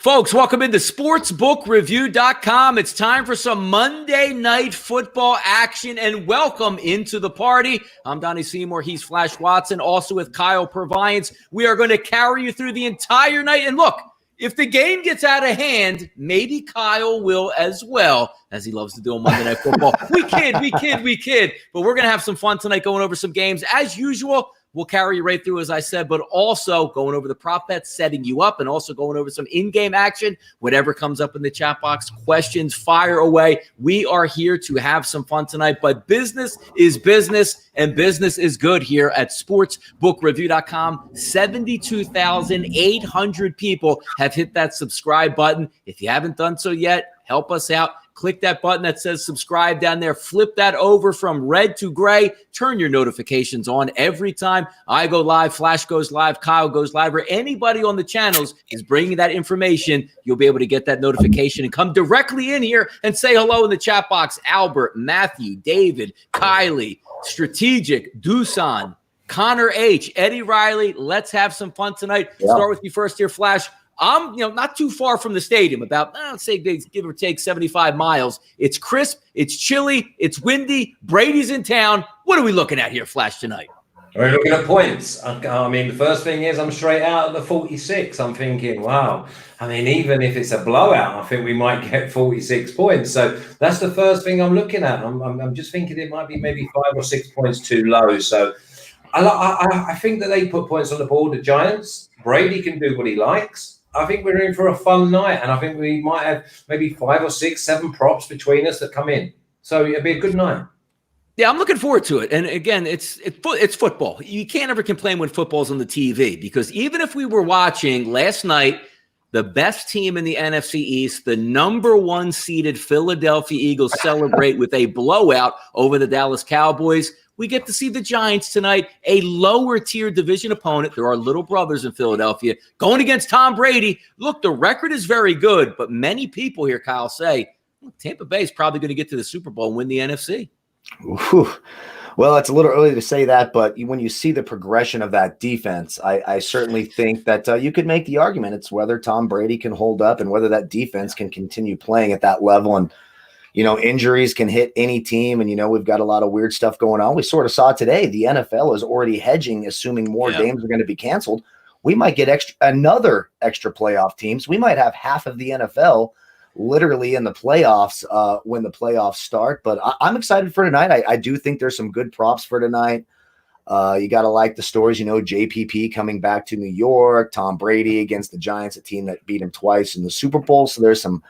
Folks, welcome into sportsbookreview.com. It's time for some Monday Night Football action, and welcome into the party. I'm Donnie Seymour. He's Flash Watson, also with Kyle Purviance. We are going to carry you through the entire night. And look, if the game gets out of hand, maybe Kyle will as well, as he loves to do on Monday Night Football. We kid. But we're going to have some fun tonight going over some games. As usual, we'll carry you right through, as I said, but also going over the prop bets, setting you up, and also going over some in-game action. Whatever comes up in the chat box, questions, fire away. We are here to have some fun tonight, but business is business, and business is good here at sportsbookreview.com. 72,800 people have hit that subscribe button. If you haven't done so yet, help us out. Click that button that says subscribe down there. Flip that over from red to gray. Turn your notifications on every time I go live, Flash goes live, Kyle goes live, or anybody on the channels is bringing that information. You'll be able to get that notification and come directly in here and say hello in the chat box. Albert, Matthew, David, Kylie, Strategic, Dusan, Connor H., Eddie Riley. Let's have some fun tonight. Yeah. Start with you first here, Flash. I'm, not too far from the stadium, about, say, give or take 75 miles. It's crisp, it's chilly, it's windy. Brady's in town. What are we looking at here, Flash, tonight? We're looking at points. I mean, the first thing is I'm straight out at the 46. I'm thinking, wow. I mean, even if it's a blowout, I think we might get 46 points. So that's the first thing I'm looking at. I'm just thinking it might be maybe 5 or 6 points too low. So I think that they put points on the board. The Giants, Brady can do what he likes. I think we're in for a fun night, and I think we might have maybe 5 or 6, 7 props between us that come in. So it'll be a good night. Yeah, I'm looking forward to it. And again, it's football. You can't ever complain when football's on the TV, because even if we were watching last night, the best team in the NFC East, the number 1 seeded Philadelphia Eagles celebrate with a blowout over the Dallas Cowboys, we get to see the Giants tonight, a lower-tier division opponent. There are little brothers in Philadelphia going against Tom Brady. Look, the record is very good, but many people here, Kyle, say Tampa Bay is probably going to get to the Super Bowl and win the NFC. Ooh. Well, it's a little early to say that, but when you see the progression of that defense, I certainly think that you could make the argument. It's whether Tom Brady can hold up and whether that defense can continue playing at that level. And injuries can hit any team, and, we've got a lot of weird stuff going on. We sort of saw today the NFL is already hedging, assuming more games are going to be canceled. We might get another extra playoff teams. We might have half of the NFL literally in the playoffs when the playoffs start. But I'm excited for tonight. I do think there's some good props for tonight. You got to like the stories, JPP coming back to New York, Tom Brady against the Giants, a team that beat him twice in the Super Bowl. So there's some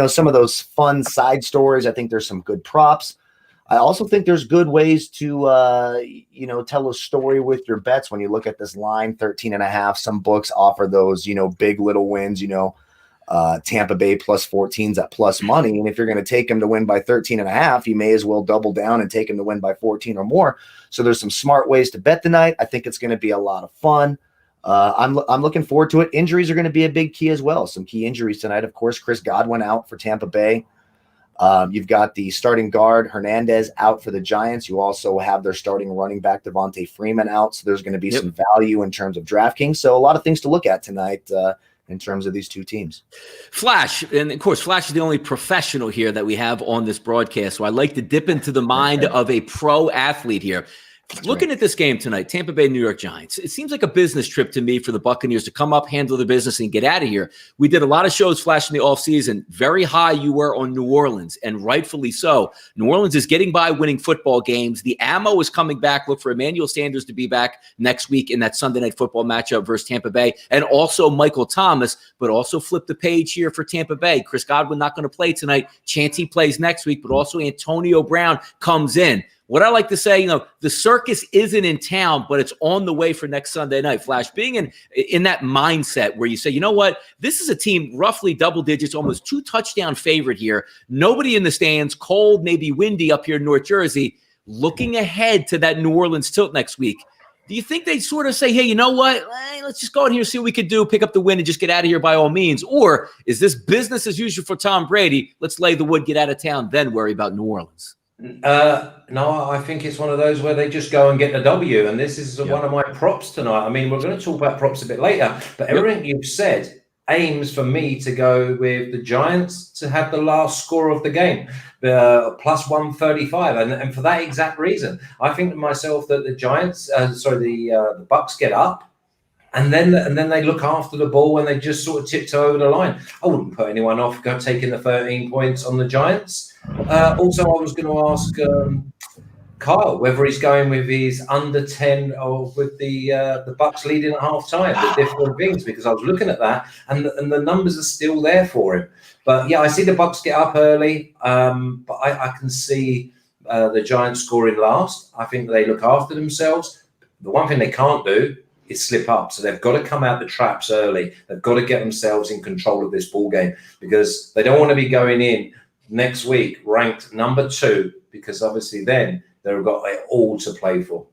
some of those fun side stories. I think there's some good props. I also think there's good ways to, tell a story with your bets. When you look at this line, 13.5, some books offer those, big little wins, Tampa Bay plus 14s at plus money. And if you're going to take them to win by 13.5, you may as well double down and take them to win by 14 or more. So there's some smart ways to bet tonight. I think it's going to be a lot of fun. I'm looking forward to it. Injuries are going to be a big key as well. Some key injuries tonight. Of course, Chris Godwin out for Tampa Bay. You've got the starting guard Hernandez out for the Giants. You also have their starting running back Devontae Freeman out. So there's going to be some value in terms of DraftKings. So a lot of things to look at tonight in terms of these two teams. Flash, and of course, Flash is the only professional here that we have on this broadcast. So I like to dip into the mind of a pro athlete here. Looking at this game tonight, Tampa Bay, New York Giants, it seems like a business trip to me for the Buccaneers to come up, handle the business, and get out of here. We did a lot of shows, Flash, in the offseason. Very high you were on New Orleans, and rightfully so. New Orleans is getting by winning football games. The ammo is coming back. Look for Emmanuel Sanders to be back next week in that Sunday Night Football matchup versus Tampa Bay, and also Michael Thomas, but also flip the page here for Tampa Bay. Chris Godwin not going to play tonight. Chance he plays next week, but also Antonio Brown comes in. What I like to say, the circus isn't in town, but it's on the way for next Sunday night. Flash, being in that mindset where you say, you know what, this is a team roughly double digits, almost 2 touchdown favorite here. Nobody in the stands, cold, maybe windy up here in North Jersey, looking ahead to that New Orleans tilt next week. Do you think they sort of say, hey, you know what, let's just go in here and see what we could do, pick up the win and just get out of here by all means? Or is this business as usual for Tom Brady? Let's lay the wood, get out of town, then worry about New Orleans. No, I think it's one of those where they just go and get the W, and this is one of my props tonight. I mean, we're going to talk about props a bit later, but everything you've said, aims for me to go with the Giants to have the last score of the game, plus 135, and for that exact reason, I think to myself that the the Bucs get up, and then they look after the ball and they just sort of tiptoe over the line. I wouldn't put anyone off taking the 13 points on the Giants. Also, I was going to ask Kyle whether he's going with his under 10 or with the Bucs leading at half time, the different things, because I was looking at that and the numbers are still there for him. But yeah, I see the Bucs get up early, but I can see the Giants scoring last. I think they look after themselves. The one thing they can't do is slip up. So they've got to come out the traps early. They've got to get themselves in control of this ball game, because they don't want to be going in next week ranked number 2, because obviously then they've got it all to play for.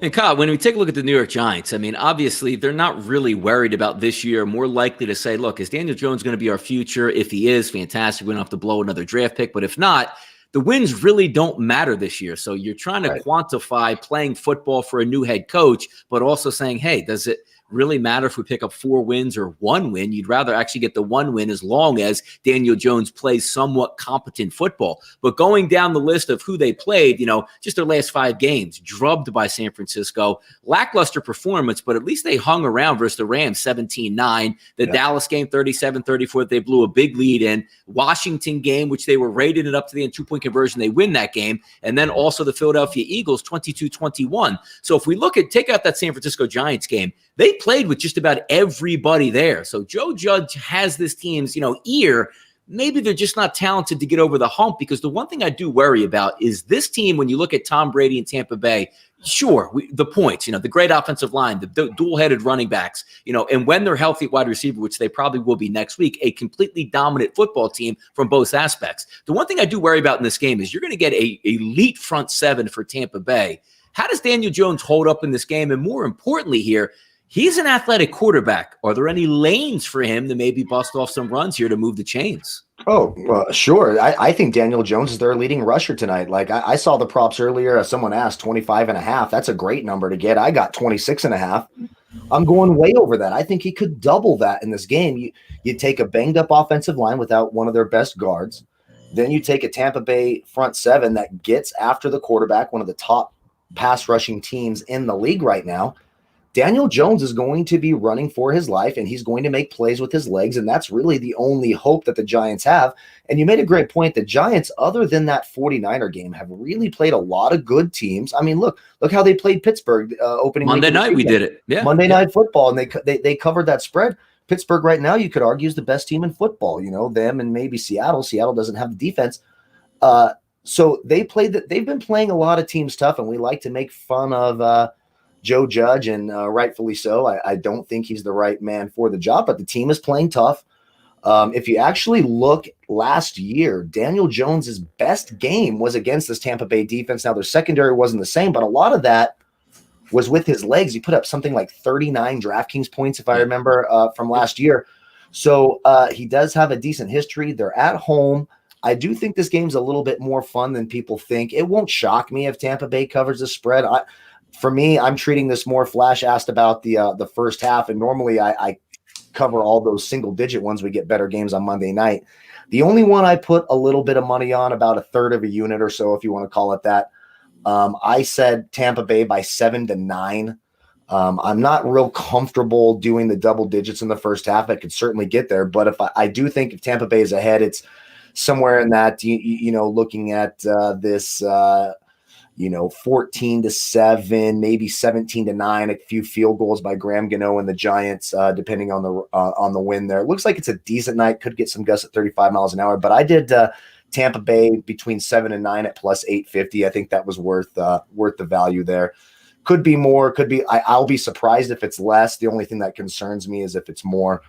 And Kyle, when we take a look at the New York Giants, I mean, obviously they're not really worried about this year. More likely to say, look, is Daniel Jones going to be our future? If he is, fantastic. We don't have to blow another draft pick. But if not, the wins really don't matter this year. So you're trying to quantify playing football for a new head coach, but also saying, hey, does it really matter if we pick up 4 wins or 1 win? You'd rather actually get the 1 win as long as Daniel Jones plays somewhat competent football. But going down the list of who they played, just their last 5 games, drubbed by San Francisco, lackluster performance, but at least they hung around versus the Rams 17-9. The Dallas game 37-34, they blew a big lead in. Washington game, which they were rated it up to the end 2-point conversion, they win that game. And then also the Philadelphia Eagles 22-21. So if we take out that San Francisco Giants game, they played with just about everybody there. So Joe Judge has this team's, ear. Maybe they're just not talented to get over the hump, because the one thing I do worry about is this team, when you look at Tom Brady and Tampa Bay, sure, the points, the great offensive line, the dual-headed running backs, and when they're healthy wide receiver, which they probably will be next week, a completely dominant football team from both aspects. The one thing I do worry about in this game is you're going to get a elite front 7 for Tampa Bay. How does Daniel Jones hold up in this game? And more importantly here, he's an athletic quarterback. Are there any lanes for him to maybe bust off some runs here to move the chains? Oh, well, sure. I think Daniel Jones is their leading rusher tonight. Like I saw the props earlier. Someone asked 25.5. That's a great number to get. I got 26.5. I'm going way over that. I think he could double that in this game. You take a banged up offensive line without one of their best guards. Then you take a Tampa Bay front 7 that gets after the quarterback, one of the top pass rushing teams in the league right now. Daniel Jones is going to be running for his life, and he's going to make plays with his legs, and that's really the only hope that the Giants have. And you made a great point. The Giants, other than that 49er game, have really played a lot of good teams. I mean, look how they played Pittsburgh opening Monday night. We did it. Yeah, Monday Night Football, and they covered that spread. Pittsburgh right now, you could argue, is the best team in football. Them and maybe Seattle. Seattle doesn't have the defense. So they've been playing a lot of teams tough, and we like to make fun of Joe Judge, and rightfully so. I don't think he's the right man for the job, but the team is playing tough. If you actually look last year, Daniel Jones's best game was against this Tampa Bay defense. Now, their secondary wasn't the same, but a lot of that was with his legs. He put up something like 39 DraftKings points, if I remember, from last year. So he does have a decent history. They're at home. I do think this game's a little bit more fun than people think. It won't shock me if Tampa Bay covers the spread. For me, I'm treating this more. Flash asked about the first half, and normally I cover all those single-digit ones. We get better games on Monday night. The only one I put a little bit of money on, about a third of a unit or so, if you want to call it that, I said Tampa Bay by 7-9. I'm not real comfortable doing the double digits in the first half. I could certainly get there, but if I do think if Tampa Bay is ahead, it's somewhere in that, looking at this 14-7, maybe 17-9, a few field goals by Graham Gano and the Giants, depending on the win there. It looks like it's a decent night. Could get some gusts at 35 miles an hour, but I did Tampa Bay between 7 and 9 at plus 850. I think that was worth the value there. Could be more. Could be. I'll be surprised if it's less. The only thing that concerns me is if it's more.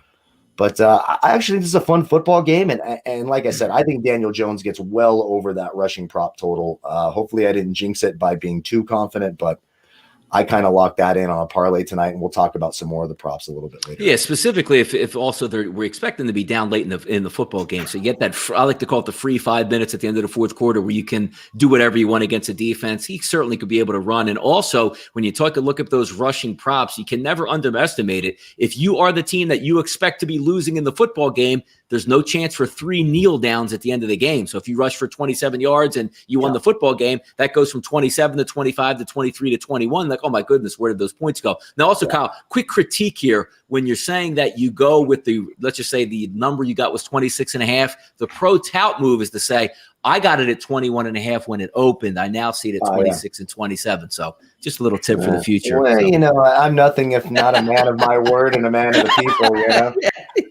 But I actually think this is a fun football game, and like I said, I think Daniel Jones gets well over that rushing prop total. Hopefully, I didn't jinx it by being too confident, but I kind of locked that in on a parlay tonight, and we'll talk about some more of the props a little bit later. Yeah, specifically if also we're expecting to be down late in the football game, so you get that. I like to call it the free 5 minutes at the end of the fourth quarter where you can do whatever you want against a defense. He certainly could be able to run, and also when you take a look at those rushing props, you can never underestimate it. If you are the team that you expect to be losing in the football game, there's no chance for 3 kneel downs at the end of the game. So if you rush for 27 yards and you won the football game, that goes from 27 to 25 to 23 to 21. Like, oh my goodness, where did those points go? Now also, Kyle, quick critique here. When you're saying that you go with let's just say the number you got was 26.5, the pro tout move is to say, I got it at 21.5 when it opened. I now see it at 26 and 27. So just a little tip for the future. Well, so. I'm nothing if not a man of my word and a man of the people,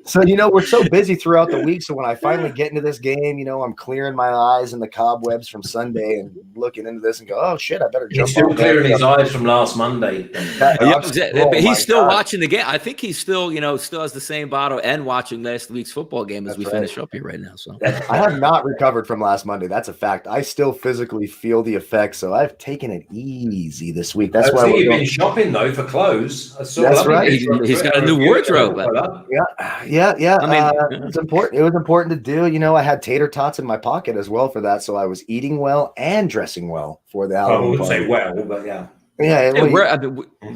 So, we're so busy throughout the week. So when I finally get into this game, I'm clearing my eyes and the cobwebs from Sunday and looking into this and go, oh shit, I better jump. He's still clearing his eyes from last Monday. But he's still watching the game. I think he's still, still has the same bottle and watching last week's football game as we finish up here right now. So I have not recovered from last Monday. That's a fact. I still physically feel the effects. So I've taken it easy this week. That's why you've been shopping though for clothes. That's right. He's got a new wardrobe. Yeah. It's important. It was important to do. I had tater tots in my pocket as well for that. So I was eating well and dressing well for the Halloween. I wouldn't say well, but yeah.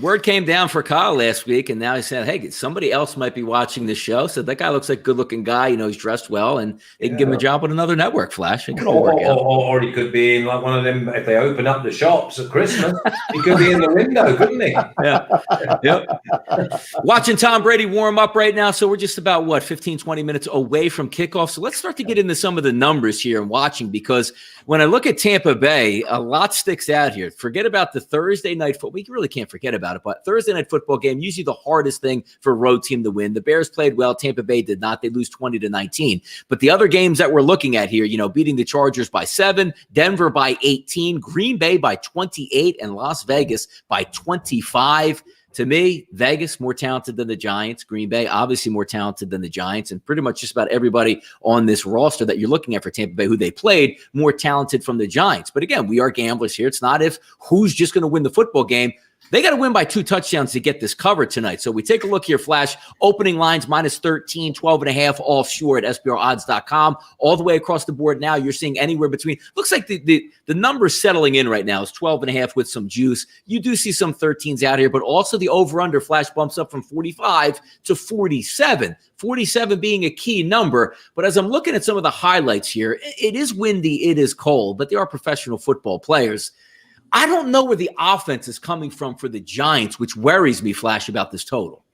Word came down for Kyle last week, and now he said, hey, somebody else might be watching this show. So that guy looks like a good-looking guy. He's dressed well, and they can give him a job on another network, Flash. It could all work out. Or he could be in like one of them, if they open up the shops at Christmas, he could be in the window, couldn't he? Yeah. Yep. Watching Tom Brady warm up right now. So we're just about, 15, 20 minutes away from kickoff. So let's start to get into some of the numbers here and watching, because when I look at Tampa Bay, a lot sticks out here. Forget about the Thursday night football. We really can't forget about it, but Thursday night football game, usually the hardest thing for a road team to win. The Bears played well. Tampa Bay did not. They lose 20-19. But the other games that we're looking at here, beating the Chargers by 7, Denver by 18, Green Bay by 28, and Las Vegas by 25. To me, Vegas more talented than the Giants. Green Bay obviously more talented than the Giants, and pretty much just about everybody on this roster that you're looking at for Tampa Bay, who they played, more talented from the Giants. But again, we are gamblers here. It's not who's just going to win the football game. They got to win by 2 touchdowns to get this covered tonight. So we take a look here, Flash. Opening lines -13, 12.5 offshore at SBRodds.com. All the way across the board now, you're seeing anywhere between, looks like the number settling in right now is 12.5 with some juice. You do see some 13s out here, but also the over-under, Flash, bumps up from 45 to 47. 47 being a key number. But as I'm looking at some of the highlights here, it is windy, it is cold, but they are professional football players. I don't know where the offense is coming from for the Giants, which worries me, Flash, about this total.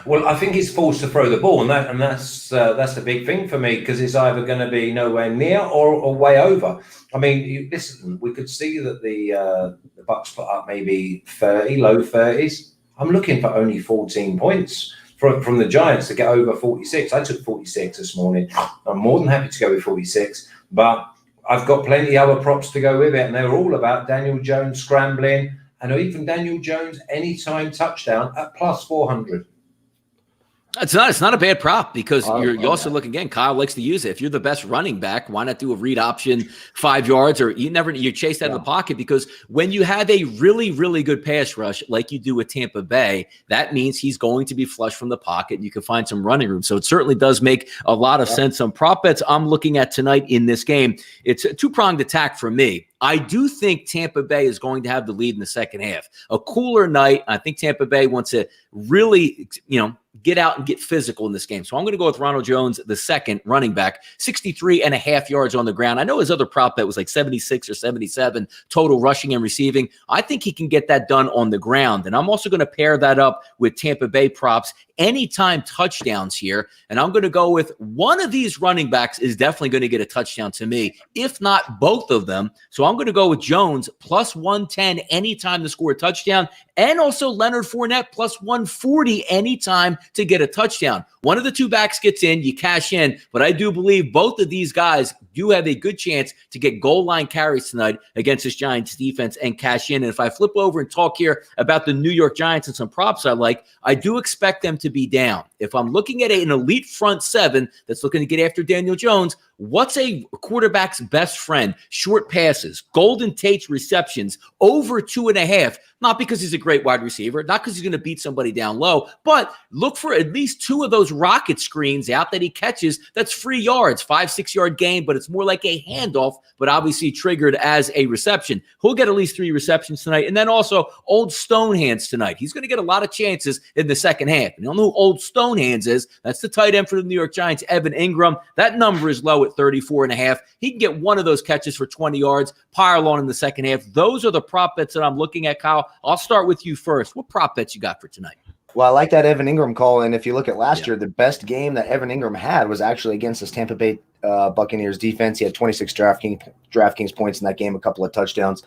Well, I think he's forced to throw the ball, and that's the big thing for me, because it's either going to be nowhere near or way over. I mean, listen, we could see that the Bucs put up maybe 30, low 30s. I'm looking for only 14 points from the Giants to get over 46. I took 46 this morning. I'm more than happy to go with 46, but I've got plenty of other props to go with it, and they're all about Daniel Jones scrambling, and even Daniel Jones anytime touchdown at +400. It's not a bad prop, because you're also looking, again, Kyle likes to use it. If you're the best running back, why not do a read option 5 yards, or you chase that in the pocket? Because when you have a really, really good pass rush like you do with Tampa Bay, that means he's going to be flush from the pocket, and you can find some running room. So it certainly does make a lot of sense. Some prop bets I'm looking at tonight in this game, it's a two-pronged attack for me. I do think Tampa Bay is going to have the lead in the second half. A cooler night. I think Tampa Bay wants to really, get out and get physical in this game. So I'm going to go with Ronald Jones, the second running back, 63.5 yards on the ground. I know his other prop bet was like 76 or 77 total rushing and receiving. I think he can get that done on the ground. And I'm also going to pair that up with Tampa Bay props, anytime touchdowns here. And I'm going to go with one of these running backs is definitely going to get a touchdown to me, if not both of them. So I'm going to go with Jones +110 anytime to score a touchdown, and also Leonard Fournette +140 anytime to get a touchdown. One of the two backs gets in, you cash in, but I do believe both of these guys do have a good chance to get goal line carries tonight against this Giants defense and cash in. And if I flip over and talk here about the New York Giants and some props I like, I do expect them to be down. If I'm looking at an elite front seven that's looking to get after Daniel Jones, What's a quarterback's best friend? Short passes, Golden Tate's receptions, over 2.5. Not because he's a great wide receiver, not because he's going to beat somebody down low, but look for at least 2 of those rocket screens out that he catches. That's free yards, 5-6 yard gain, but it's more like a handoff, but obviously triggered as a reception. He'll get at least 3 receptions tonight. And then also Old Stonehands tonight. He's going to get a lot of chances in the second half. And you don't know who Old Stonehands is. That's the tight end for the New York Giants, Evan Ingram. That number is low at 34.5. He can get 1 of those catches for 20 yards, pile on in the second half. Those are the prop bets that I'm looking at, Kyle. I'll start with you first. What prop bets you got for tonight? Well, I like that Evan Ingram call. And if you look at last year, the best game that Evan Ingram had was actually against this Tampa Bay Buccaneers defense. He had 26 DraftKings points in that game, a couple of touchdowns.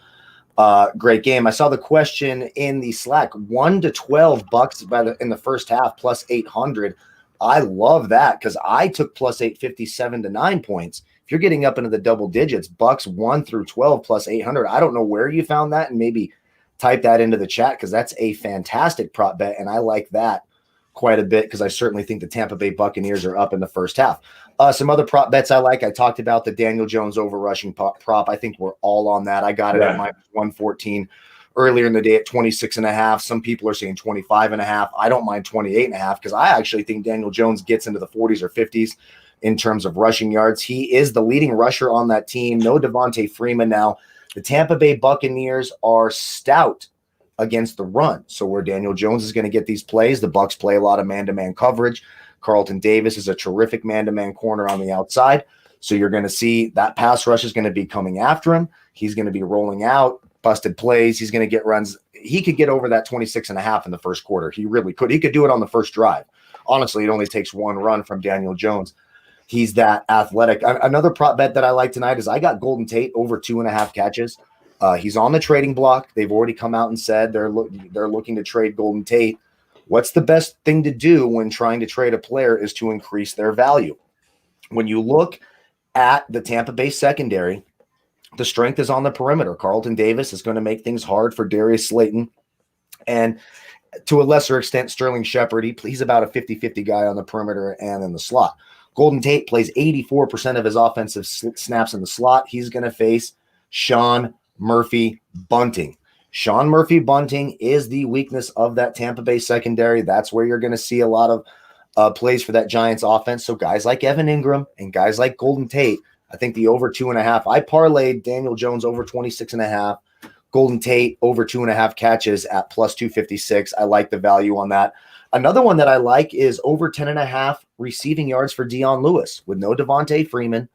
Great game. I saw the question in the Slack, 1 to 12 bucks in the first half, plus 800. I love that because I took plus 857 to 9 points. If you're getting up into the double digits, bucks 1 through 12 plus 800. I don't know where you found that, and maybe type that into the chat because that's a fantastic prop bet, and I like that quite a bit because I certainly think the Tampa Bay Buccaneers are up in the first half. Some other prop bets I like. I talked about the Daniel Jones over rushing prop. I think we're all on that. I got it at my 114 earlier in the day at 26.5. Some people are saying 25.5. I don't mind 28.5 because I actually think Daniel Jones gets into the 40s or 50s in terms of rushing yards. He is the leading rusher on that team. No Devontae Freeman now. The Tampa Bay Buccaneers are stout against the run. So where Daniel Jones is going to get these plays, the Bucs play a lot of man-to-man coverage. Carlton Davis is a terrific man-to-man corner on the outside. So you're going to see that pass rush is going to be coming after him. He's going to be rolling out, busted plays. He's going to get runs. He could get over that 26.5 in the first quarter. He really could. He could do it on the first drive. Honestly, it only takes 1 run from Daniel Jones. He's that athletic. Another prop bet that I like tonight is I got Golden Tate over 2.5 catches. He's on the trading block. They've already come out and said they're looking to trade Golden Tate. What's the best thing to do when trying to trade a player is to increase their value. When you look at the Tampa Bay secondary, the strength is on the perimeter. Carlton Davis is going to make things hard for Darius Slayton. And to a lesser extent, Sterling Shepard. He's about a 50-50 guy on the perimeter and in the slot. Golden Tate plays 84% of his offensive snaps in the slot. He's going to face Sean Murphy Bunting. Sean Murphy Bunting is the weakness of that Tampa Bay secondary. That's where you're going to see a lot of plays for that Giants offense. So guys like Evan Ingram and guys like Golden Tate, I think the over 2.5. I parlayed Daniel Jones over 26.5. Golden Tate over 2.5 catches at plus 256. I like the value on that. Another one that I like is over 10.5 receiving yards for Dion Lewis with no Devontae Freeman.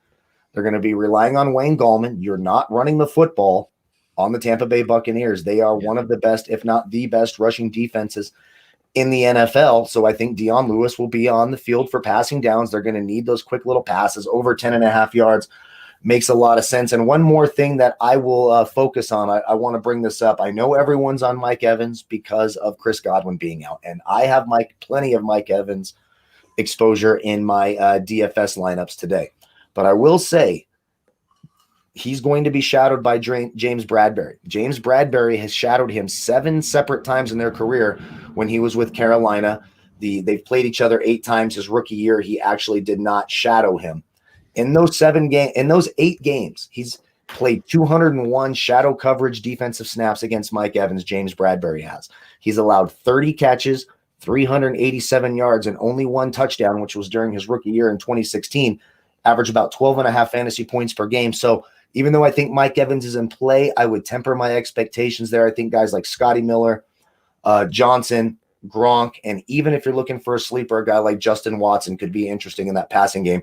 They're going to be relying on Wayne Gallman. You're not running the football on the Tampa Bay Buccaneers. They are one of the best, if not the best, rushing defenses in the NFL. So I think Dion Lewis will be on the field for passing downs. They're going to need those quick little passes. Over 10.5 yards makes a lot of sense. And one more thing that I will focus on, I want to bring this up. I know everyone's on Mike Evans because of Chris Godwin being out, and I have plenty of Mike Evans exposure in my DFS lineups today. But I will say he's going to be shadowed by James Bradbury. James Bradbury has shadowed him 7 separate times in their career when he was with Carolina. They've played each other 8 times. His rookie year, he actually did not shadow him. In those 8 games, he's played 201 shadow coverage defensive snaps against Mike Evans. James Bradbury has. He's allowed 30 catches, 387 yards, and only 1 touchdown, which was during his rookie year in 2016. Average about 12.5 fantasy points per game. So even though I think Mike Evans is in play, I would temper my expectations there. I think guys like Scotty Miller, Johnson, Gronk, and even if you're looking for a sleeper, a guy like Justin Watson could be interesting in that passing game.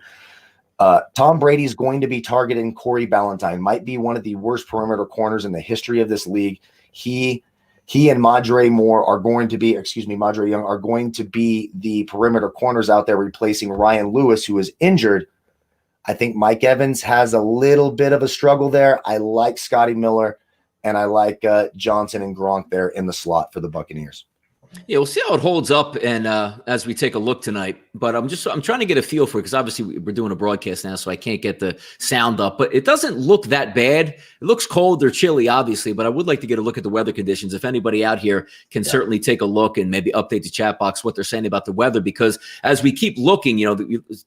Tom Brady's going to be targeting Corey Ballantyne, might be one of the worst perimeter corners in the history of this league. He and Madre Young are going to be the perimeter corners out there replacing Ryan Lewis, who is injured. I think Mike Evans has a little bit of a struggle there. I like Scotty Miller, and I like Johnson and Gronk there in the slot for the Buccaneers. Yeah, we'll see how it holds up. And as we take a look tonight, but I'm trying to get a feel for it because obviously we're doing a broadcast now, so I can't get the sound up, but it doesn't look that bad. It looks cold or chilly, obviously, but I would like to get a look at the weather conditions. If anybody out here can certainly take a look and maybe update the chat box what they're saying about the weather, because as we keep looking,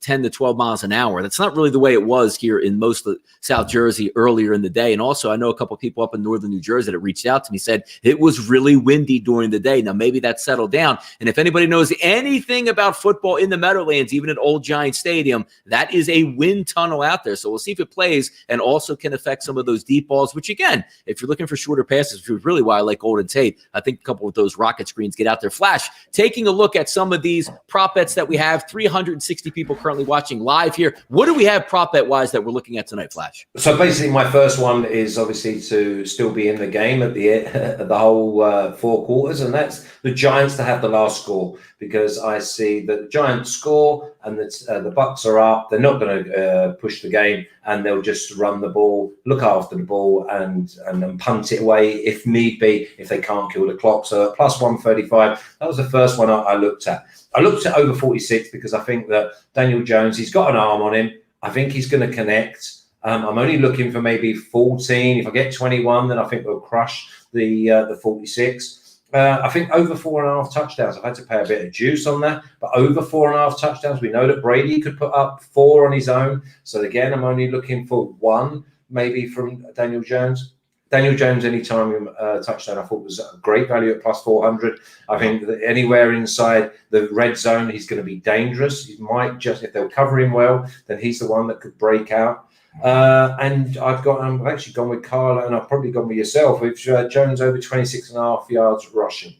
10 to 12 miles an hour, that's not really the way it was here in most of South Jersey earlier in the day. And also I know a couple of people up in northern New Jersey that reached out to me, said it was really windy during the day. Now maybe that's settled down. And if anybody knows anything about football in the Meadowlands, even at Old Giant Stadium, that is a wind tunnel out there. So we'll see if it plays and also can affect some of those deep balls, which again, if you're looking for shorter passes, which is really why I like Golden Tate, I think a couple of those rocket screens get out there. Flash, taking a look at some of these prop bets that we have, 360 people currently watching live here. What do we have prop bet wise that we're looking at tonight, Flash? So basically my first one is obviously to still be in the game at the whole 4 quarters, and that's the Giants to have the last score, because I see that the Giants score and the Bucs are up. They're not going to push the game, and they'll just run the ball, look after the ball, and then punt it away if need be, if they can't kill the clock. So plus 135, that was the first one I looked at. I looked at over 46 because I think that Daniel Jones, he's got an arm on him. I think he's going to connect. I'm only looking for maybe 14. If I get 21, then I think we'll crush the 46. I think over 4.5 touchdowns. I've had to pay a bit of juice on that, but over 4.5 touchdowns. We know that Brady could put up 4 on his own. So again, I'm only looking for 1 maybe from Daniel Jones. Daniel Jones, anytime touchdown, I thought was a great value at plus 400. I think that anywhere inside the red zone, he's going to be dangerous. He might just, if they'll cover him well, then he's the one that could break out. And I've actually gone with Carla, and I've probably gone with yourself with Jones over 26.5 yards rushing.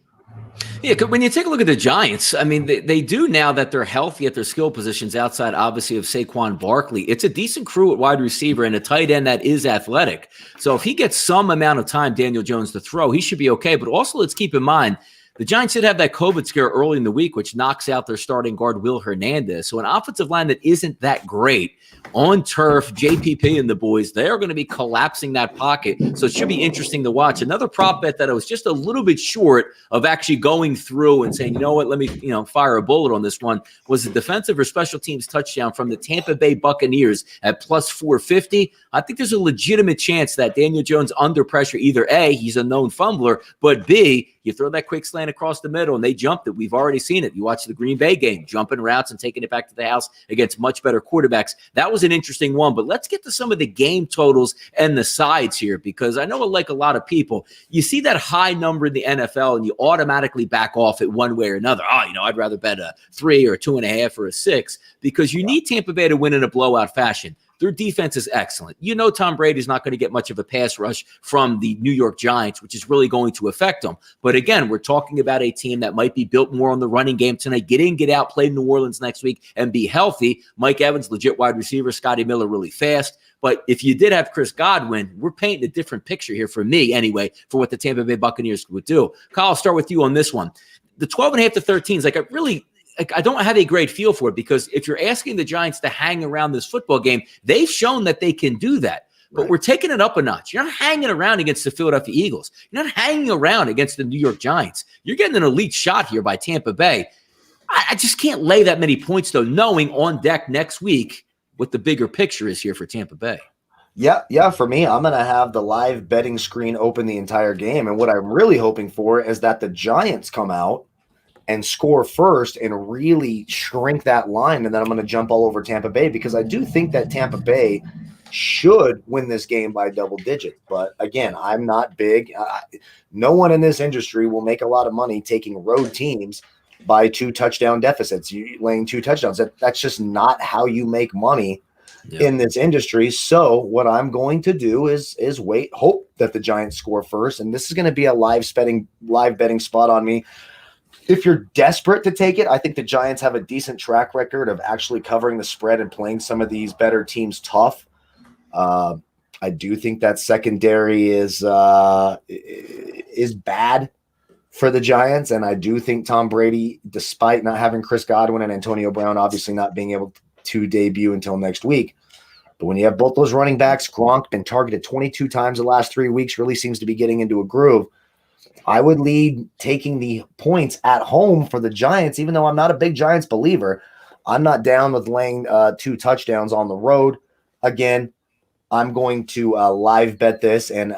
Yeah, when you take a look at the Giants, I mean, they do now that they're healthy at their skill positions outside, obviously, of Saquon Barkley. It's a decent crew at wide receiver and a tight end that is athletic. So if he gets some amount of time, Daniel Jones, to throw, he should be okay. But also let's keep in mind, the Giants did have that COVID scare early in the week, which knocks out their starting guard, Will Hernandez. So an offensive line that isn't that great on turf, JPP and the boys, they are going to be collapsing that pocket. So it should be interesting to watch. Another prop bet that I was just a little bit short of actually going through and saying, you know what, let me fire a bullet on this one, was the defensive or special teams touchdown from the Tampa Bay Buccaneers at plus 450. I think there's a legitimate chance that Daniel Jones under pressure, either A, he's a known fumbler, but B, you throw that quick slant across the middle and they jumped it. We've already seen it. You watch the Green Bay game, jumping routes and taking it back to the house against much better quarterbacks. That was an interesting one, but let's get to some of the game totals and the sides here, because I know, like a lot of people, you see that high number in the NFL and you automatically back off it one way or another. I'd rather bet a 3 or 2.5 or a 6, because you need Tampa Bay to win in a blowout fashion. Their defense is excellent. Tom Brady's not going to get much of a pass rush from the New York Giants, which is really going to affect them. But again, we're talking about a team that might be built more on the running game tonight. Get in, get out, play New Orleans next week, and be healthy. Mike Evans, legit wide receiver. Scotty Miller, really fast. But if you did have Chris Godwin, we're painting a different picture here, for me anyway, for what the Tampa Bay Buccaneers would do. Kyle, I'll start with you on this one. The 12.5 to 13 is I don't have a great feel for it, because if you're asking the Giants to hang around this football game, they've shown that they can do that. But we're taking it up a notch. You're not hanging around against the Philadelphia Eagles. You're not hanging around against the New York Giants. You're getting an elite shot here by Tampa Bay. I just can't lay that many points, though, knowing on deck next week what the bigger picture is here for Tampa Bay. Yeah. For me, I'm going to have the live betting screen open the entire game. And what I'm really hoping for is that the Giants come out and score first and really shrink that line. And then I'm going to jump all over Tampa Bay, because I do think that Tampa Bay should win this game by double digits. But again, I'm not big. No one in this industry will make a lot of money taking road teams by 2 touchdown deficits. You laying 2 touchdowns. That's just not how you make money in this industry. So what I'm going to do is wait, hope that the Giants score first. And this is going to be a live betting spot on me. If you're desperate to take it, I think the Giants have a decent track record of actually covering the spread and playing some of these better teams tough. I do think that secondary is bad for the Giants, and I do think Tom Brady, despite not having Chris Godwin and Antonio Brown obviously not being able to debut until next week, but when you have both those running backs, Gronk been targeted 22 times the last 3 weeks, really seems to be getting into a groove. I would lead taking the points at home for the Giants, even though I'm not a big Giants believer. I'm not down with laying 2 touchdowns on the road. Again, I'm going to live bet this, and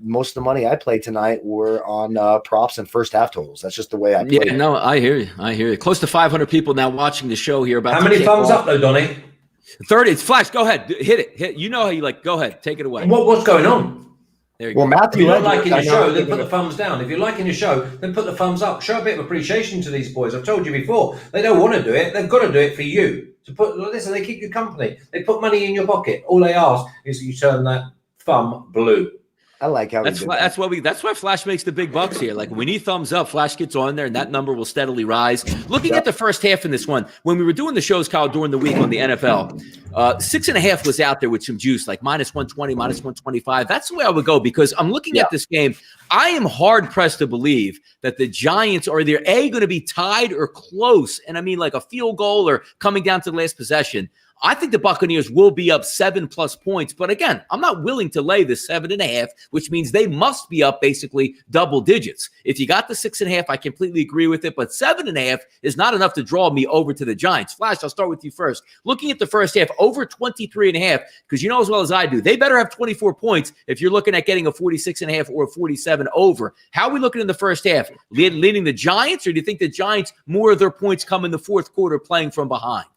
most of the money I played tonight were on props and first half totals. That's just the way I play. Yeah, no, I hear you. Close to 500 people now watching the show here. About how many thumbs up though, Donnie? 30. It's Flash. Go ahead, hit it. You know how you like. Go ahead, take it away. What's going on? There you well, go. Matthew, if you're not liking the show, then put the thumbs down. If you're liking the show, then put the thumbs up. Show a bit of appreciation to these boys. I've told you before, they don't want to do it. They've got to do it for you. Listen, they keep you company. They put money in your pocket. All they ask is that you turn that thumb blue. I like how that's why Flash makes the big bucks here. Like when he thumbs up, Flash gets on there, and that number will steadily rise. Looking at the first half in this one, when we were doing the shows, Kyle, during the week on the NFL, 6.5 was out there with some juice, like -120, -125. That's the way I would go because I'm looking at this game. I am hard pressed to believe that the Giants are either going to be tied or close, and I mean like a field goal or coming down to the last possession. I think the Buccaneers will be up 7+ points. But again, I'm not willing to lay the 7.5, which means they must be up basically double digits. If you got the 6.5, I completely agree with it. But 7.5 is not enough to draw me over to the Giants. Flash, I'll start with you first. Looking at the first half, over 23.5, because you know as well as I do, they better have 24 points if you're looking at getting a 46.5 or a 47 over. How are we looking in the first half? Leading the Giants, or do you think the Giants, more of their points come in the fourth quarter playing from behind?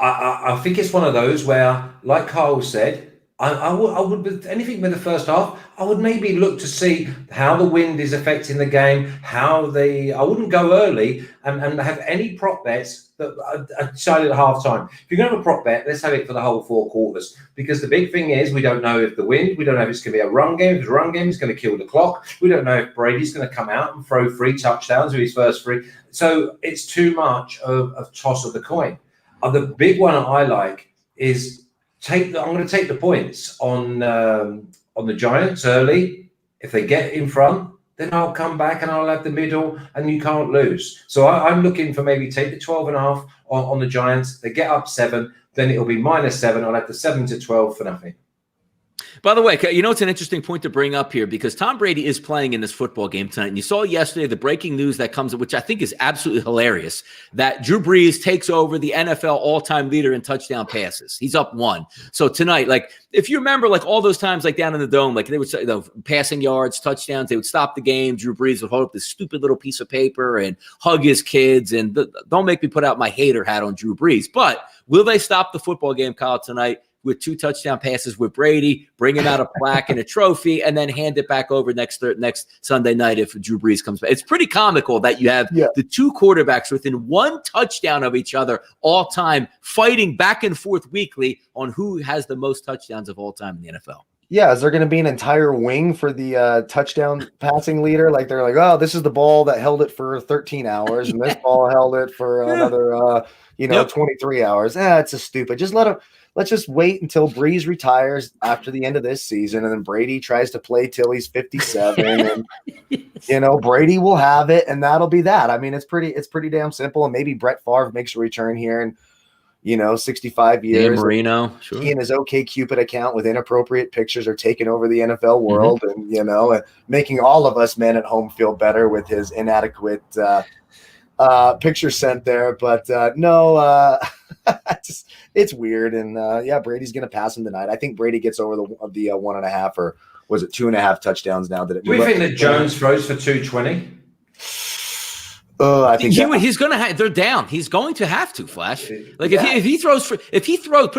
I think it's one of those where, like Kyle said, I would with anything with the first half, I would maybe look to see how the wind is affecting the game, I wouldn't go early and have any prop bets that I decided at half time. If you're going to have a prop bet, let's have it for the whole 4 quarters. Because the big thing is we don't know if the wind, we don't know if it's going to be a run game. If it's a run game, it's going to kill the clock. We don't know if Brady's going to come out and throw 3 touchdowns with his first 3. So it's too much of a toss of the coin. The big one I like is I'm going to take the points on the Giants early. If they get in front, then I'll come back and I'll have the middle, and you can't lose. So I'm looking for maybe take the 12.5 on the Giants. They get up 7, then it'll be -7. I'll have the 7 to 12 for nothing. By the way, you know, it's an interesting point to bring up here because Tom Brady is playing in this football game tonight. And you saw yesterday the breaking news that comes, which I think is absolutely hilarious, that Drew Brees takes over the NFL all-time leader in touchdown passes. He's up 1. So tonight, like, if you remember, like all those times, like down in the dome, like they would say, passing yards, touchdowns, they would stop the game. Drew Brees would hold up this stupid little piece of paper and hug his kids. And don't make me put out my hater hat on Drew Brees. But will they stop the football game, Kyle, tonight with 2 touchdown passes with Brady, bring him out a plaque and a trophy, and then hand it back over next Sunday night if Drew Brees comes back? It's pretty comical that you have the 2 quarterbacks within 1 touchdown of each other all time, fighting back and forth weekly on who has the most touchdowns of all time in the NFL. Yeah, is there going to be an entire wing for the touchdown passing leader? Like they're like, oh, this is the ball that held it for 13 hours, and this ball held it for another 23 hours. It's a stupid. Let's just wait until Brees retires after the end of this season, and then Brady tries to play till he's 57, and Brady will have it, and that'll be that. I mean, it's pretty damn simple. And maybe Brett Favre makes a return here in 65 years. Dan Marino, sure. He and his OkCupid account with inappropriate pictures are taking over the NFL world, and making all of us men at home feel better with his inadequate picture sent there. But it's weird, and Brady's going to pass him tonight. I think Brady gets over the 1.5, or was it 2.5 touchdowns now? Do we think that Jones throws for 220? I think he's going to have. They're down. He's going to have to, Flash. Like if he throws, put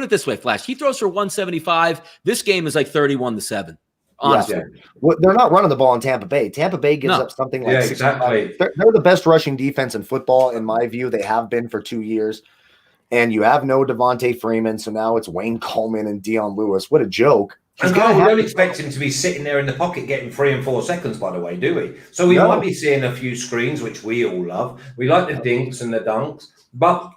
it this way, Flash. He throws for 175. This game is like 31-7. Honestly, Well, they're not running the ball in Tampa Bay. Tampa Bay gives up something like 65. Exactly. They're the best rushing defense in football, in my view. They have been for 2 years. And you have no Devontae Freeman, so now it's Wayne Coleman and Dion Lewis. What a joke. And we don't expect him to be sitting there in the pocket getting 3 and 4 seconds, by the way, do we? So we might be seeing a few screens, which we all love. We like the dinks and the dunks. But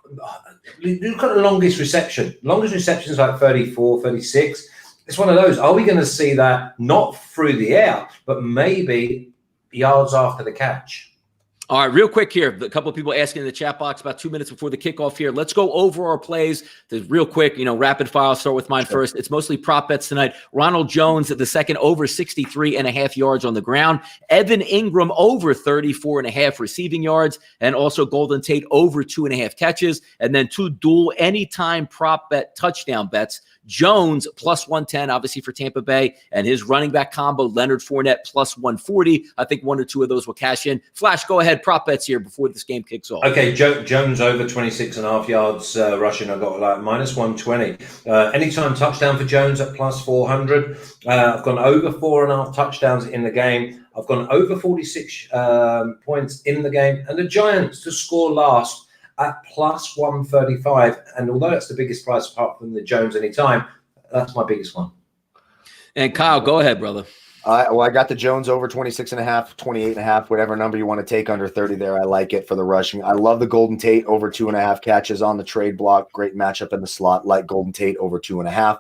look at the longest reception. Longest reception is like 34, 36. It's one of those. Are we going to see that not through the air, but maybe yards after the catch? All right, real quick here. A couple of people asking in the chat box about 2 minutes before the kickoff here. Let's go over our plays. Real quick, rapid fire. I'll start with mine first. It's mostly prop bets tonight. Ronald Jones at the second over 63.5 yards on the ground. Evan Ingram over 34.5 receiving yards. And also Golden Tate over 2.5 catches. And then 2 dual anytime prop bet touchdown bets. Jones plus 110, obviously for Tampa Bay, and his running back combo, Leonard Fournette plus 140. I think 1 or 2 of those will cash in. Flash, go ahead. Prop bets here before this game kicks off. Okay, Jones over 26.5 yards rushing. I got like minus 120. Anytime touchdown for Jones at plus 400. I've gone over 4.5 touchdowns in the game. I've gone over 46 points in the game, and the Giants to score last at plus 135. And although that's the biggest price apart from the Jones anytime, that's my biggest one. And Kyle, go ahead, brother. I got the Jones over 26.5, 28.5, whatever number you want to take under 30 there. I like it for the rushing. I love the Golden Tate over 2.5 catches on the trade block. Great matchup in the slot. Like Golden Tate over 2.5.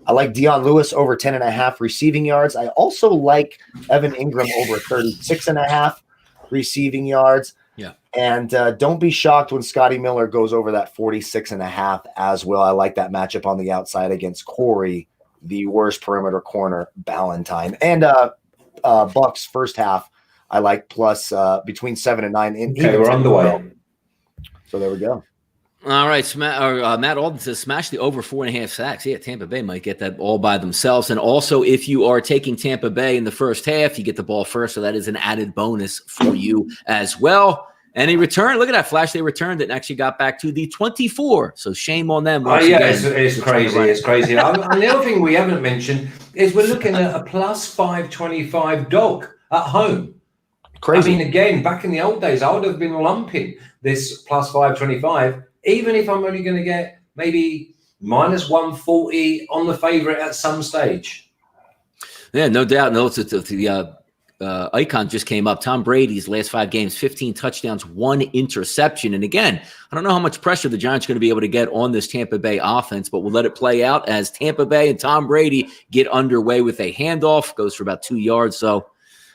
I like Dion Lewis over 10.5 receiving yards. I also like Evan Ingram over 36.5 receiving yards. Yeah. And don't be shocked when Scotty Miller goes over that 46.5 as well. I like that matchup on the outside against Corey, the worst perimeter corner, Ballantyne. And Bucks first half, I like plus between 7 and 9. Okay, we're on the way. So there we go. All right, Matt Alden says smash the over 4.5 sacks. Yeah, Tampa Bay might get that all by themselves. And also, if you are taking Tampa Bay in the first half, you get the ball first, so that is an added bonus for you as well. And he returned. Look at that flash. They returned it and actually got back to the 24. So shame on them. Oh, yeah, it's crazy. It's crazy. And the other thing we haven't mentioned is we're looking at a plus 525 dog at home. Crazy. I mean, again, back in the old days, I would have been lumping this plus 525, even if I'm only going to get maybe minus 140 on the favorite at some stage. Yeah, no doubt. No, icon just came up. Tom Brady's last 5 games, 15 touchdowns, 1 interception. And again, I don't know how much pressure the Giants are going to be able to get on this Tampa Bay offense, but we'll let it play out as Tampa Bay and Tom Brady get underway with a handoff. Goes for about 2 yards. So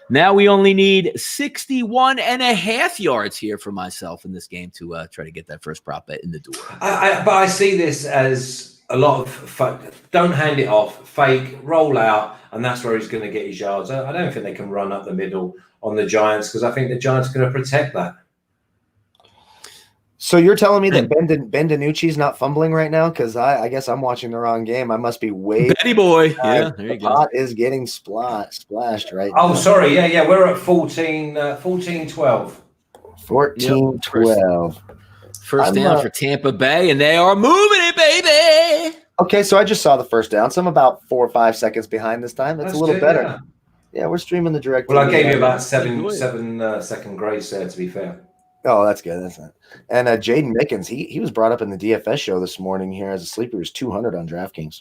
now we only need 61.5 yards here for myself in this game to try to get that first prop bet in the door. But I see this as a lot of don't hand it off, fake, roll out, and that's where he's going to get his yards. I don't think they can run up the middle on the Giants because I think the Giants are going to protect that. So you're telling me that Ben DiNucci's not fumbling right now? Because I guess I'm watching the wrong game. I must be way. Betty boy. Yeah, there you go. The pot is getting splashed right now. Oh, sorry. Yeah. We're at 14-12. 14-12. First down for Tampa Bay, and they are moving it, baby. Okay, so I just saw the first down. So I'm about 4 or 5 seconds behind this time. That's a little better. Yeah, we're streaming the direct. Well, I gave you about 7 second grace there, to be fair. Oh, that's good. That's not. And Jaden Mickens, he was brought up in the DFS show this morning here as a sleeper. He was 200 on DraftKings.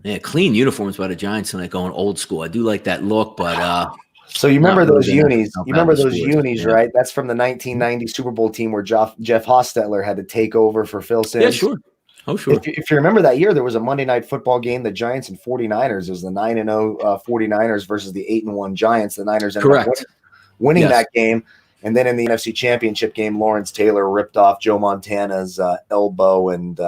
Yeah, clean uniforms by the Giants tonight, going old school. I do like that look, but so you remember those unis? You remember those unis, yeah. right? That's from the 1990 Super Bowl team where Jeff Hostetler had to take over for Phil Simms. Yeah, sure. Oh, sure. If you remember that year, there was a Monday Night Football game, the Giants and 49ers. It was the 9-0 49ers versus the 8-1 Giants. The Niners ended up winning that game. And then in the NFC Championship game, Lawrence Taylor ripped off Joe Montana's elbow. And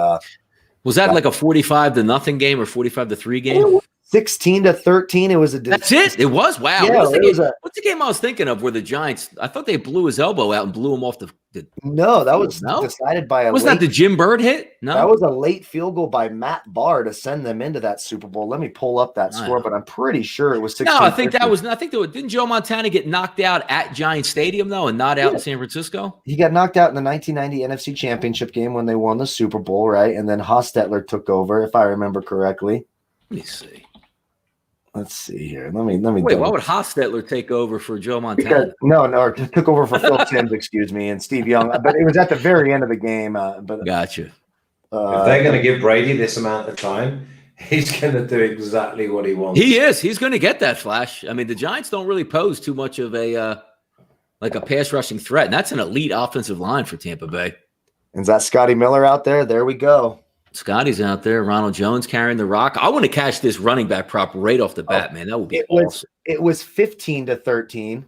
was that like a 45-0 game or 45-3 game? 16-13. It was a. That's it. It was. Wow. Yeah, what's the game I was thinking of where the Giants? I thought they blew his elbow out and blew him off the. No, that was decided by a. Was that the Jim Bird hit? No, that was a late field goal by Matt Barr to send them into that Super Bowl. Let me pull up that score, but I'm pretty sure it was 16. No, I think that was. I think didn't Joe Montana get knocked out at Giant Stadium though, and not out in San Francisco? He got knocked out in the 1990 NFC Championship game when they won the Super Bowl, right? And then Hostetler took over, if I remember correctly. Let me see. Let's see here. Let me. Wait, why would Hostetler take over for Joe Montana? No, took over for Phil Simms, excuse me, and Steve Young. But it was at the very end of the game. But gotcha. If they're going to give Brady this amount of time, he's going to do exactly what he wants. He is. He's going to get that flash. I mean, the Giants don't really pose too much of a pass rushing threat, and that's an elite offensive line for Tampa Bay. Is that Scotty Miller out there? There we go. Scotty's out there. Ronald Jones carrying the rock. I want to catch this running back prop right off the bat, man. That would be awesome. It was 15-13.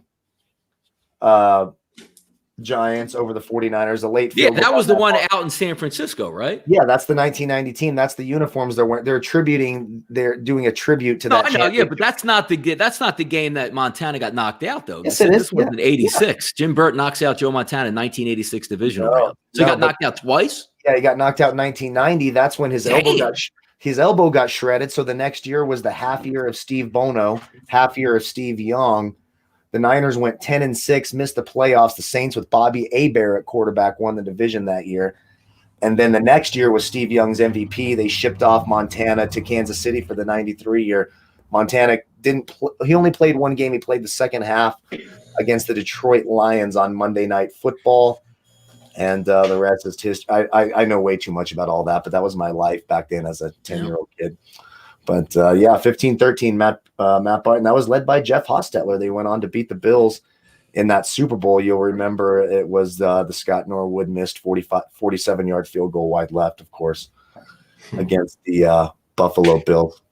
Giants over the 49ers. A late Yeah, field goal that was on the one part. out in San Francisco, right? Yeah, that's the 1990 team. That's the uniforms they're wearing. They're doing a tribute to No, that I know, yeah, but championship. that's not the game that Montana got knocked out, though. Yes, it is. This was Yeah. in '86. Jim Burt knocks out Joe Montana in 1986 divisional round. So he got knocked out twice. Yeah, he got knocked out in 1990. That's when his elbow got shredded. So the next year was the half year of Steve Bono, half year of Steve Young. The Niners went 10-6, missed the playoffs. The Saints with Bobby Hebert at quarterback won the division that year. And then the next year was Steve Young's MVP. They shipped off Montana to Kansas City for the 93 year. Montana he only played one game. He played the second half against the Detroit Lions on Monday Night Football. And the rest is history. I know way too much about all that, but that was my life back then as a 10-year-old kid. But 15-13, Matt Barton. That was led by Jeff Hostetler. They went on to beat the Bills in that Super Bowl. You'll remember it was the Scott Norwood missed 47-yard field goal wide left, of course, against the Buffalo Bills.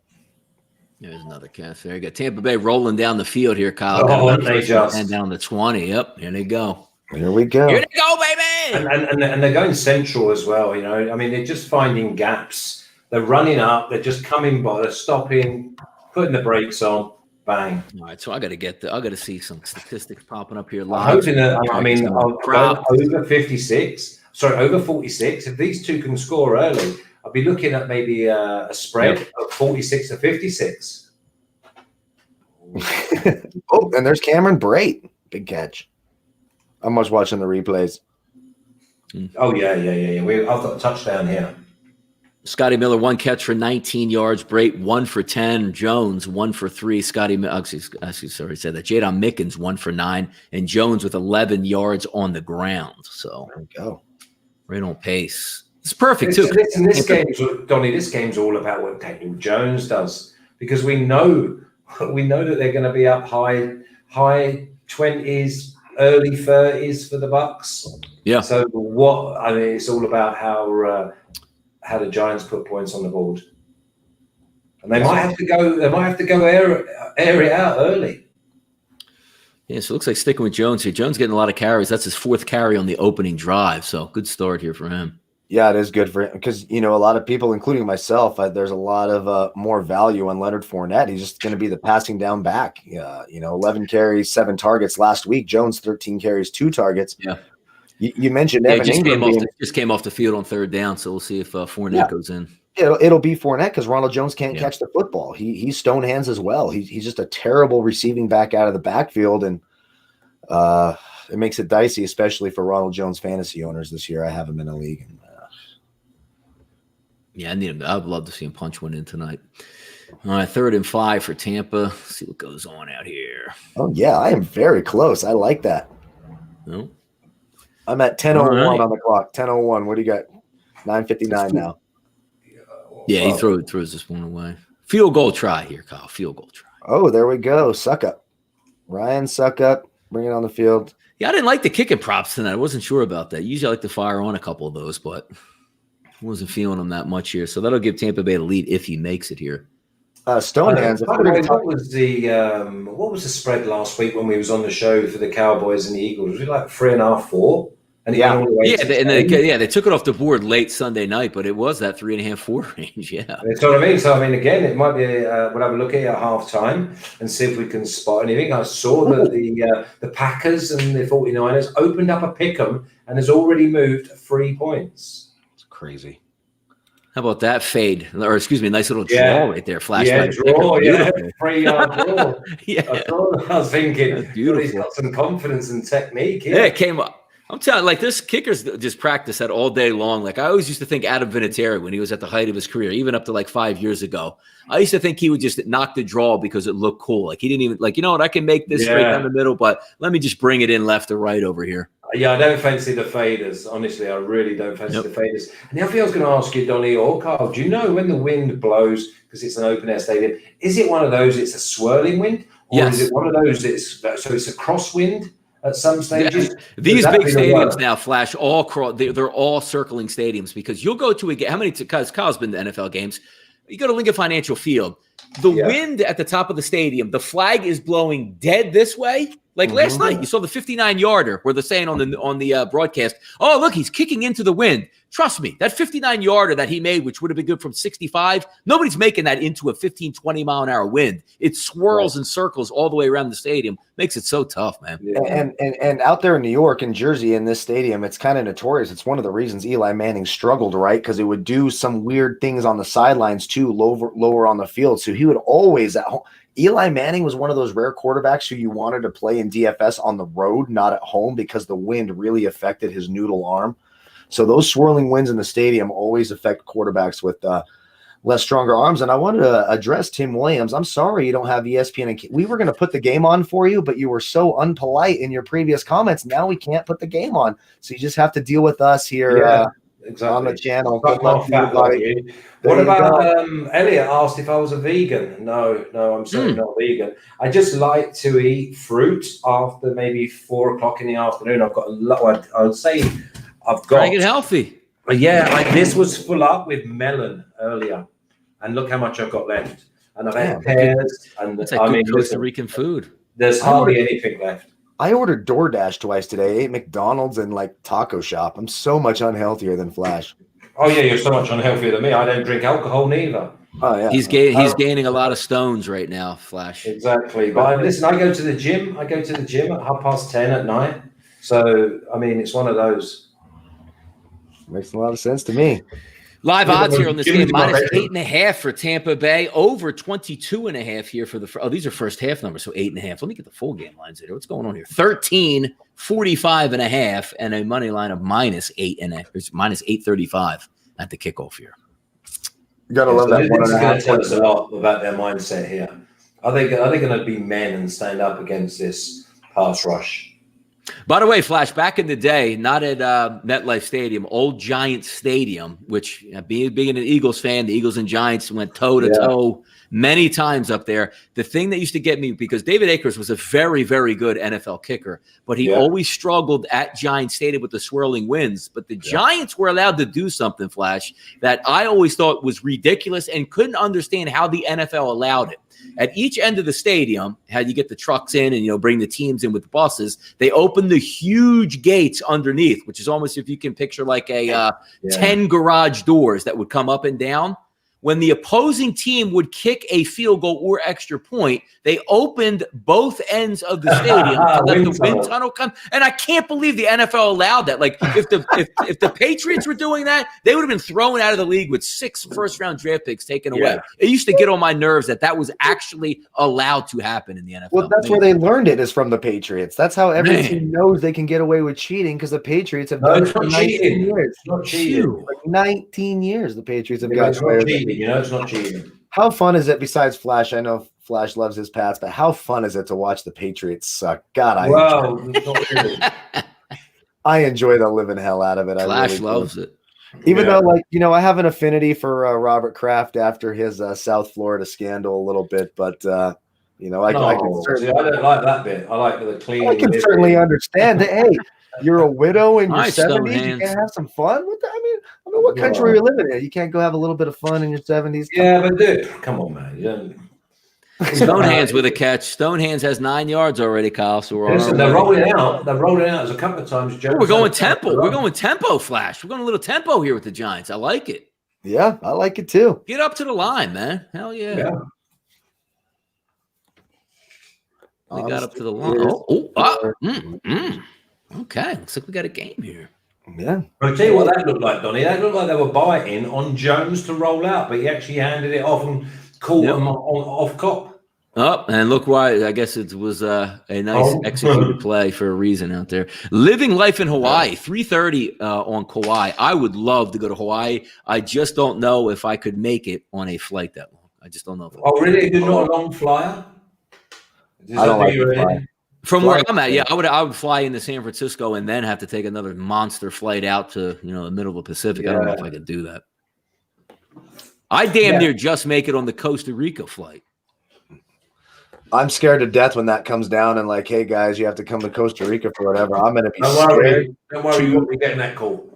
There's another cast there. You got Tampa Bay rolling down the field here, Kyle. And down the 20. Yep, here they go. Here we go. Here they go, baby. And they're going central as well. You know, I mean, they're just finding gaps. They're running up. They're just coming by. They're stopping, putting the brakes on. Bang. All right, so I got to see some statistics popping up here I'm live. hoping that. Over 56. Sorry, over 46. If these two can score early, I'll be looking at maybe a spread of 46 to 56. Oh, and there's Cameron Brate. Big catch. I'm much watching the replays. Oh, yeah. I've got a touchdown here. Scotty Miller, 1 catch for 19 yards. Brate, 1 for 10. Jones, 1 for 3. Sorry, said that. Jadon Mickens, 1 for 9. And Jones with 11 yards on the ground. So there we go. Right on pace. It's perfect, too. Donnie, this game's all about what Daniel Jones does. Because we know that they're going to be up high 20s, early 30s for the Bucs. Yeah. So it's all about how the Giants put points on the board, and they might have to go air it out early. Yeah, so it looks like sticking with Jones here. Jones getting a lot of carries. That's his 4th carry on the opening drive. So good start here for him. Yeah, it is good for him because, a lot of people, including myself, there's a lot of more value on Leonard Fournette. He's just going to be the passing down back. 11 carries, 7 targets last week. Jones, 13 carries, 2 targets. Yeah. You mentioned Evan Ingram just came off the field on 3rd down, so we'll see if Fournette goes in. It'll be Fournette because Ronald Jones can't catch the football. He's stone hands as well. He's just a terrible receiving back out of the backfield, and it makes it dicey, especially for Ronald Jones fantasy owners this year. I have him in a league. Yeah, I need him. I'd love to see him punch one in tonight. All right, 3rd and 5 for Tampa. Let's see what goes on out here. Oh yeah, I am very close. I like that. No. I'm at 10:01 on the clock. 10:01. What do you got? 9:59 now. Yeah, he throws this one away. Field goal try here, Kyle. Field goal try. Oh, there we go. Suck up. Ryan Suck up. Bring it on the field. Yeah, I didn't like the kicking props tonight. I wasn't sure about that. Usually I like to fire on a couple of those, but I wasn't feeling them that much here. So that'll give Tampa Bay the lead if he makes it here. Stonehands. What was the spread last week when we was on the show for the Cowboys and the Eagles? Was it like 3.5, 4? And they took it off the board late Sunday night, but it was that 3.5, 4 range. Yeah, that's what I mean. So again, it might be. We'll have a look at it at halftime and see if we can spot anything. I saw that the Packers and the 49ers opened up a pick'em and has already moved 3 points. It's crazy. How about that fade? Or excuse me, nice little draw right there. Flash. Draw. 3-yard draw. Yeah. I was thinking, beautiful. He's got some confidence and technique. Yeah, it came up. I'm telling you, like, this kickers just practice that all day long. Like, I always used to think Adam Vinatieri when he was at the height of his career, even up to like 5 years ago, I used to think he would just knock the draw because it looked cool. Like, he didn't even like, I can make this straight down the middle, but let me just bring it in left or right over here. Yeah, I don't fancy the faders. Honestly, I really don't fancy the faders. And the other thing I was going to ask you, Donnie or Carl, do you know when the wind blows, because it's an open-air stadium, is it one of those, it's a swirling wind? Or is it one of those, it's a crosswind at some stages? These big stadiums now, Flash, they're all circling stadiums because you'll go to a game. How many? Because Kyle's been to NFL games. You go to Lincoln Financial Field. The wind at the top of the stadium, the flag is blowing dead this way. Like last night, you saw the 59-yarder where they're saying on the broadcast, oh, look, he's kicking into the wind. Trust me, that 59-yarder that he made, which would have been good from 65, nobody's making that into a 15, 20-mile-an-hour wind. It swirls and circles all the way around the stadium. Makes it so tough, man. Yeah. And out there in New York and Jersey in this stadium, it's kind of notorious. It's one of the reasons Eli Manning struggled, right? Because it would do some weird things on the sidelines too, lower on the field. So he would always at home. Eli Manning was one of those rare quarterbacks who you wanted to play in DFS on the road, not at home, because the wind really affected his noodle arm. So those swirling winds in the stadium always affect quarterbacks with less stronger arms. And I wanted to address Tim Williams. I'm sorry you don't have ESPN. And we were going to put the game on for you, but you were so unpolite in your previous comments. Now we can't put the game on. So you just have to deal with us here. Exactly. On the channel. What about Elliot asked if I was a vegan? No, I'm certainly not vegan. I just like to eat fruit after maybe 4 o'clock in the afternoon. I've got a lot. I would say I've got. Trying to get healthy. Yeah, this was full up with melon earlier, and look how much I've got left. And I've had pears, and it's like good Costa Rican food. There's hardly anything left. I ordered DoorDash twice today. I ate McDonald's and taco shop. I'm so much unhealthier than Flash. Oh yeah, you're so much unhealthier than me. I don't drink alcohol neither. Oh yeah, he's gaining a lot of stones right now, Flash. Exactly. But listen, I go to the gym. I go to the gym at 10:30 at night. So I mean, it's one of those. Makes a lot of sense to me. Live odds here on this game, -8.5 for Tampa Bay, over 22.5 here for the. These are first half numbers, so 8.5. Let me get the full game lines here. What's going on here? 13, 45.5, and a money line of -8.5. It's -835 at the kickoff here. You gotta love that. It's going to tell us a lot about their mindset here. Are they going to be men and stand up against this pass rush? By the way, Flash, back in the day, not at MetLife Stadium, old Giants Stadium, which being an Eagles fan, the Eagles and Giants went toe-to-toe many times up there. The thing that used to get me, because David Akers was a very, very good NFL kicker, but he always struggled at Giants Stadium with the swirling winds. But the Giants were allowed to do something, Flash, that I always thought was ridiculous and couldn't understand how the NFL allowed it. At each end of the stadium, how you get the trucks in and bring the teams in with the buses, they open the huge gates underneath, which is almost, if you can picture, like a 10 garage doors that would come up and down. When the opposing team would kick a field goal or extra point, they opened both ends of the stadium to let the wind tunnel come. And I can't believe the NFL allowed that. Like, if the Patriots were doing that, they would have been thrown out of the league with 6 first-round draft picks taken away. It used to get on my nerves that was actually allowed to happen in the NFL. Well, that's where they learned it, is from the Patriots. That's how every team knows they can get away with cheating, because the Patriots have done it for 19 years. It's not cheating. Like 19 years the Patriots have got cheating. It's not cheating. How fun is it, besides Flash? I know Flash loves his Pats, but how fun is it to watch the Patriots suck? God, I enjoy the living hell out of it. Flash really loves it. Even though, I have an affinity for Robert Kraft after his South Florida scandal a little bit, but I can certainly. I don't like that bit. I like the clean. I can certainly understand that. Hey, you're a widow in your 70s. You Stonehands. can't have some fun with that. I mean, what country are you living in? You can't go have a little bit of fun in your 70s. Yeah, but dude, come on, man. You don't. Stonehands with a catch. Stonehands has 9 yards already, Kyle. So they're rolling out. They're rolling out as a couple of times. We're going tempo. We're going tempo, Flash. We're going a little tempo here with the Giants. I like it. Yeah, I like it too. Get up to the line, man. Hell yeah. They got up to the line. Okay, looks like we got a game here. Yeah. I'll tell you what that looked like, Donnie. That looked like they were biting on Jones to roll out, but he actually handed it off and caught him off cop. Oh, and look why. I guess it was a nice executed play for a reason out there. Living life in Hawaii, 3:30 on Kauai. I would love to go to Hawaii. I just don't know if I could make it on a flight that long. I just don't know. Really? You're not a long flyer? I don't like to fly. From where I'm at, I would fly into San Francisco and then have to take another monster flight out to the middle of the Pacific. I don't know if I could do that. I damn near just make it on the Costa Rica flight. I'm scared to death when that comes down and like, hey guys, you have to come to Costa Rica for whatever. I'm going to be scared. Don't worry, you won't be getting that call.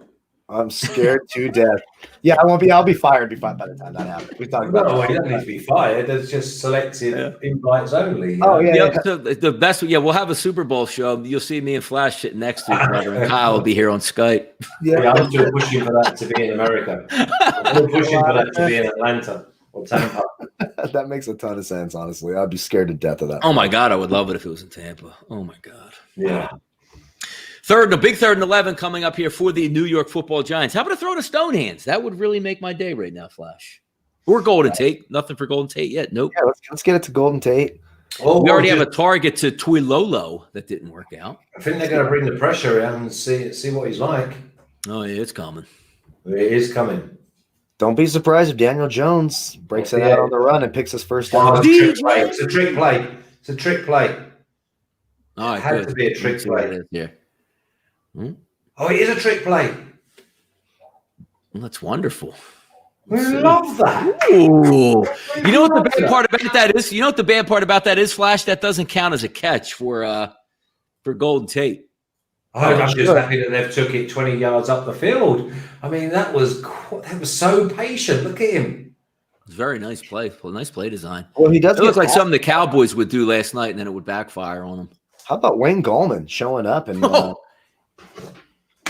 I'm scared to death. Yeah, I won't be. I'll be fired by the time that happens. We talked about. No, he doesn't need to be fired. There's just selective invites only. Oh yeah. So the best. Yeah, we'll have a Super Bowl show. You'll see me and Flash sitting next to each other, and Kyle will be here on Skype. Yeah, I'm still pushing for that to be in America. I'm still pushing for that to be in Atlanta or Tampa. That makes a ton of sense. Honestly, I'd be scared to death of that. Oh my God, I would love it if it was in Tampa. Oh my God. Yeah. A big 3rd and 11 coming up here for the New York Football Giants. How about a throw to Stonehands? That would really make my day right now, Flash. Or Golden Tate. Nothing for Golden Tate yet. Nope. Yeah, let's get it to Golden Tate. We already have a target to Tuilolo that didn't work out. I think they're going to bring the pressure in and see what he's like. Oh, yeah, it's coming. It is coming. Don't be surprised if Daniel Jones breaks it out on the run and picks his first down. It's a trick play. It's a trick play. All right, it has to be a trick play. Yeah. Oh, it is a trick play. Well, that's wonderful. Love that. Ooh. You know what the bad part about that is? You know what the bad part about that is, Flash? That doesn't count as a catch for Golden Tate. I'm just happy that they've took it 20 yards up the field. I mean, that was so patient. Look at him. It's a very nice play. Nice play design. Well, he does. It looked like something the Cowboys would do last night, and then it would backfire on them. How about Wayne Gallman showing up and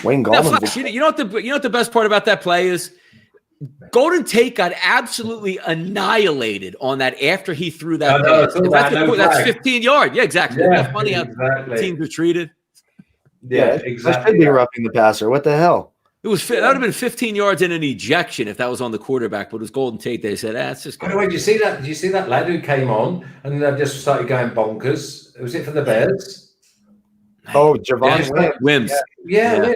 Wayne Gallman? Now, Flash, you know what the best part about that play is? Golden Tate got absolutely annihilated on that after he threw that pass. That's 15 yards. Yeah, exactly. Yeah, Isn't that funny how teams are treated? Yeah, exactly. That should be roughing the passer. What the hell? That would have been 15 yards in an ejection if that was on the quarterback, but it was Golden Tate. They said, it's just. By the way, did you see that? Did you see that lad who came on and they just started going bonkers? Was it for the Bears? Oh, Javon Wims. Yeah.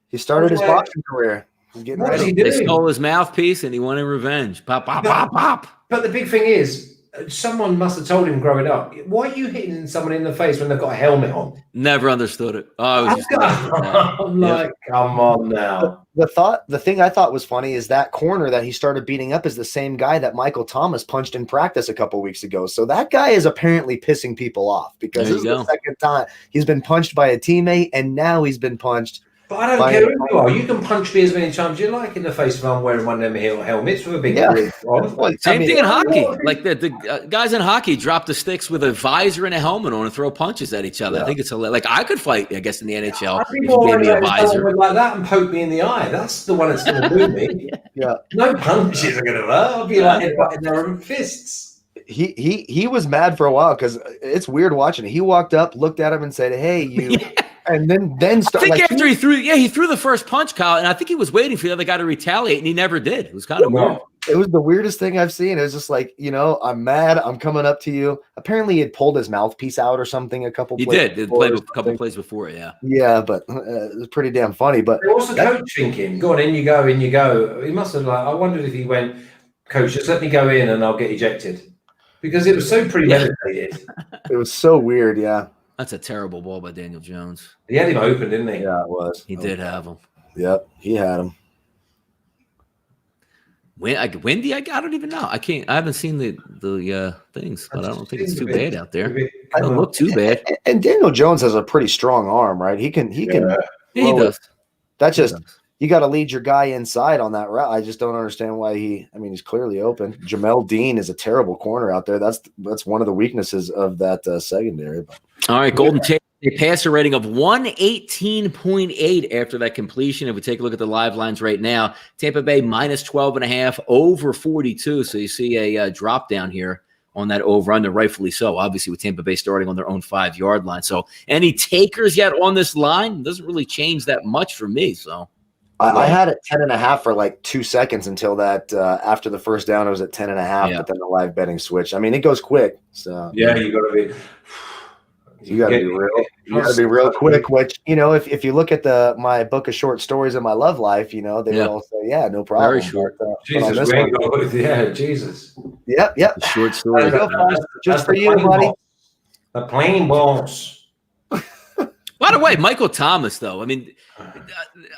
He started his boxing career. He's getting What ready. is he doing? They stole his mouthpiece and he wanted revenge. Pop, pop, pop, pop. But the big thing is, someone must have told him growing up, why are you hitting someone in the face when they've got a helmet on? Never understood it. I'm like, come on now. The thing I thought was funny is that corner that he started beating up is the same guy that Michael Thomas punched in practice a couple weeks ago. So that guy is apparently pissing people off because this is the second time he's been punched by a teammate and now he's been punched. But I don't care who you are. You can punch me as many times as you like in the face if I'm wearing one of them helmets with a big grid on. Well, Same thing in hockey. Like the guys in hockey drop the sticks with a visor and a helmet on and throw punches at each other. I think it's like I could fight, I guess, in the NHL. If you gave me a visor like that and poke me in the eye. That's the one that's going to do me. Yeah. No punches are going to hurt. I'll be like headbutting their own fists. He was mad for a while because it's weird watching it. He walked up, looked at him, and said, "Hey, you." Yeah. And then started. I think after he threw the first punch, Kyle, and I think he was waiting for the other guy to retaliate, and he never did. It was kind of weird. It was the weirdest thing I've seen. It was just like, I'm mad. I'm coming up to you. Apparently, he had pulled his mouthpiece out or something a couple. He did. He played a couple plays before, yeah. Yeah, but it was pretty damn funny. But what's the coach thinking? Go on, in you go, in you go. He must have I wondered if he went, Coach, just let me go in and I'll get ejected. Because it was so premeditated. It was so weird, yeah. That's a terrible ball by Daniel Jones. He had him open, didn't he? Yeah, it was. He did have him. Yep, he had him. Windy? I don't even know. I haven't seen the things, but I don't think it's too bad out there. It doesn't look too bad. And Daniel Jones has a pretty strong arm, right? He can. Yeah, he does. That's just. You got to lead your guy inside on that route. I just don't understand why he's clearly open. Jamel Dean is a terrible corner out there. That's one of the weaknesses of that secondary. All right, Golden Tate, a passer rating of 118.8 after that completion. If we take a look at the live lines right now, Tampa Bay minus 12.5, over 42. So you see a drop down here on that over-under, rightfully so. Obviously, with Tampa Bay starting on their own 5-yard line. So any takers yet on this line? Doesn't really change that much for me, so. I had it 10.5 for like 2 seconds until that after the first down, it was at 10.5, but then the live betting switch. I mean, it goes quick. So yeah, you got to be real. You got to be real quick. Which if you look at my book of short stories in my love life, they would all say, yeah, no problem. Very short. Jesus, Jesus. Yep. Short story. Just for you, buddy. The plain balls. By the way, Michael Thomas, though, I mean,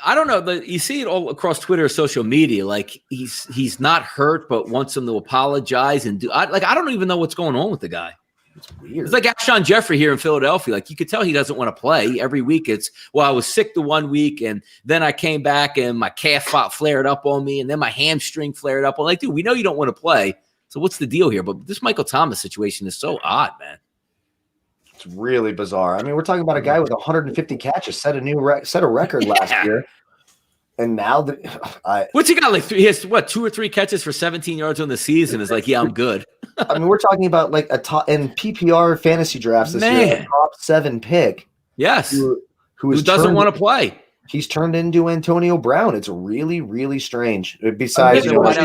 I don't know. You see it all across Twitter or social media. Like he's not hurt, but wants him to apologize and do. I don't even know what's going on with the guy. It's weird. It's like Alshon Jeffrey here in Philadelphia. Like, you could tell he doesn't want to play every week. It's, well, I was sick the 1 week, and then I came back and my calf flared up on me, and then my hamstring flared up. I'm like, dude, we know you don't want to play. So what's the deal here? But this Michael Thomas situation is so odd, man. It's really bizarre. I mean, we're talking about a guy with 150 catches, set a record last year. And now what's he got? Like he has 2 or 3 catches for 17 yards on the season. Is like, yeah, I'm good. I mean, we're talking about like a top in PPR fantasy drafts this year, a top 7 pick. Yes, who doesn't want to play? He's turned into Antonio Brown. It's really, really strange. Besides, he got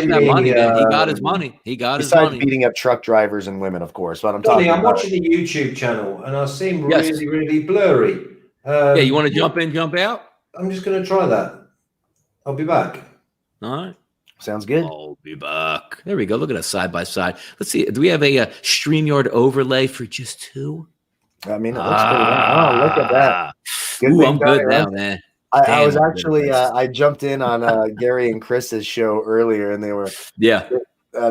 his money. Besides beating up truck drivers and women, of course. But I'm watching the YouTube channel, and I seem really, really blurry. Yeah, you want to jump in, jump out? I'm just going to try that. I'll be back. All right. Sounds good. I'll be back. There we go. Look at us side by side. Let's see. Do we have a StreamYard overlay for just 2? I mean, it looks pretty nice. Oh, look at that. I'm good now, man. I was actually I jumped in on Gary and Chris's show earlier, and they were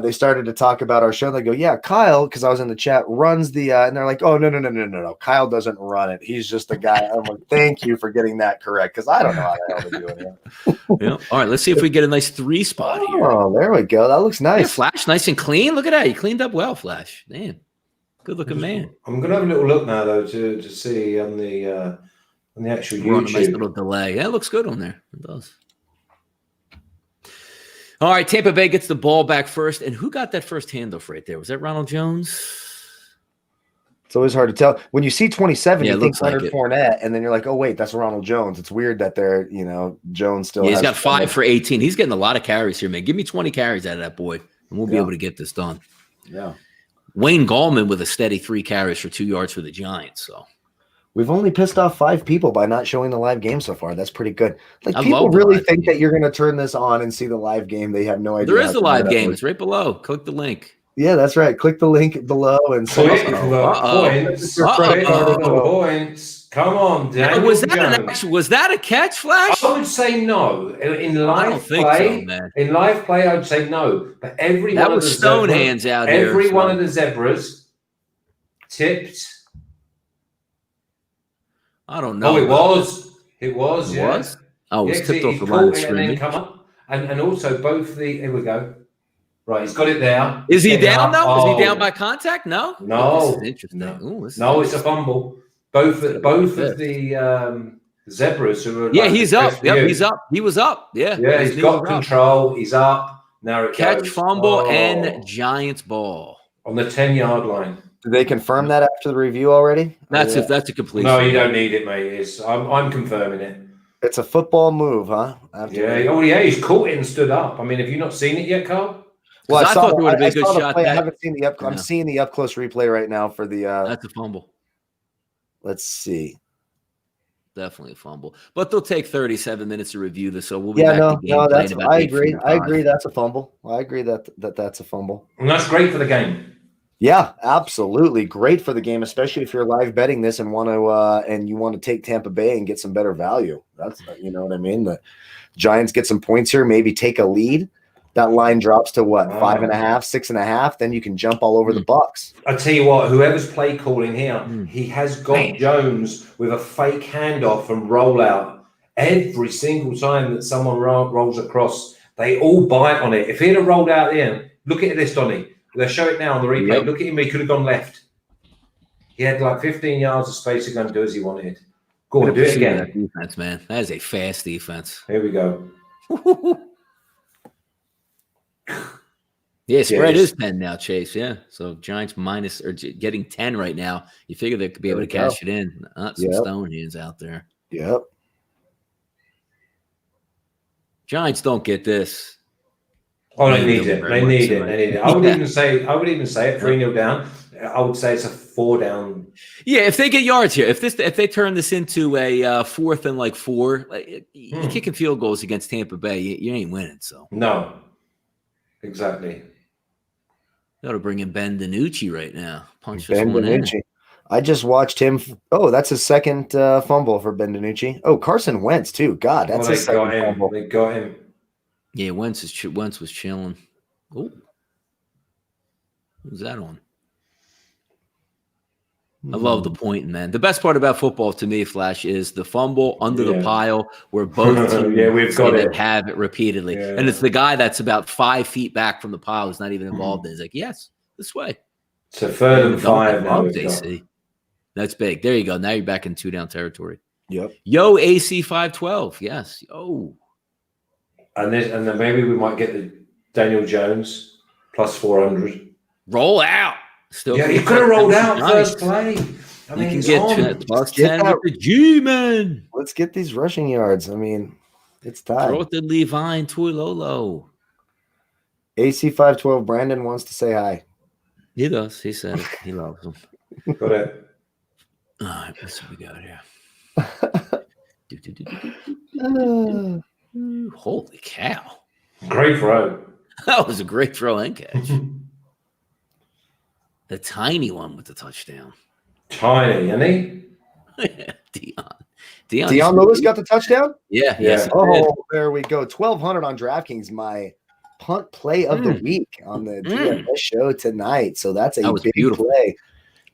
they started to talk about our show. They go, yeah, Kyle, because I was in the chat, runs the and they're like, oh, no. Kyle doesn't run it. He's just a guy. I'm like, thank you for getting that correct, because I don't know how the hell to do it. Yeah. All right, let's see if we get a nice 3 spot here. Oh, there we go. That looks nice. Yeah, Flash, nice and clean. Look at that. You cleaned up well, Flash. Damn. Good looking man. I'm going to have a little look now, though, to see on the actual YouTube. A nice little delay. That looks good on there. It does. All right, Tampa Bay gets the ball back first. And who got that first handoff right there? Was that Ronald Jones? It's always hard to tell. When you see 27, you think Leonard Fournette, and then you're like, oh, wait, that's Ronald Jones. It's weird that they're, Jones still he's got 5 for 18. He's getting a lot of carries here, man. Give me 20 carries out of that boy, and we'll be able to get this done. Yeah. Wayne Gallman with a steady 3 carries for 2 yards for the Giants. So we've only pissed off 5 people by not showing the live game so far. That's pretty good. Like, people really think that you're going to turn this on and see the live game. They have no idea. There is a live game. It's right below. Click the link. Yeah, that's right. Click the link below and see. Points. Come on, Daniel. Was that a catch, Flash? I would say no. In live play, I'd say no. But that was stone hands out here. Every one of the zebras tipped. I don't know. Oh, it was. It was. It was. Oh, it was tipped off the line of scrimmage. And also both the. Here we go. Right, he's got it there. Is he down though? Is he down by contact? No. No. This is interesting. No, it's a fumble. Both of the zebras who are. Yeah, he's up. Yep, he's up. He was up. Yeah. Yeah, he's got control. He's up. Now it catch, fumble, and Giants ball on the 10-yard line. Did they confirm that after the review already? That's if that's a complete. No, you don't need it, mate. I'm confirming it. It's a football move, huh? He's caught it and stood up. I mean, have you not seen it yet, Carl? Well, I thought there would have been a good shot. I haven't seen the up. I'm seeing the up close replay right now for the. That's a fumble. Let's see. Definitely a fumble, but they'll take 37 minutes to review this, so we'll be back to game that's. I agree. I agree. That's a fumble. I agree that's a fumble. And that's great for the game. Yeah, absolutely great for the game, especially if you're live betting this and want to take Tampa Bay and get some better value. That's what I mean. The Giants get some points here, maybe take a lead. That line drops to what, 5.5, 6.5. Then you can jump all over the Bucs. I tell you what, whoever's play calling here, he has got Jones with a fake handoff and rollout. Every single time that someone rolls across, they all bite on it. If he'd have rolled out in, look at this, Donnie. They'll show it now on the replay. Yep. Look at him. He could have gone left. He had like 15 yards of space to go and do as he wanted. Go on, do it again. That defense, man. That is a fast defense. Here we go. Yeah, spread is 10 now, Chase. Yeah, so Giants minus or getting 10 right now. You figure they could be able to cash it in. Some stone hands out there. Yep. Giants don't get this. Oh, they need it. They need it. I would even say it 3-0 down. I would say it's a 4 down. Yeah, if they get yards here, if they turn this into a 4th and 4, you're kicking field goals against Tampa Bay, you ain't winning. So no, exactly. Got to bring in Ben DiNucci right now. Punch Ben this one DiNucci. in. I just watched him. Oh, that's his second fumble for Ben DiNucci. Oh, Carson Wentz too. God, that's his second fumble. They got him. Yeah, Wentz was chilling. Oh, who's that on? I love the pointing, man. The best part about football to me, Flash, is the fumble under the pile where both teams we've got it. have it repeatedly. Yeah. And it's the guy that's about 5 feet back from the pile who's not even involved in it. He's like, yes, this way. So 3rd and 5 now. AC. That's big. There you go. Now you're back in 2-down territory. Yep. Yo, AC 512. Yes. Yo. And then maybe we might get the Daniel Jones plus 400. Roll out. Still, yeah, you could have rolled out first play. I mean, you can get plus 10 with the G-Man. Let's get these rushing yards. I mean, it's time. Throw it to Levine Tuilolo. AC 512. Brandon wants to say hi. He does. He said it. He loves them. Got it. All right, let's see what we got here. Holy cow. Great throw. That was a great throw and catch. The tiny one with the touchdown. Tiny, isn't he? Deion Lewis got the touchdown? Yeah. Yes. Oh, there we go. 1,200 on DraftKings, my punt play of the week on the DFS show tonight. So that's a big play.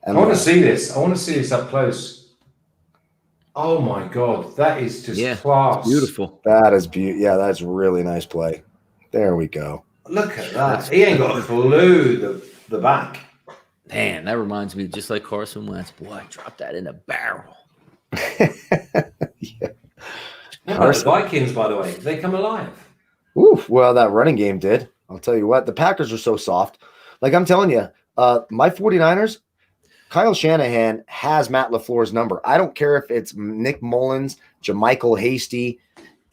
And I want to see this. I want to see this up close. Oh my God. That is just class. Beautiful. That is beautiful. Yeah, that's a really nice play. There we go. Look at that. He ain't got a clue the back. Man, that reminds me just like Carson Wentz. Boy, I dropped that in a barrel. Yeah. The Vikings, by the way, they come alive. Oof, well, that running game did. I'll tell you what. The Packers are so soft. Like I'm telling you, my 49ers, Kyle Shanahan has Matt LaFleur's number. I don't care if it's Nick Mullins, JaMychal Hasty,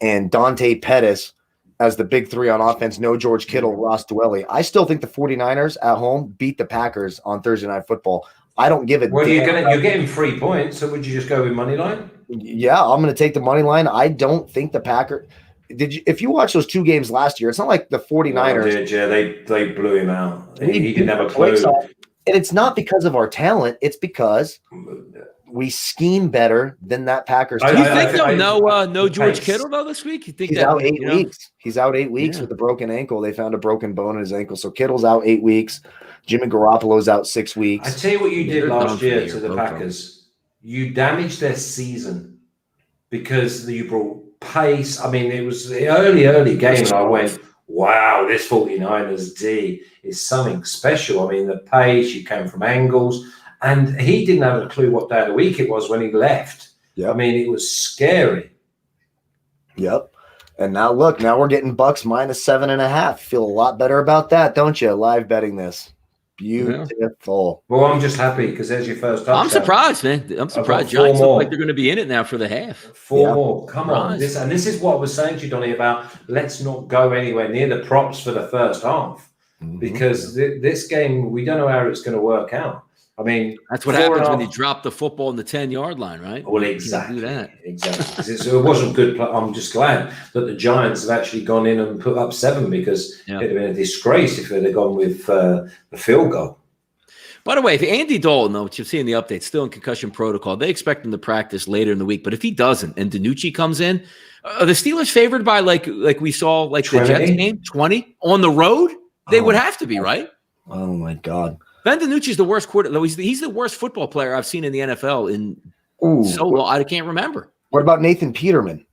and Dante Pettis as the big three on offense. No George Kittle, Ross Dwelly. I still think the 49ers at home beat the Packers on Thursday Night Football. I don't give it. Well, you're getting 3 points, so would you just go with money line? Yeah, I'm going to take the money line. I don't think the Packers. If you watch those 2 games last year, it's not like the 49ers. They blew him out. He didn't have a clue. And it's not because of our talent. It's because we scheme better than that Packers team. You think no George Kittle though this week? You think he's out 8 weeks? He's out 8 weeks with a broken ankle. They found a broken bone in his ankle. So Kittle's out 8 weeks. Jimmy Garoppolo's out 6 weeks. I tell you what you did last year to the Packers. You damaged their season because you brought pace. I mean, it was the early game, and I went, wow, this 49ers D is something special. I mean, the pace, you came from angles, and he didn't have a clue what day of the week it was when he left. Yep. I mean, it was scary. Yep. And now look, we're getting Bucks minus 7.5. Feel a lot better about that, don't you? Live betting this. Beautiful. Yeah. Well, I'm just happy because there's your first touchdown. I'm surprised, man. I'm surprised. Giants look like they're going to be in it now for the half. 4 more. Come on. This is what I was saying to you, Donnie, about let's not go anywhere near the props for the first half because this game, we don't know how it's going to work out. I mean, that's what happens when you drop the football on the 10-yard line, right? Well, exactly. Do that. Exactly. It wasn't good. I'm just glad that the Giants have actually gone in and put up 7 because it'd have been a disgrace if they'd have gone with the field goal. By the way, if Andy Dalton, though, which you've seen in the update, still in concussion protocol, they expect him to practice later in the week. But if he doesn't and DiNucci comes in, are the Steelers favored by like we saw like 20? The Jets game, 20 on the road? They would have to be, right? Oh my God. Ben DiNucci's the worst quarterback. He's the worst football player I've seen in the NFL in so long. I can't remember. What about Nathan Peterman?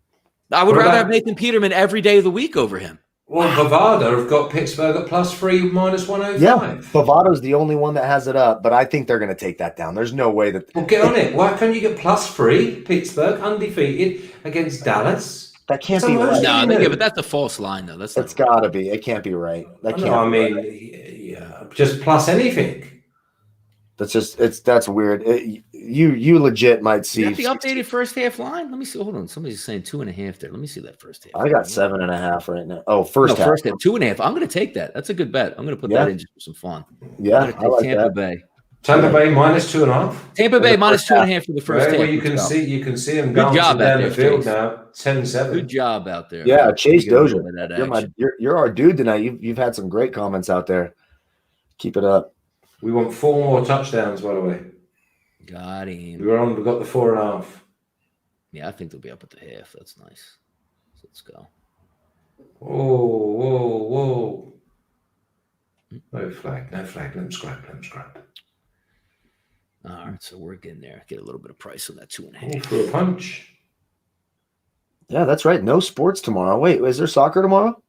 I would rather have Nathan Peterman every day of the week over him. Well, Bovada have got Pittsburgh at +3 minus 105. Yeah, Bovada's the only one that has it up, but I think they're going to take that down. There's no way that. Well, get on it. Why can't you get +3 Pittsburgh undefeated against Dallas? That can't be right. No, but that's a false line, though. It's got to be. It can't be right. That can't. I mean, just plus anything. That's weird. You legit might see. Is that the updated first half line? Let me see. Hold on. Somebody's saying 2.5 there. Let me see that first half. I got 7.5 right now. Oh, first half. 2.5. I'm going to take that. That's a good bet. I'm going to put that in just for some fun. Yeah, I'm going to take Tampa Bay. Tampa Bay minus 2.5. Tampa Bay minus 2.5 for the first half. Well, you can see them going down the field now. 10-7. Good job out there. Yeah, Chase Dozier. You're our dude tonight. You've had some great comments out there. Keep it up. We want 4 more touchdowns, by the way. Got him. We've got the 4.5. Yeah, I think they'll be up at the half. That's nice. So let's go. Whoa. No flag. Let him scrap. All right, so we're getting there. Get a little bit of price on that 2.5. For a punch. Yeah, that's right. No sports tomorrow. Wait, is there soccer tomorrow?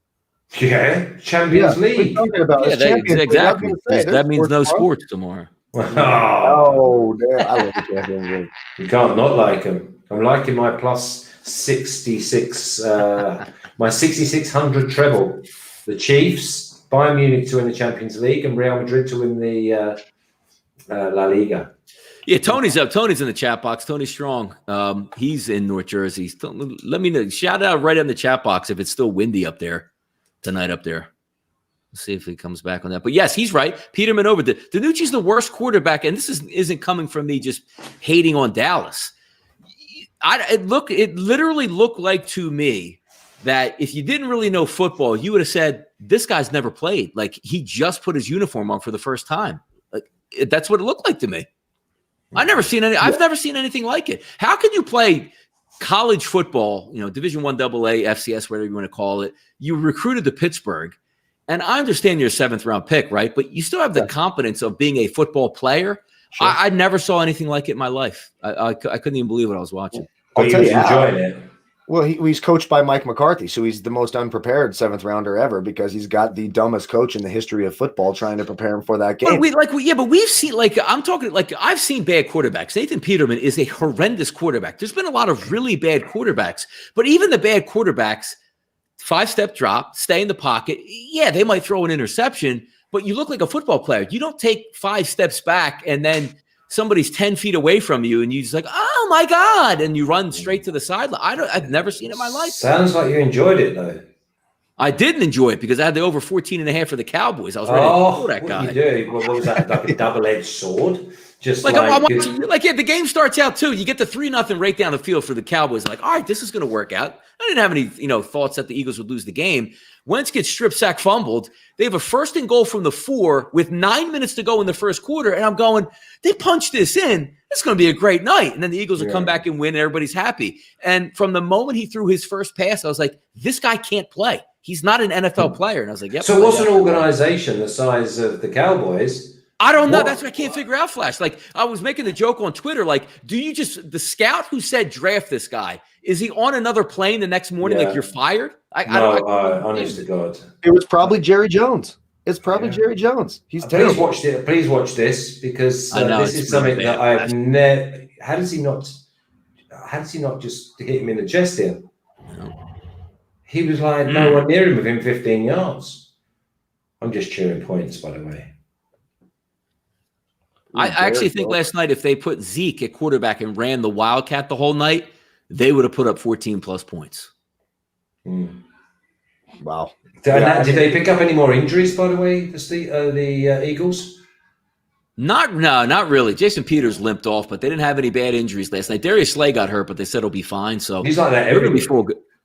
Yeah, Champions League. We're talking about Yeah, exactly. That means no sports tomorrow. Oh, damn. I love the Champions League. You can't not like them. I'm liking my plus 66, my 6,600 treble. The Chiefs, Bayern Munich to win the Champions League, and Real Madrid to win the La Liga. Yeah, Tony's up. Tony's in the chat box. Tony Strong. He's in North Jersey. Let me know. Shout out right in the chat box if it's still windy up there tonight up there. Let's see if he comes back on that. But yes, he's right. Peterman over. DiNucci's the worst quarterback, and this isn't coming from me just hating on Dallas. It literally looked like to me that if you didn't really know football, you would have said, this guy's never played. Like, he just put his uniform on for the first time. Like, that's what it looked like to me. I've never seen anything like it. How can you play college football, Division I AA, FCS, whatever you want to call it? You recruited to Pittsburgh, and I understand you're a 7th round pick, right? But you still have the competence of being a football player. Sure. I never saw anything like it in my life. I couldn't even believe what I was watching. But he was enjoying it. Well, he's coached by Mike McCarthy, so he's the most unprepared 7th rounder ever because he's got the dumbest coach in the history of football trying to prepare him for that game. But we've seen I've seen bad quarterbacks. Nathan Peterman is a horrendous quarterback. There's been a lot of really bad quarterbacks, but even the bad quarterbacks, 5-step drop, stay in the pocket. Yeah, they might throw an interception, but you look like a football player. You don't take 5 steps back and then somebody's 10 feet away from you and you just like, oh my God, and you run straight to the sideline. I've never seen it in my life. Sounds like you enjoyed it though. I didn't enjoy it because I had the over 14.5 for the Cowboys. I was ready to kill that guy. What you do? What was that? Like a double-edged sword? Just the game starts out too. You get the 3-0 right down the field for the Cowboys. I'm like, all right, this is going to work out. I didn't have any, thoughts that the Eagles would lose the game. Wentz gets strip sack fumbled. They have a 1st and goal from the 4 with 9 minutes to go in the first quarter. And I'm going, they punched this in. It's going to be a great night. And then the Eagles will come back and win and everybody's happy. And from the moment he threw his first pass, I was like, this guy can't play. He's not an NFL player. And I was like, yep. So what's an organization the size of the Cowboys? I don't know. That's what I can't figure out, Flash. Like, I was making the joke on Twitter, like, the scout who said draft this guy, is he on another plane the next morning like you're fired? Honest to God. It was probably Jerry Jones. It's probably Jerry Jones. He's terrible. Please watch this because this is something that I've never. How does he not just hit him in the chest here? No. He was like no one near him within 15 yards. I'm just cheering points, by the way. I actually think last night if they put Zeke at quarterback and ran the Wildcat the whole night, they would have put up 14-plus points. Wow. Did they pick up any more injuries, by the way, the Eagles? Not really. Jason Peters limped off, but they didn't have any bad injuries last night. Darius Slay got hurt, but they said he'll be fine. So he's like that every week.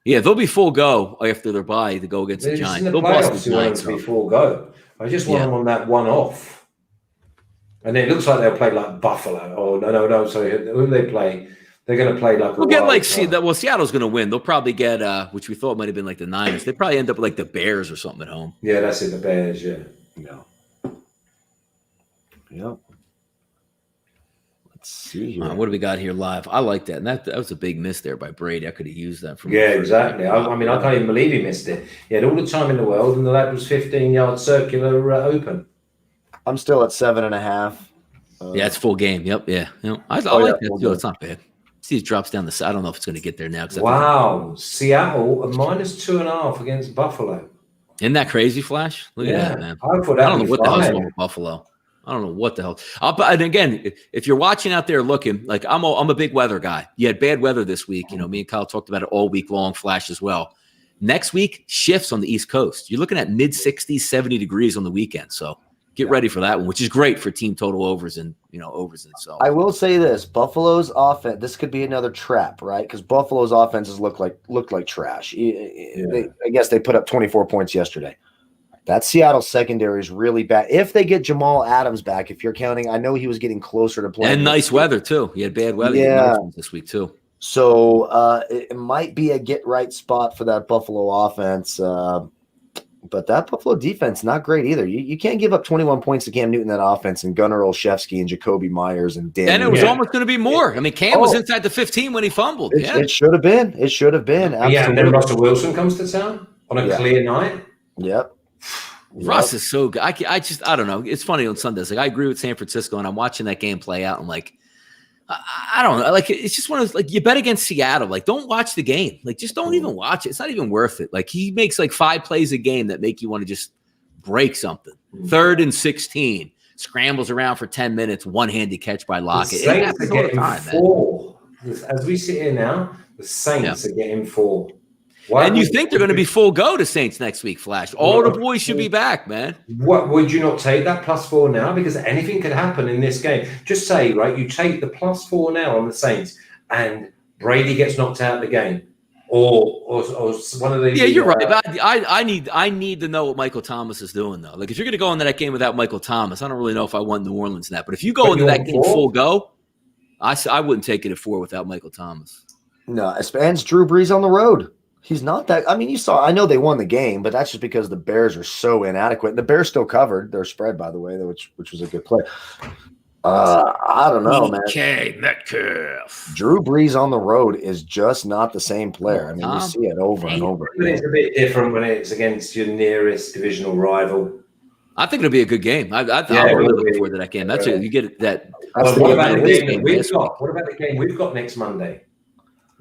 They'll be full go after their bye to go against the Giants. They'll bust the Giants. Be full go. I just want them on that one off. And it looks like they'll play like Buffalo. Oh, no. Sorry, who do they play? They're going to play like Seattle's going to win. They'll probably get, which we thought might have been like the Niners. They probably end up like the Bears or something at home. Yeah, that's it, the Bears, yeah. Yeah. Let's see here. What do we got here live? I like that. And that was a big miss there by Brady. I could have used that from exactly. I can't even believe he missed it. He had all the time in the world, and the lad was 15-yard circular open. I'm still at 7.5. It's full game. Yep. Yeah. I like that too. It's not bad. See, it drops down the side. I don't know if it's going to get there now. Wow. Seattle, a -2.5 against Buffalo. Isn't that crazy, Flash? Look at that, man. I don't know what the hell's wrong with Buffalo. I don't know what the hell. And again, if you're watching out there looking, like I'm a big weather guy. You had bad weather this week. Me and Kyle talked about it all week long, Flash as well. Next week, shifts on the East Coast. You're looking at mid-60s, 70 degrees on the weekend. So get ready for that one, which is great for team total overs and overs and so. I will say this: Buffalo's offense. This could be another trap, right? Because Buffalo's offenses look like trash. I guess they put up 24 points yesterday. That Seattle secondary is really bad. If they get Jamal Adams back, if you're counting, I know he was getting closer to playing. And nice weather too. He had bad weather. Yeah, this week too. So it might be a get right spot for that Buffalo offense. But that Buffalo defense, not great either. You can't give up 21 points to Cam Newton, that offense, and Gunnar Olszewski and Jacoby Myers and Dan. And it was almost going to be more. I mean, Cam was inside the 15 when he fumbled. It should have been. It should have been. Absolutely. Yeah, and then Russell Wilson comes to town on a clear night. Yep. Russ is so good. I don't know. It's funny on Sundays. Like, I agree with San Francisco, and I'm watching that game play out. I'm like, I don't know. Like, it's just one of those, like, you bet against Seattle. Like, don't watch the game. Like, just don't even watch it. It's not even worth it. Like, he makes like 5 plays a game that make you want to just break something. 3rd and 16. Scrambles around for 10 minutes. One-handed catch by Lockett. The Saints are getting 4. As we sit here now, the Saints are getting 4. And you think they're going to be full go to Saints next week, Flash. All the boys should be back, man. What would you not take that +4 now? Because anything could happen in this game. Just say, right, you take the +4 now on the Saints and Brady gets knocked out of the game. Or one of the you're right. But I need to know what Michael Thomas is doing, though. Like, if you're going to go into that game without Michael Thomas, I don't really know if I want New Orleans in that. But if you go into that game full go, I wouldn't take it at 4 without Michael Thomas. No, and it's Drew Brees on the road. He's not that. I mean, you saw. I know they won the game, but that's just because the Bears are so inadequate. And the Bears still covered their spread, by the way, which was a good play. I don't know, man. Okay, Metcalf. Drew Brees on the road is just not the same player. I mean, you see it over and over. It's a bit different when it's against your nearest divisional rival. I think it'll be a good game. I'm really looking forward to that game. That's it. You get that. What about the game we've got? What about the game we've got next Monday?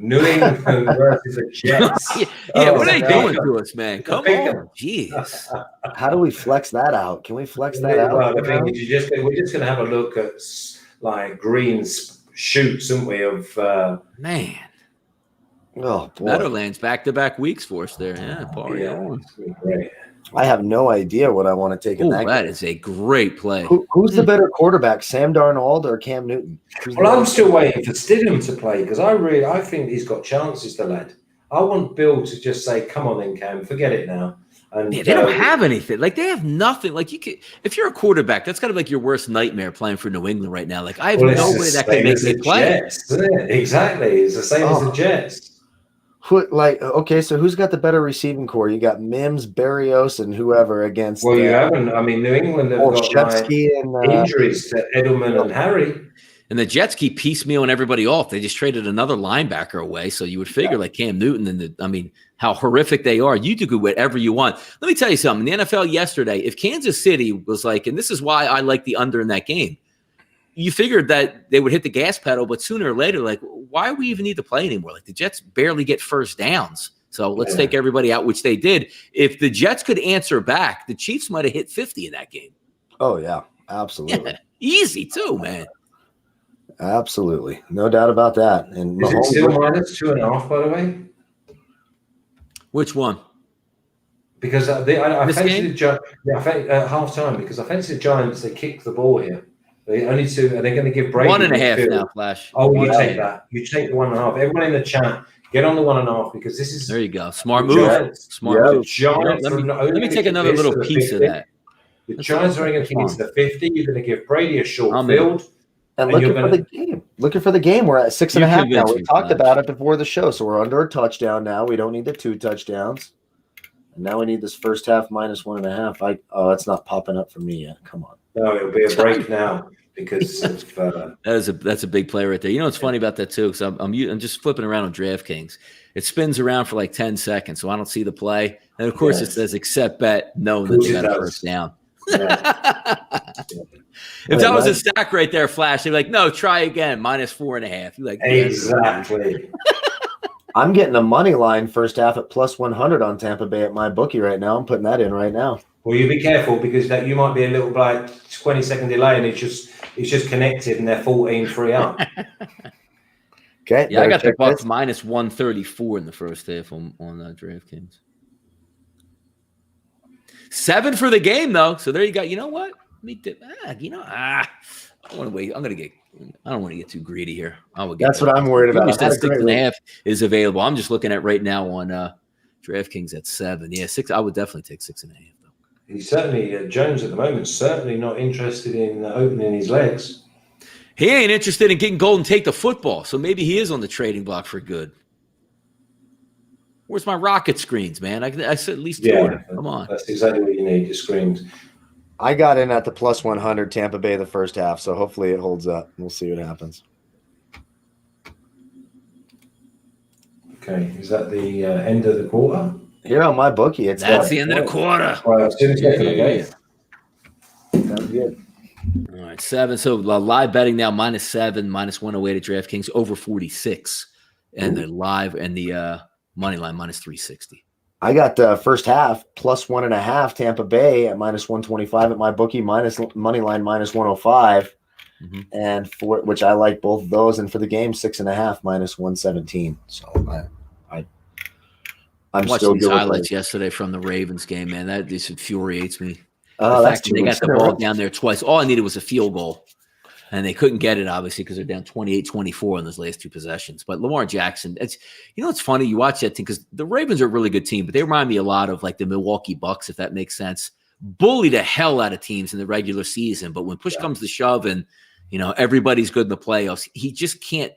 New England versus the Jets. What are they doing to us, man? Come on, jeez. How do we flex that out? Can we flex that out? Well, the thing is, we're just going to have a look at like Green's shoots, aren't we? Of man. Oh boy. Meadowlands back-to-back weeks for us there. Yeah, party on. Great. I have no idea what I want to take in that game. That is a great play. Who's the better quarterback, Sam Darnold or Cam Newton? Well, I'm still waiting for Stidham to play because I think he's got chances, the lad. I want Bill to just say, "Come on, then, Cam, forget it now." And they don't have anything. Like, they have nothing. Like, you could, if you're a quarterback, that's kind of like your worst nightmare playing for New England right now. Like, I have no way that can make me play. Jets, isn't it? Exactly, it's the same as the Jets. So who's got the better receiving core? You got Mims, Berrios, and whoever against. Well, you haven't. I mean, New England have got injuries to Edelman and Harry. And the Jets keep piecemealing everybody off. They just traded another linebacker away. So you would figure like Cam Newton and how horrific they are. You do whatever you want. Let me tell you something. In the NFL yesterday, if Kansas City was like, and this is why I like the under in that game, you figured that they would hit the gas pedal, but sooner or later, like, why do we even need to play anymore? Like, the Jets barely get first downs. So let's take everybody out, which they did. If the Jets could answer back, the Chiefs might have hit 50 in that game. Oh, yeah, absolutely. Yeah, easy too, man. Absolutely. No doubt about that. And is it still -2.5, by the way? Which one? Because I fancy the Giants at halftime because I fancy the Giants. They kick the ball here. They only 2. Are they going to give Brady 1.5 now, Flash? Oh, you take that. You take the 1.5. Everyone in the chat, get on the 1.5 because this is. There you go. Smart move. Smart move. Giants let me take another little piece of that. The Giants are only going to kick into the 50. You're going to give Brady a short field. And looking for the game. Looking for the game. We're at 6.5 now. We talked about it before the show, so we're under a touchdown now. We don't need the 2 touchdowns. And now we need this first half -1.5. That's not popping up for me yet. Come on. No, it'll be a break now because of, that's a big play right there. You know what's funny about that too? Because I'm just flipping around on DraftKings. It spins around for like 10 seconds, so I don't see the play. And of course, it says accept bet, knowing that they got a first down. If that was a stack right there, Flash, they're like, no, try again, -4.5. You're like, exactly. I'm getting a money line first half at +100 on Tampa Bay at my bookie right now. I'm putting that in right now. Well, you be careful because that you might be a little like 20-second delay and it's just connected and they're 14-3 up. Okay. Yeah, I got the Bucs -134 in the first half on DraftKings. 7 for the game though, so there you go. You know what? I don't want to wait. I don't want to get too greedy here. That's what I'm worried about. 6.5 is available. I'm just looking at right now on DraftKings at 7. Yeah, 6. I would definitely take 6.5 though. He's certainly Jones at the moment. Certainly not interested in opening his legs. He ain't interested in getting Golden Tate the football, so maybe he is on the trading block for good. Where's my rocket screens, man? I said at least 2 of them. Come on. That's exactly what you need, your screens. I got in at the plus 100 Tampa Bay the first half, so hopefully it holds up. We'll see what happens. Okay, is that the end of the quarter? Here on my bookie, That's the end of the quarter. All right, okay. Sounds good. All right, 7. So live betting now -7, -108 at DraftKings, over 46, and the live and the money line -360. I got the first half plus 1.5 Tampa Bay at -125 at my bookie, minus money line -105, and for which I like both of those, and for the game 6.5 -117. So I'm watching still these good highlights yesterday from the Ravens game, man. That just infuriates me. Oh, the fact that they got the ball down there twice. All I needed was a field goal, and they couldn't get it, obviously, because they're down 28-24 in those last 2 possessions. But Lamar Jackson, it's funny. You watch that team because the Ravens are a really good team, but they remind me a lot of like the Milwaukee Bucks, if that makes sense. Bully the hell out of teams in the regular season, but when push comes to shove and everybody's good in the playoffs, he just can't.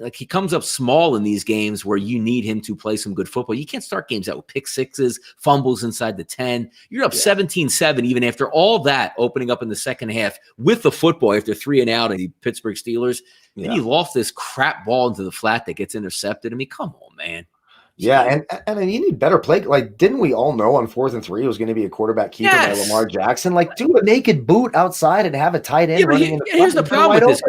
Like, he comes up small in these games where you need him to play some good football. You can't start games out with pick sixes, fumbles inside the 10. You're up 17-7 even after all that opening up in the second half with the football after 3 and out of the Pittsburgh Steelers. And you lost this crap ball into the flat that gets intercepted. I mean, come on, man. Yeah, and you need better play. Like, didn't we all know on 4th and 3 it was going to be a quarterback keeper by Lamar Jackson? Like, do a naked boot outside and have a tight end running in the front. Here's the problem with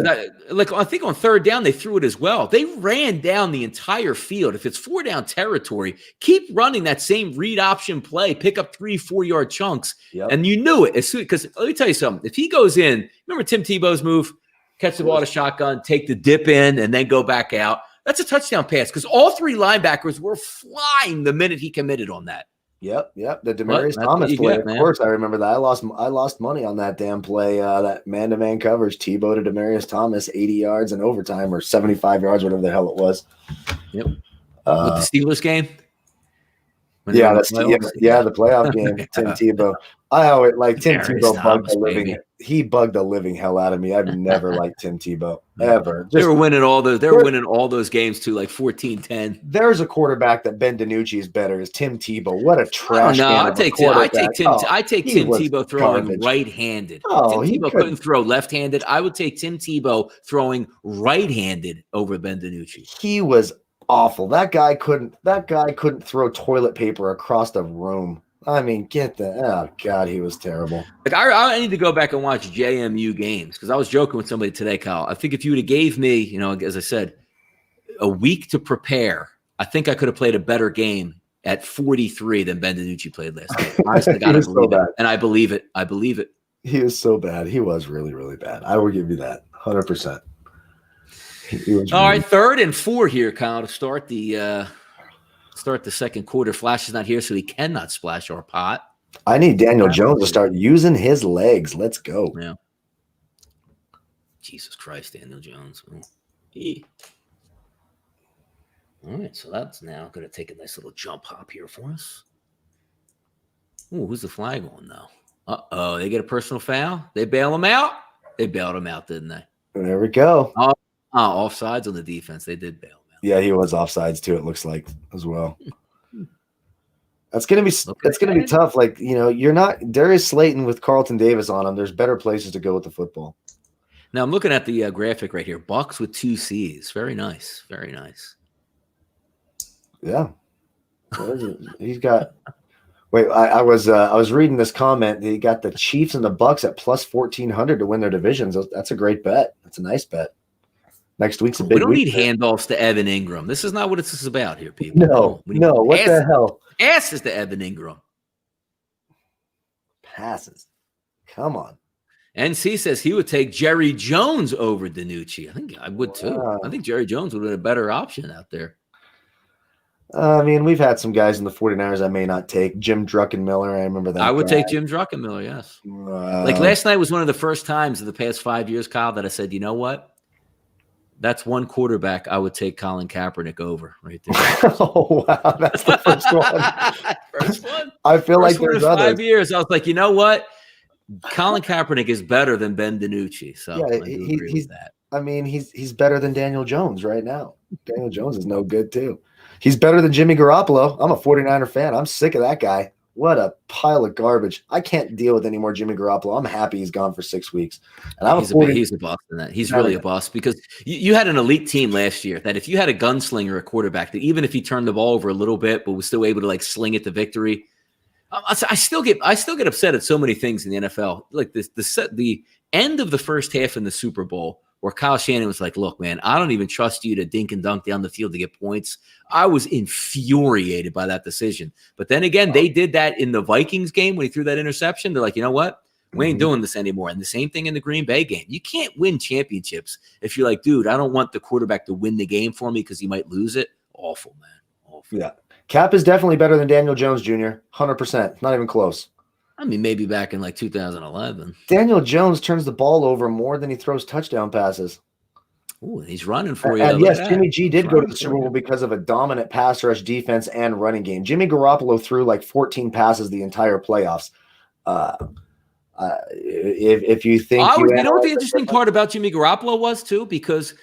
this. I think on 3rd down, they threw it as well. They ran down the entire field. If it's 4 down territory, keep running that same read option play, pick up 3-4 yard chunks. And you knew it as soon, because let me tell you something. If he goes in, remember Tim Tebow's move? Catch the ball at a shotgun, take the dip in, and then go back out. That's a touchdown pass because all 3 linebackers were flying the minute he committed on that. Yep. The Demaryius Thomas play. Of course, I remember that. I lost money on that damn play. That man-to-man coverage, Tebow to Demaryius Thomas, 80 yards in overtime or 75 yards, whatever the hell it was. Yep. With the Steelers game. Yeah, the playoff game. Tim Tebow. I always like Tim Tebow. Bugged the living hell out of me. I've never liked Tim Tebow ever. They were winning all those games too, like 14-10. There's a quarterback that Ben DiNucci is better. Is Tim Tebow? What a trash! I take Tim Tebow throwing right-handed. Tim Tebow couldn't throw left-handed. I would take Tim Tebow throwing right-handed over Ben DiNucci. He was awful. That guy couldn't throw toilet paper across the room. I mean, oh God, he was terrible. Like I need to go back and watch JMU games because I was joking with somebody today, Kyle. I think if you would have gave me, as I said, a week to prepare, I think I could have played a better game at 43 than Ben DiNucci played last night. Honestly, gotta believe it. And I believe it. He is so bad. He was really, really bad. I will give you that 100%. All right, 3rd and 4 here, Kyle, to start the second quarter. Flash is not here, so he cannot splash our pot. I need Daniel Jones to start using his legs. Let's go. Yeah. Jesus Christ, Daniel Jones. All right, so that's now going to take a nice little jump hop here for us. Ooh, who's the flag on, though? Uh-oh, they get a personal foul? They bail him out? They bailed him out, didn't they? There we go. Offsides on the defense. They did bail him out. Yeah, he was offsides, too, it looks like, as well. That's gonna be tough. Like, you're not Darius Slayton with Carlton Davis on him. There's better places to go with the football. Now I'm looking at the graphic right here. Bucks with 2 C's. Very nice. Very nice. Yeah. He's got. Wait, I was reading this comment. He got the Chiefs and the Bucks at plus 1,400 to win their divisions. That's a great bet. That's a nice bet. Next week's a big week. We don't need handoffs to Evan Ingram. This is not what this is about here, people. No. What the hell? Passes to Evan Ingram. Passes. Come on. NC says he would take Jerry Jones over DiNucci. I think I would too. Wow. I think Jerry Jones would have been a better option out there. I mean, we've had some guys in the 49ers I may not take. Jim Druckenmiller, I remember that. I would take Jim Druckenmiller, yes. Like last night was one of the first times in the past 5 years, Kyle, that I said, you know what? That's one quarterback I would take Colin Kaepernick over right there. Oh, wow. That's the first one. First one. I feel like there's others. 5 years. I was like, you know what? Colin Kaepernick is better than Ben DiNucci. So yeah, I do agree with that. I mean, he's better than Daniel Jones right now. Daniel Jones is no good too. He's better than Jimmy Garoppolo. I'm a 49er fan. I'm sick of that guy. What a pile of garbage. I can't deal with any more Jimmy Garoppolo. I'm happy he's gone for 6 weeks. And He's a bust in that. He's really a bust because you had an elite team last year that if you had a gunslinger, a quarterback, that even if he turned the ball over a little bit, but was still able to like sling it to victory. I still get upset at so many things in the NFL. Like the end of the first half in the Super Bowl, where Kyle Shanahan was like, look, man, I don't even trust you to dink and dunk down the field to get points. I was infuriated by that decision. But then again, they did that in the Vikings game when he threw that interception. They're like, you know what? We ain't doing this anymore. And the same thing in the Green Bay game. You can't win championships if you're like, dude, I don't want the quarterback to win the game for me because he might lose it. Awful, man. Awful. Yeah. Cap is definitely better than Daniel Jones Jr. 100%. Not even close. I mean, maybe back in like 2011. Daniel Jones turns the ball over more than he throws touchdown passes. Ooh, he's running for you. And yes, Jimmy G did go to the Super Bowl because of a dominant pass rush defense and running game. Jimmy Garoppolo threw like 14 passes the entire playoffs. If you think you know what the interesting part about Jimmy Garoppolo was too, because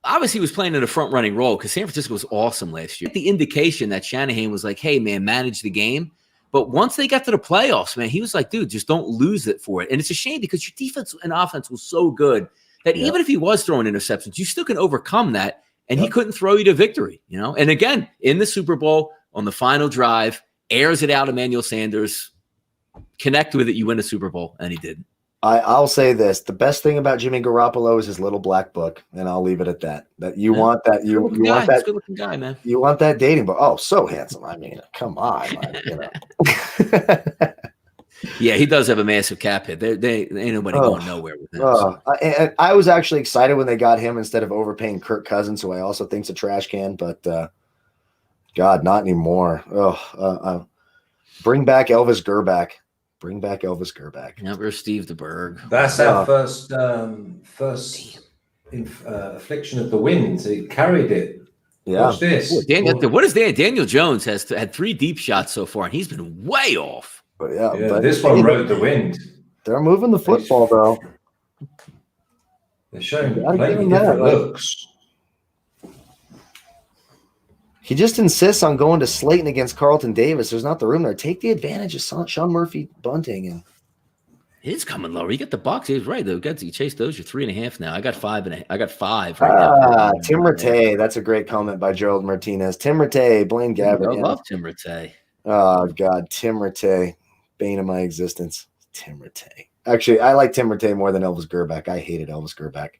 obviously he was playing in a front running role because San Francisco was awesome last year. The indication that Shanahan was like, hey man, manage the game. But once they got to the playoffs, man, he was like, dude, just don't lose it for it. And it's a shame because your defense and offense was so good that even if he was throwing interceptions, you still can overcome that. And he couldn't throw you to victory, you know? And again, in the Super Bowl, on the final drive, airs it out Emmanuel Sanders, connect with it, you win a Super Bowl, and he didn't. I'll say this. The best thing about Jimmy Garoppolo is his little black book, and I'll leave it at that. That you want that you want that good-looking guy, man. You want that dating book. Oh, so handsome. I mean, come on, you know. Yeah, he does have a massive cap hit. They ain't nobody going nowhere with him. And I was actually excited when they got him instead of overpaying Kirk Cousins, who I also think's a trash can, but God, not anymore. Bring back Elvis Gerback. Bring back Elvis Gerback. Never Steve DeBerg. That's our first affliction of the wind. He carried it. Yeah. Watch this. What is that? Daniel Jones has had 3 deep shots so far, and he's been way off. But but this one rode the wind. They're moving the football, though. They're showing plenty different looks. He just insists on going to Slayton against Carlton Davis. There's not the room there. Take the advantage of Sean Murphy bunting. And it is coming lower. You get the Bucs. He's right. Though. You chase those. You're 3.5 now. I got 5 I got 5 right now. Tim Rattay. That's a great comment by Gerald Martinez. Tim Rattay, Blaine Gabbert. I love Tim Rattay. Oh, God. Tim Rattay. Bane of my existence. Tim Rattay. Actually, I like Tim Rattay more than Elvis Gerback. I hated Elvis Gerback.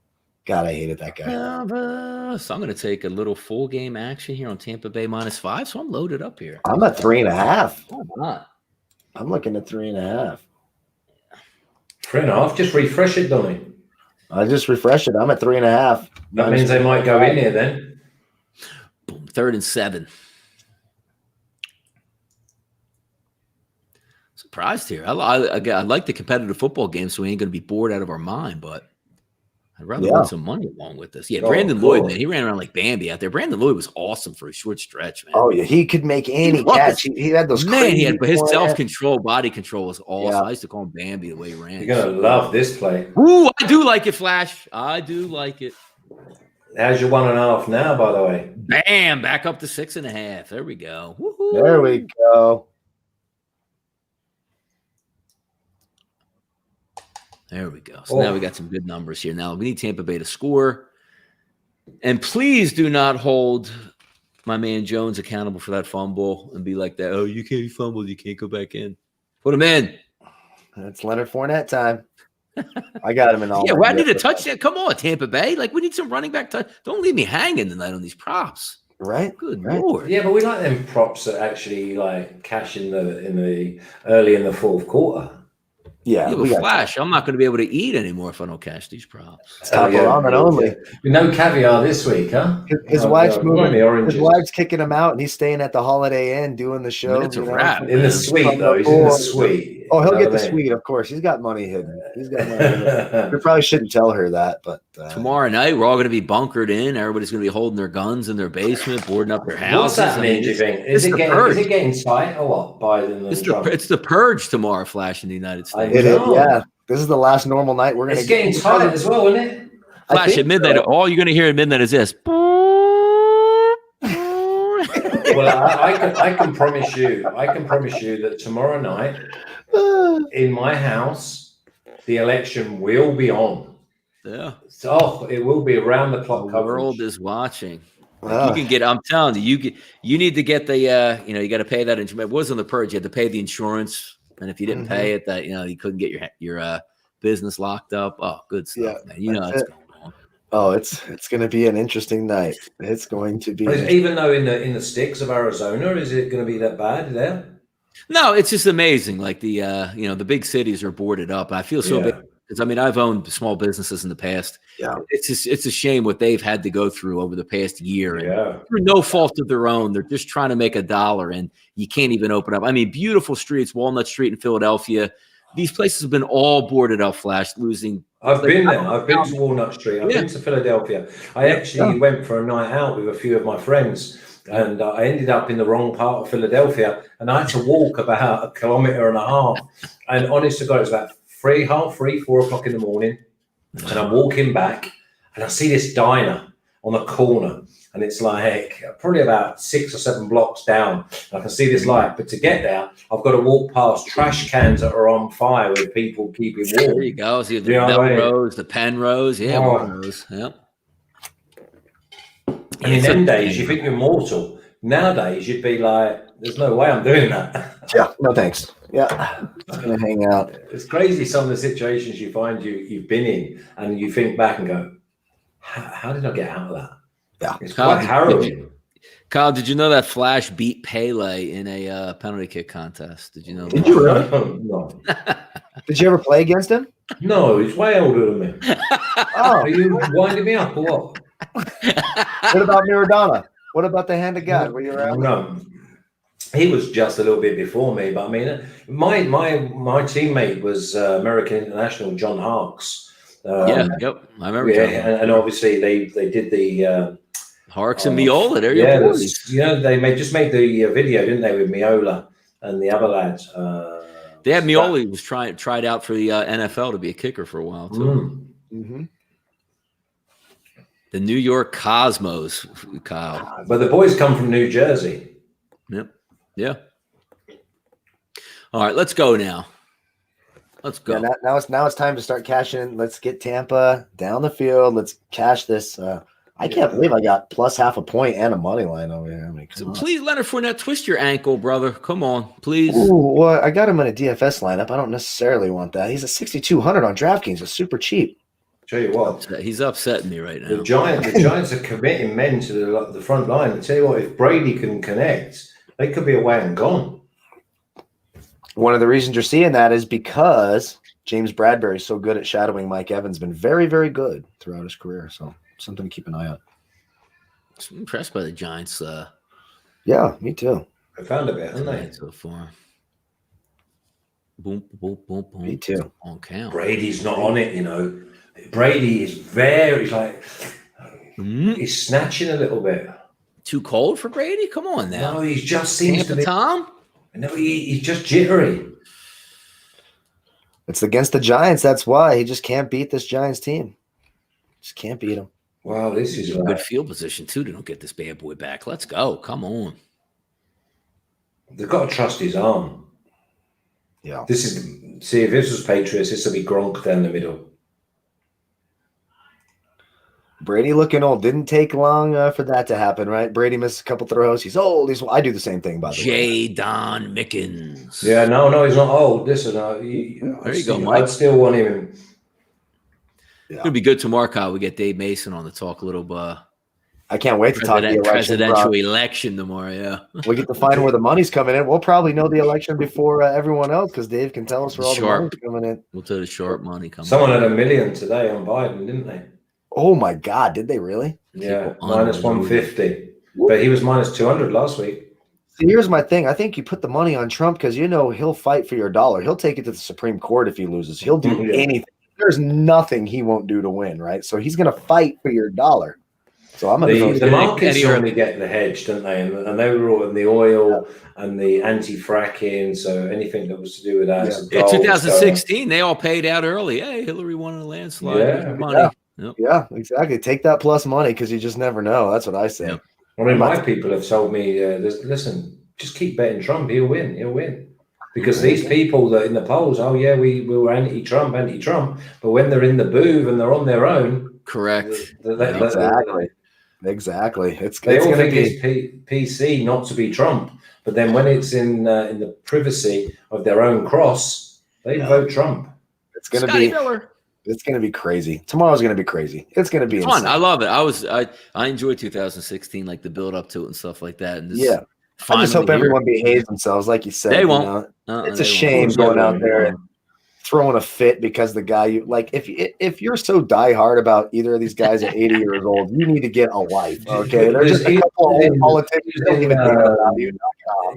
God, I hated that guy. So I'm going to take a little full game action here on Tampa Bay -5. So I'm loaded up here. I'm at 3.5. Oh, not. I'm looking at 3.5. 3.5. Just refresh it, Donnie. I just refreshed it. I'm at 3.5. That means they might go in here then. Boom. 3rd and 7. Surprised here. I like the competitive football game, so we ain't going to be bored out of our mind, but I'd rather win some money along with this. Yeah, Brandon Lloyd, man, he ran around like Bambi out there. Brandon Lloyd was awesome for a short stretch, man. Oh, yeah, he could make any catch. He had those but his self-control, body control was awesome. Yeah. I used to call him Bambi the way he ran. You're going to love this play. Ooh, I do like it, Flash. I do like it. How's your 1.5 now, by the way? Bam, back up to 6.5. There we go. Woo-hoo. There we go. There we go. So now we got some good numbers here. Now we need Tampa Bay to score. And please do not hold my man Jones accountable for that fumble and be like that. Oh, you can't fumble. You can't go back in. Put him in. It's Leonard Fournette time. I got him in all. Yeah, well, I need a touchdown. Come on, Tampa Bay. Like, we need some running back touch. Don't leave me hanging tonight on these props. Right. Good Lord. Yeah, but we like them props that actually like cash in the early in the fourth quarter. Yeah, we Flash. I'm not going to be able to eat anymore if I don't cash these props. It's top ramen only. No caviar this week, huh? His wife's moving. His wife's kicking him out, and he's staying at the Holiday Inn doing the show. It's a wrap. In the suite, though. He's in the suite. Oh, he'll get the suite, of course. He's got money hidden. He's got money hidden. We probably shouldn't tell her that, but tomorrow night we're all going to be bunkered in. Everybody's going to be holding their guns in their basement, boarding up their houses. What's that mean? Do you think? Is it getting tight or what? Biden and Trump? It's the purge tomorrow, Flash, in the United States. It is, yeah. This is the last normal night we're going to get. It's getting tight as well, isn't it? Flash at midnight. All you're going to hear at midnight is this. Well, I can promise you that tomorrow night in my house, the election will be on. Yeah. So it will be around the clock The coverage. world is watching. Like you can get. I'm telling you, you need to get the. You got to pay that. It was on the purge. You had to pay the insurance, and if you didn't pay it, that you couldn't get your business locked up. Oh, good stuff, man. You know what's going on. Oh, it's going to be an interesting night. It's going to be. Even though in the sticks of Arizona, is it going to be that bad there? No, it's just amazing. Like the big cities are boarded up. I feel so bad because I've owned small businesses in the past. Yeah, it's a shame what they've had to go through over the past year. Yeah, and through no fault of their own, they're just trying to make a dollar, and you can't even open up. I mean, beautiful streets, Walnut Street in Philadelphia. These places have been all boarded up. Flash losing. I've been there. I've been to Walnut Street. I've been to Philadelphia. I actually went for a night out with a few of my friends. And I ended up in the wrong part of Philadelphia, and I had to walk about 1.5 kilometers. And honest to God, it was about 4 o'clock in the morning. And I'm walking back, and I see this diner on the corner, and it's like probably about 6 or 7 blocks down. I can see this light, but to get there, I've got to walk past trash cans that are on fire with people keeping warm. There you go. See the Melrose, the Penrose, Melrose. Yep. And in them days, you think you're mortal. Nowadays, you'd be like, "There's no way I'm doing that." Yeah, no thanks. Yeah, just gonna hang out. It's crazy some of the situations you find you've been in, and you think back and go, "How did I get out of that?" Yeah, it's quite harrowing. Kyle, did you know that Flash beat Pele in a penalty kick contest? Did you know? Did you really? No. Did you ever play against him? No, he's way older than me. Oh, are you winding me up or what? What about Maradona? What about the hand of God? Were you around? No, he was just a little bit before me. But I mean, my teammate was American international John Harkes. I remember. And obviously they did the Harkes and Miola. There you go. They just made the video, didn't they, with Miola and the other lads. They had Miola was tried out for the NFL to be a kicker for a while too. Mm-hmm. The New York Cosmos, Kyle. But the boys come from New Jersey. Yep. Yeah. All right, let's go now. Let's go. Yeah, now it's time to start cashing in. Let's get Tampa down the field. Let's cash this. I can't believe I got plus half a point and a money line over here. I mean, so please, Leonard Fournette, twist your ankle, brother. Come on, please. Ooh, well, I got him in a DFS lineup. I don't necessarily want that. He's a 6,200 on DraftKings. It's super cheap. Tell you what, he's upsetting me right now. The Giants are committing men to the front line. I tell you what, if Brady can connect, they could be away and gone. One of the reasons you're seeing that is because James Bradbury is so good at shadowing Mike Evans. Been very, very good throughout his career. So something to keep an eye on. I'm impressed by the Giants. Yeah, me too. I found a bit, haven't they? So far. Boom, boom, boom, boom. Me too. On count. Brady's not on it, Brady is he's snatching a little bit. Too cold for Brady? Come on now. No, he just seems to be. Tom? No, he's just jittery. It's against the Giants. That's why he just can't beat this Giants team. Just can't beat them. Wow, this is a good field position too to don't get this bad boy back. Let's go. Come on. They've got to trust his arm. Yeah. If this was Patriots, this would be Gronk down the middle. Brady looking old. Didn't take long for that to happen, right? Brady missed a couple throws. He's old. I do the same thing, by the way. J. Don Mickens. Yeah, no, he's not old. Listen, there you go, Mike. I'd still want him. Yeah. It'll be good tomorrow, Kyle. We get Dave Mason on to talk a little I can't wait to talk the presidential election tomorrow. Yeah, we get to find where the money's coming in. We'll probably know the election before everyone else because Dave can tell us where all the money's coming in. We'll tell the sharp money coming. Someone had $1 million today on Biden, didn't they? Oh my God! Did they really? Yeah, minus 150. But he was minus 200 last week. See, here's my thing. I think you put the money on Trump because he'll fight for your dollar. He'll take it to the Supreme Court if he loses. He'll do anything. There's nothing he won't do to win, right? So he's going to fight for your dollar. So I'm going to. The markets only get the hedge, don't they? And they were all in the oil and the anti-fracking. So anything that was to do with that. Yeah, 2016, they all paid out early. Hey, Hillary won a landslide. Yeah, exactly. Take that plus money because you just never know. That's what I say. I mean, my people have told me, listen, just keep betting Trump. He'll win. Because these people that in the polls, oh yeah, we were anti-Trump. But when they're in the booth and they're on their own, correct. Exactly. They all think it's PC not to be Trump. But then when it's in the privacy of their own cross, they vote Trump. It's going to be Miller. It's going to be crazy. Tomorrow's going to be crazy. It's going to be fun. Insane. I love it. I enjoyed 2016, like the build up to it and stuff like that. And I just hope everyone behaves themselves, like you said. They won't. It's a shame going out there and throwing a fit because the guy you like. If you're so diehard about either of these guys at 80 years old, you need to get a life. Okay, there's just a couple of politicians who don't even think about you.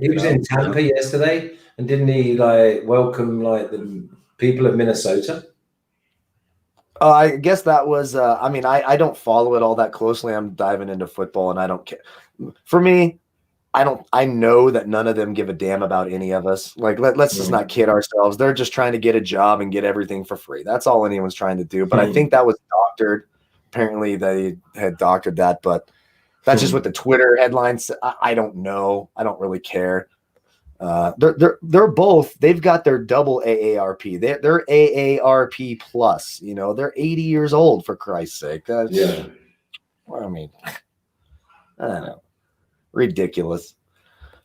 He was in Tampa yesterday, and didn't he welcome the people of Minnesota? I guess that was. I don't follow it all that closely. I'm diving into football, and I don't care. For me, I know that none of them give a damn about any of us. Like, let's just not kid ourselves. They're just trying to get a job and get everything for free. That's all anyone's trying to do. But I think that was doctored. Apparently, they had doctored that, but that's just what the Twitter headlines. I don't know. I don't really care. They're both. They've got their double AARP. They're AARP plus. They're 80 years old, for Christ's sake. I mean, I don't know. Ridiculous.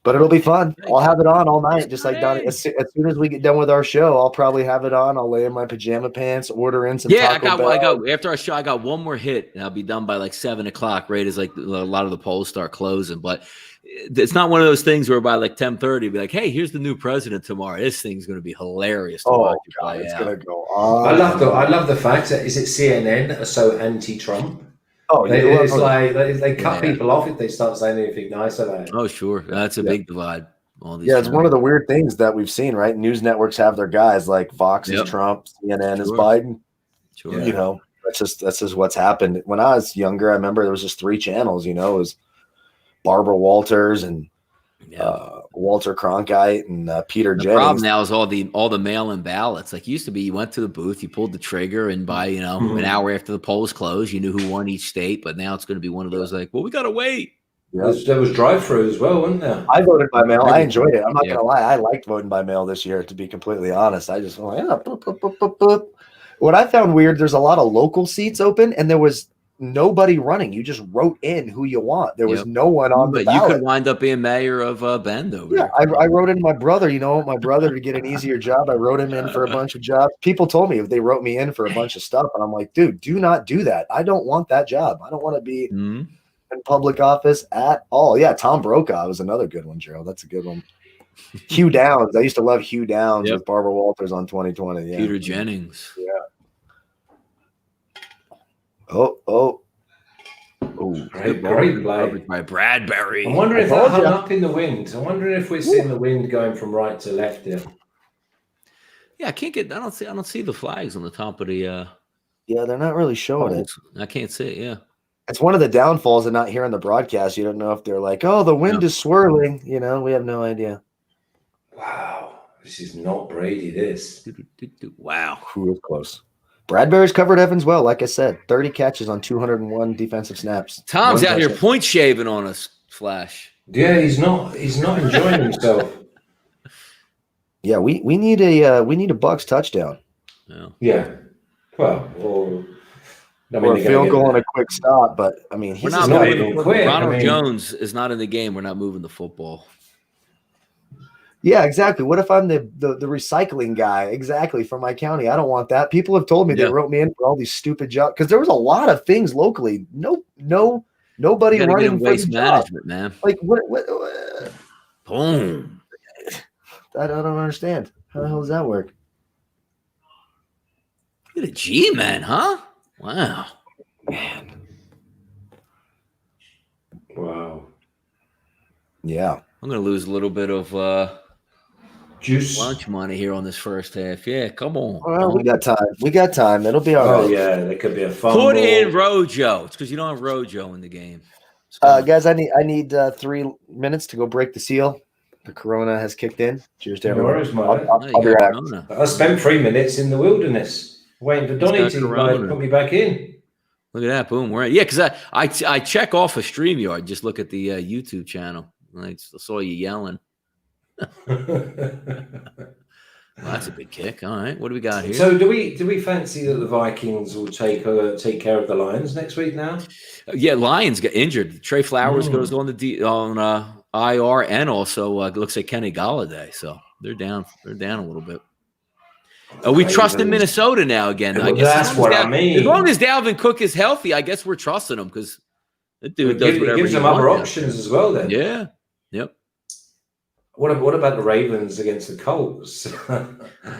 But it'll be fun. I'll have it on all night, just like Donnie. As soon as we get done with our show, I'll probably have it on. I'll lay in my pajama pants, order in some. I got after our show, I got one more hit, and I'll be done by like 7:00. Right as a lot of the polls start closing, but it's not one of those things where by like 10:30, be like, hey, here's the new president tomorrow. This thing's going to be hilarious. To watch God, it's going to go on. I love the fact that is it CNN are so anti-Trump. They cut people off if they start saying anything nice about it. Oh, sure. That's a big divide. It's one of the weird things that we've seen, right? News networks have their guys, like Fox is Trump, CNN is Biden. Sure. That's just what's happened. When I was younger, I remember there was just 3 channels, it was Barbara Walters and Walter Cronkite and Peter Jennings. The problem now is all the mail-in ballots. Like used to be, you went to the booth, you pulled the trigger, and by an hour after the polls closed, you knew who won each state. But now it's going to be one of those we got to wait. Yeah. There was drive-through as well, wasn't there? I voted by mail. I enjoyed it. I'm not going to lie. I liked voting by mail this year, to be completely honest. I just boop, boop, boop, boop, boop. What I found weird, there's a lot of local seats open, and there was nobody running. You just wrote in who you want. There was no one on the ballot. You could wind up being mayor of Bend over there. I wrote in my brother. My brother to get an easier job. I wrote him in for a bunch of jobs. People told me they wrote me in for a bunch of stuff, and I'm like, dude, do not do that. I don't want that job. I don't want to be in public office at all. Yeah, Tom Brokaw was another good one, Gerald. That's a good one. Hugh Downs. I used to love Hugh Downs with Barbara Walters on 2020. Yeah. Peter Jennings. Yeah. Oh, great play by Bradbury. I'm wondering if that hung up in the wind. I'm wondering if we're seeing the wind going from right to left here. Yeah, I don't see the flags on the top of the. Yeah, they're not really showing it. I can't see it. Yeah, it's one of the downfalls of not hearing the broadcast. You don't know if they're like, "Oh, the wind is swirling." We have no idea. Wow, this is not Brady. This. Wow, who was close? Bradbury's covered Evans well, like I said, 30 catches on 201 defensive snaps. Tom's out here point shaving on us, Flash. Yeah, he's not enjoying himself. Yeah, we need a Bucks touchdown. Yeah. Well, or a field goal and a quick stop, but I mean, he's not even quick. Ronald Jones is not in the game. We're not moving the football. Yeah, exactly. What if I'm the recycling guy? Exactly, for my county. I don't want that. People have told me they wrote me in for all these stupid jobs because there was a lot of things locally. Nobody running for waste management, man. Like what? Boom. I don't understand. How the hell does that work? Look at a G-man, huh? Wow, man. Wow. Yeah, I'm gonna lose a little bit of juice lunch money here on this first half. Yeah, come on. Well, we got time. It'll be all right. Oh yeah, there could be a fumble. Put in Rojo. It's because you don't have Rojo in the game. Guys, I need 3 minutes to go break the seal. The Corona has kicked in. Cheers to everyone. I'll be right. I spent 3 minutes in the wilderness waiting for Donnie to put me back in. Look at that. Boom. Because I check off a StreamYard. Just look at the YouTube channel. I saw you yelling. Well, that's a good kick. All right. What do we got here? So do we fancy that the Vikings will take care of the Lions next week now? Yeah, Lions got injured. Trey Flowers goes on IR, and also it looks like Kenny Golladay. So they're down. They're down a little bit. We trust in Minnesota now again. Well, that's what I mean. As long as Dalvin Cook is healthy, I guess we're trusting him because the dude does whatever he gives them other options as well. Then, yeah, yep. What about the Ravens against the Colts?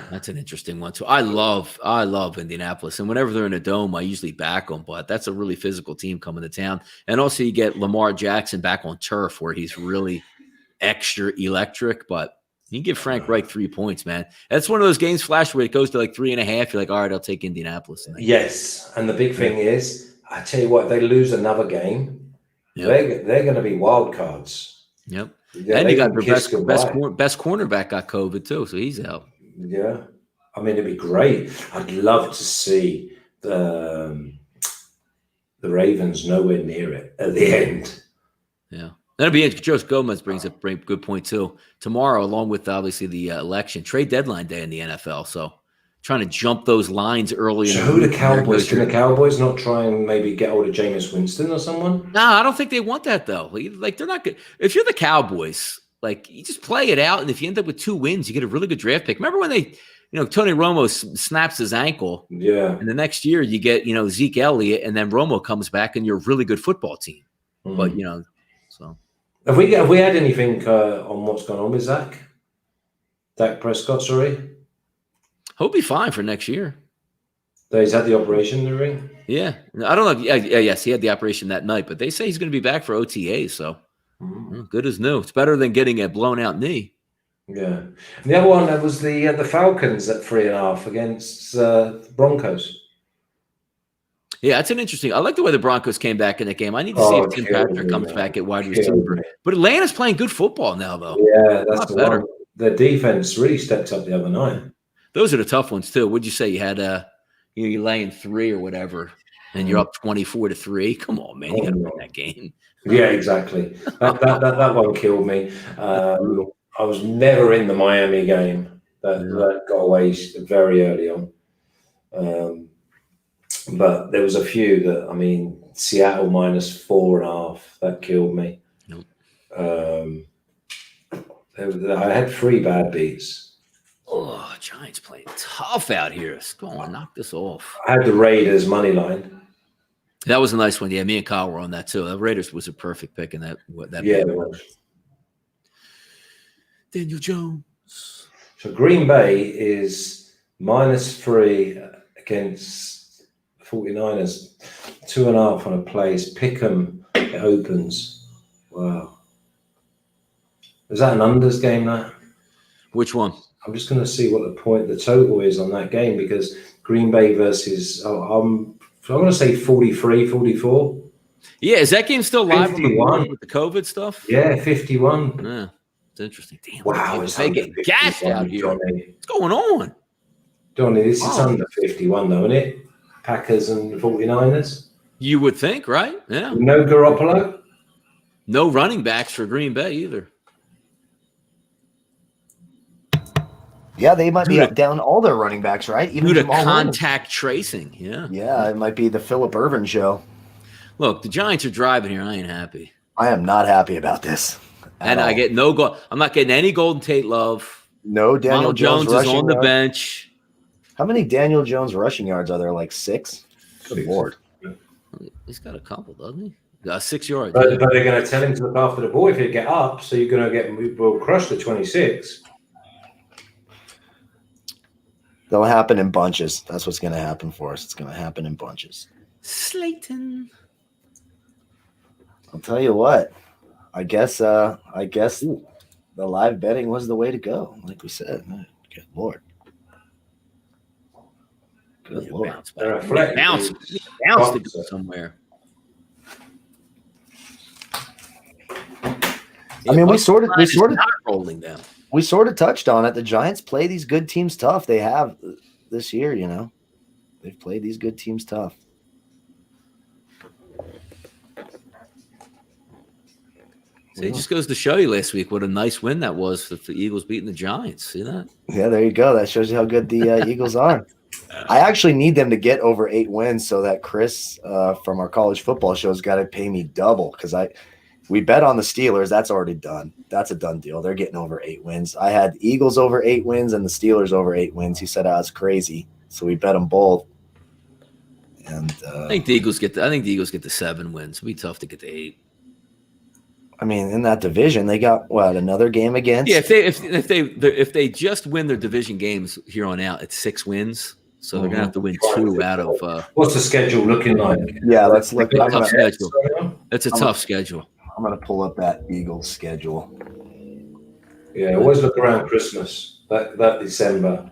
That's an interesting one too. I love Indianapolis, and whenever they're in a dome, I usually back them. But that's a really physical team coming to town, and also you get Lamar Jackson back on turf where he's really extra electric. But you can give Frank Reich 3 points, man. That's one of those games, Flash, where it goes to like 3.5. You're like, all right, I'll take Indianapolis. Yes, and the big thing is, I tell you what, if they lose another game, they're going to be wild cards. Yep. And you got their best cornerback got COVID too, so he's out. Yeah, I mean, it'd be great. I'd love to see the Ravens nowhere near it at the end. Yeah, that'd be interesting. Joe Gomez brings up a good point too. Tomorrow, along with obviously the election, trade deadline day in the NFL, so trying to jump those lines early. So who the Cowboys? Can the Cowboys not try and maybe get hold of Jameis Winston or someone? No, I don't think they want that though. Like they're not good. If you're the Cowboys, like you just play it out, and if you end up with 2 wins, you get a really good draft pick. Remember when Tony Romo snaps his ankle? Yeah. And the next year you get Zeke Elliott, and then Romo comes back, and you're a really good football team. But so have we had anything on what's going on with Dak Prescott? Sorry. He'll be fine for next year. So he's had the operation in the ring? Yeah. I don't know. Yes, he had the operation that night, but they say he's going to be back for OTAs, so good as new. It's better than getting a blown-out knee. Yeah. And the other one, that was the Falcons at 3.5 against Broncos. Yeah, that's an interesting. I like the way the Broncos came back in that game. I need to see if Tim Patrick comes back at wide receiver. But Atlanta's playing good football now, though. Yeah, that's the better one. The defense really stepped up the other night. Those are the tough ones too. What'd you say? You had you're laying 3 or whatever, and you're up 24-3. Come on, man, you got to win that game. Yeah, exactly. That one killed me. I was never in the Miami game. That got away very early on. But there was a few that Seattle -4.5. That killed me. Nope. I had 3 bad beats. Oh, Giants playing tough out here. Go on, knock this off. I had the Raiders money line. That was a nice one. Yeah, me and Kyle were on that too. The Raiders was a perfect pick in that. Yeah, Daniel Jones. So Green Bay is -3 against 49ers. 2.5 on a place. Pick 'em. It opens. Wow. Is that an unders game, that? Which one? I'm just going to see what the total is on that game, because Green Bay versus, I'm going to say 44. Yeah, is that game still live 51 with the COVID stuff? Yeah, 51. Yeah, it's interesting. Damn, wow, it's getting gashed out here. Johnny. What's going on? Donnie, this is under 51 though, isn't it? Packers and 49ers? You would think, right? Yeah. No Garoppolo? No running backs for Green Bay either. Yeah, they might be down all their running backs, right? Even due to contact tracing. Yeah. Yeah, it might be the Phillip Ervin show. Look, the Giants are driving here. I ain't happy. I am not happy about this. And I get no goal. I'm not getting any Golden Tate love. No Daniel Jones is on the bench. How many Daniel Jones rushing yards are there? Like 6? Good Lord. He's got a couple, doesn't he? 6 yards. But they're going to tell him to look after the ball if you get up, so you're going to we'll crush the 26. They'll happen in bunches. That's what's going to happen for us. It's going to happen in bunches. Slayton. I'll tell you what. I guess the live betting was the way to go. Like we said. Good Lord. Good Lord. Bounce to go somewhere. I mean, we sort of not rolling down. We sort of touched on it. The Giants play these good teams tough. They have this year, They've played these good teams tough. So it just goes to show you last week what a nice win that was for the Eagles beating the Giants. See that? Yeah, there you go. That shows you how good the Eagles are. I actually need them to get over 8 wins so that Chris from our college football show's got to pay me double because we bet on the Steelers. That's already done. That's a done deal. They're getting over 8 wins. I had the Eagles over 8 wins and the Steelers over 8 wins. He said I was crazy, so we bet them both. And I think the Eagles get the 7 wins. It'll be tough to get to 8. I mean, in that division, they got another game against. Yeah, if they just win their division games here on out, it's 6 wins. So they're gonna have to win 2 out of. What's the schedule looking like? Yeah, let's look. Tough schedule. It's a tough schedule. I'm gonna pull up that Eagles schedule. Yeah, always look around Christmas. That December.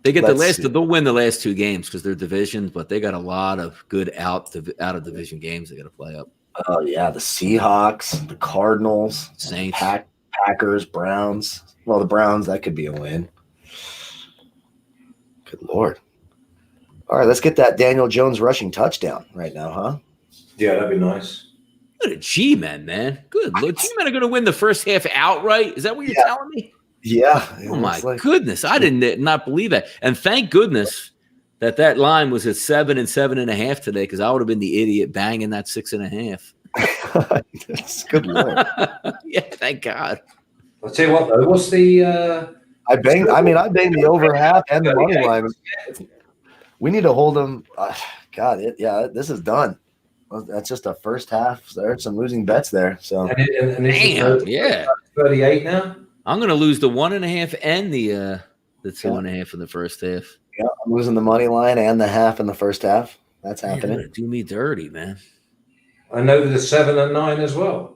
They get they'll win the last 2 games because they're division, but they got a lot of good out of division games they got to play up. Oh yeah, the Seahawks, the Cardinals, Saints, Packers, Browns. Well, the Browns, that could be a win. Good Lord. All right, let's get that Daniel Jones rushing touchdown right now, huh? Yeah, that'd be nice. Look at G-Men, man. Good Lord. G-Men are going to win the first half outright. Is that what you're telling me? Yeah. Oh, my goodness. I did not believe that. And thank goodness that line was at 7 and 7.5 today because I would have been the idiot banging that 6.5. That's good Lord. Yeah, thank God. I'll tell you what, though. What's the I banged the over half and the money line. We need to hold them. This is done. That's just a first half. There's some losing bets there. So damn, yeah. 38 now. I'm going to lose the 1.5 and the 2.5 in the first half. Yeah, I'm losing the money line and the half in the first half. That's happening. Do me dirty, man. I know the 7 and 9 as well.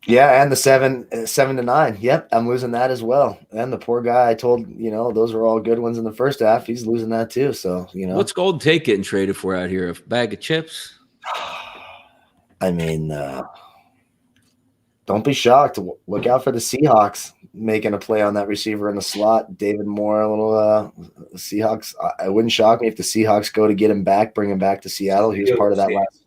Yeah, and the 7 to 9. Yep, I'm losing that as well. And the poor guy, I told those were all good ones in the first half. He's losing that too. So what's Golden Tate getting traded for out here? A bag of chips? I mean, don't be shocked. Look out for the Seahawks making a play on that receiver in the slot. David Moore, a little Seahawks. I wouldn't shock me if the Seahawks go to get him back, bring him back to Seattle. He was part of that last.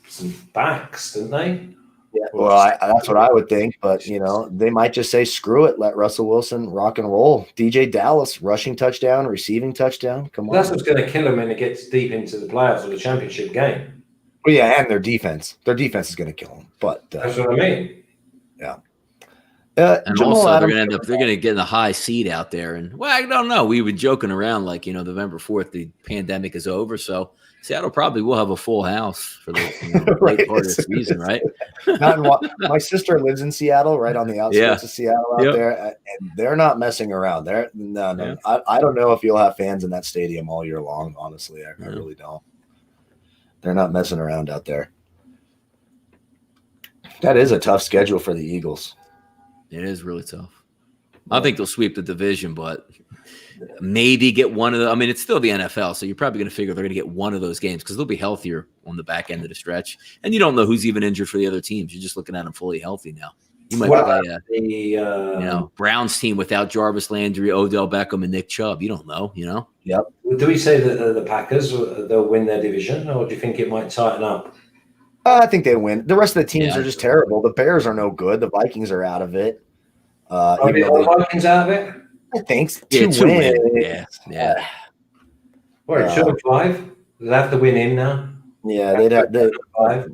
Some backs, didn't they? Yeah, well, that's what I would think. But they might just say, "Screw it, let Russell Wilson rock and roll." DJ Dallas rushing touchdown, receiving touchdown. Come on, that's what's going to kill him when it gets deep into the playoffs or the championship game. Well, yeah, and their defense is going to kill them. But that's what I mean. Yeah. And also, they're going to get a high seed out there. And I don't know. We've been joking around like November 4th, the pandemic is over, so Seattle probably will have a full house for the late part of the season, right? My sister lives in Seattle, right on the outskirts of Seattle out there, and they're not messing around. No. I don't know if you'll have fans in that stadium all year long. Honestly, I really don't. They're not messing around out there. That is a tough schedule for the Eagles. It is really tough. I think they'll sweep the division, but maybe get one of the. I mean, it's still the NFL, so you're probably going to figure they're going to get one of those games because they'll be healthier on the back end of the stretch. And you don't know who's even injured for the other teams. You're just looking at them fully healthy now. You might play Browns team without Jarvis Landry, Odell Beckham, and Nick Chubb. You don't know. Yep. Do we say that the Packers they'll win their division, or do you think it might tighten up? I think they win. The rest of the teams are just terrible. The Bears are no good. The Vikings are out of it. Are the Vikings out of it? I think 2 wins. Yeah. Well, 2 and 5. They have to win in now. Yeah, they'd have 5.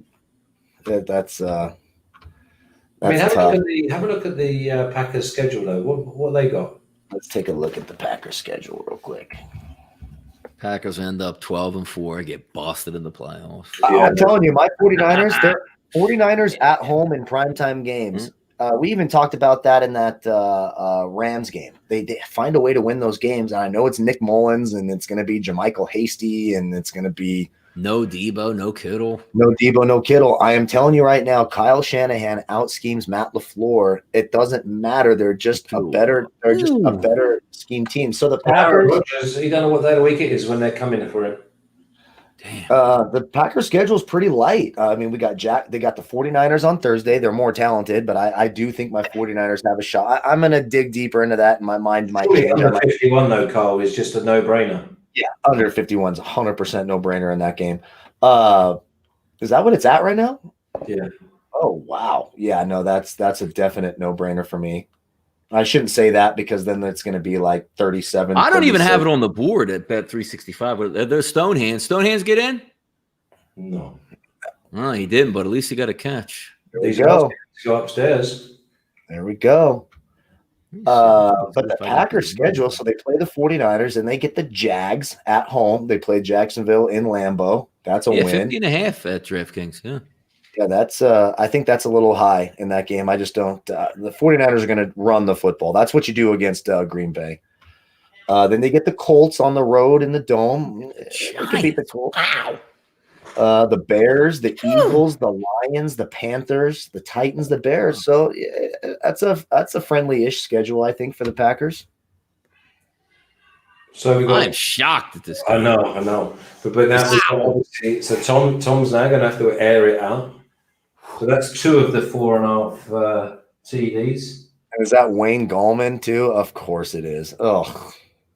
That's I mean, have a look at the Packers schedule though. What they got? Let's take a look at the Packers schedule real quick. Packers end up 12-4, get busted in the playoffs. I'm telling you, my 49ers, they're 49ers at home in primetime games. Mm-hmm. We even talked about that in that Rams game. They find a way to win those games. And I know it's Nick Mullins and it's going to be Jermichael Hasty and it's going to be no Debo, no Kittle. No Debo, no Kittle. I am telling you right now, Kyle Shanahan out-schemes Matt LaFleur. It doesn't matter. They're just a better scheme team. So the Packers, you don't know what day of the week it is when they're coming for it. Damn. The Packers schedule is pretty light. I mean, they got the 49ers on Thursday. They're more talented, but I do think my 49ers have a shot. I'm going to dig deeper into that, and my mind might change. Under 51, though, Carl, is just a no-brainer. Yeah, under 51 is 100% no-brainer in that game. Is that what it's at right now? Yeah. Oh, wow. Yeah, no, that's a definite no-brainer for me. I shouldn't say that because then it's going to be like 37. I don't even 36. have it on the board at Bet365. There's Stonehands. Stonehands get in? No. Oh, he didn't, but at least he got a catch. There we go. Go upstairs. There we go. But the If I Packers can- schedule, so they play the 49ers and they get the Jags at home. They play Jacksonville in Lambeau. That's a Yeah, win. 50 and a half at DraftKings. Yeah. Yeah, that's I think that's a little high in that game. I just don't the 49ers are going to run the football. That's what you do against Green Bay. Then they get the Colts on the road in the Dome. They can beat the Colts. The Bears, the Eagles, the Lions, the Panthers, the Titans, the Bears. So yeah, that's a friendly-ish schedule, I think, for the Packers. So we got. I'm shocked at this. I know. But now obviously, so Tom's now going to have to air it out. So that's 2 of the 4.5 TDs. And is that Wayne Gallman too? Of course it is. Oh,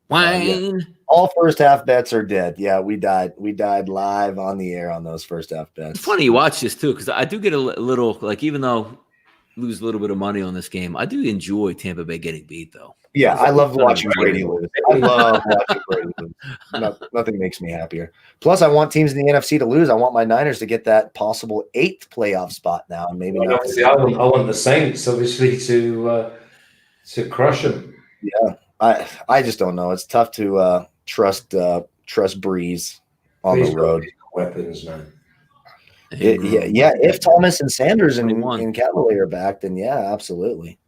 Wayne. yeah. All first half bets are dead. Yeah, we died. We died live on the air on those first half bets. It's funny you watch this too, because I do get a little like, even though lose a little bit of money on this game, I do enjoy Tampa Bay getting beat though. Yeah, I love watching Brady lose. I love watching Brady lose. Nothing makes me happier. Plus, I want teams in the NFC to lose. I want my Niners to get that possible 8th playoff spot now, and maybe not. Obviously, I want the Saints obviously to crush them. Yeah, I just don't know. It's tough to trust Breeze on the road. Weapons, man. Yeah. If Thomas and Sanders and Callaway are back, then yeah, absolutely.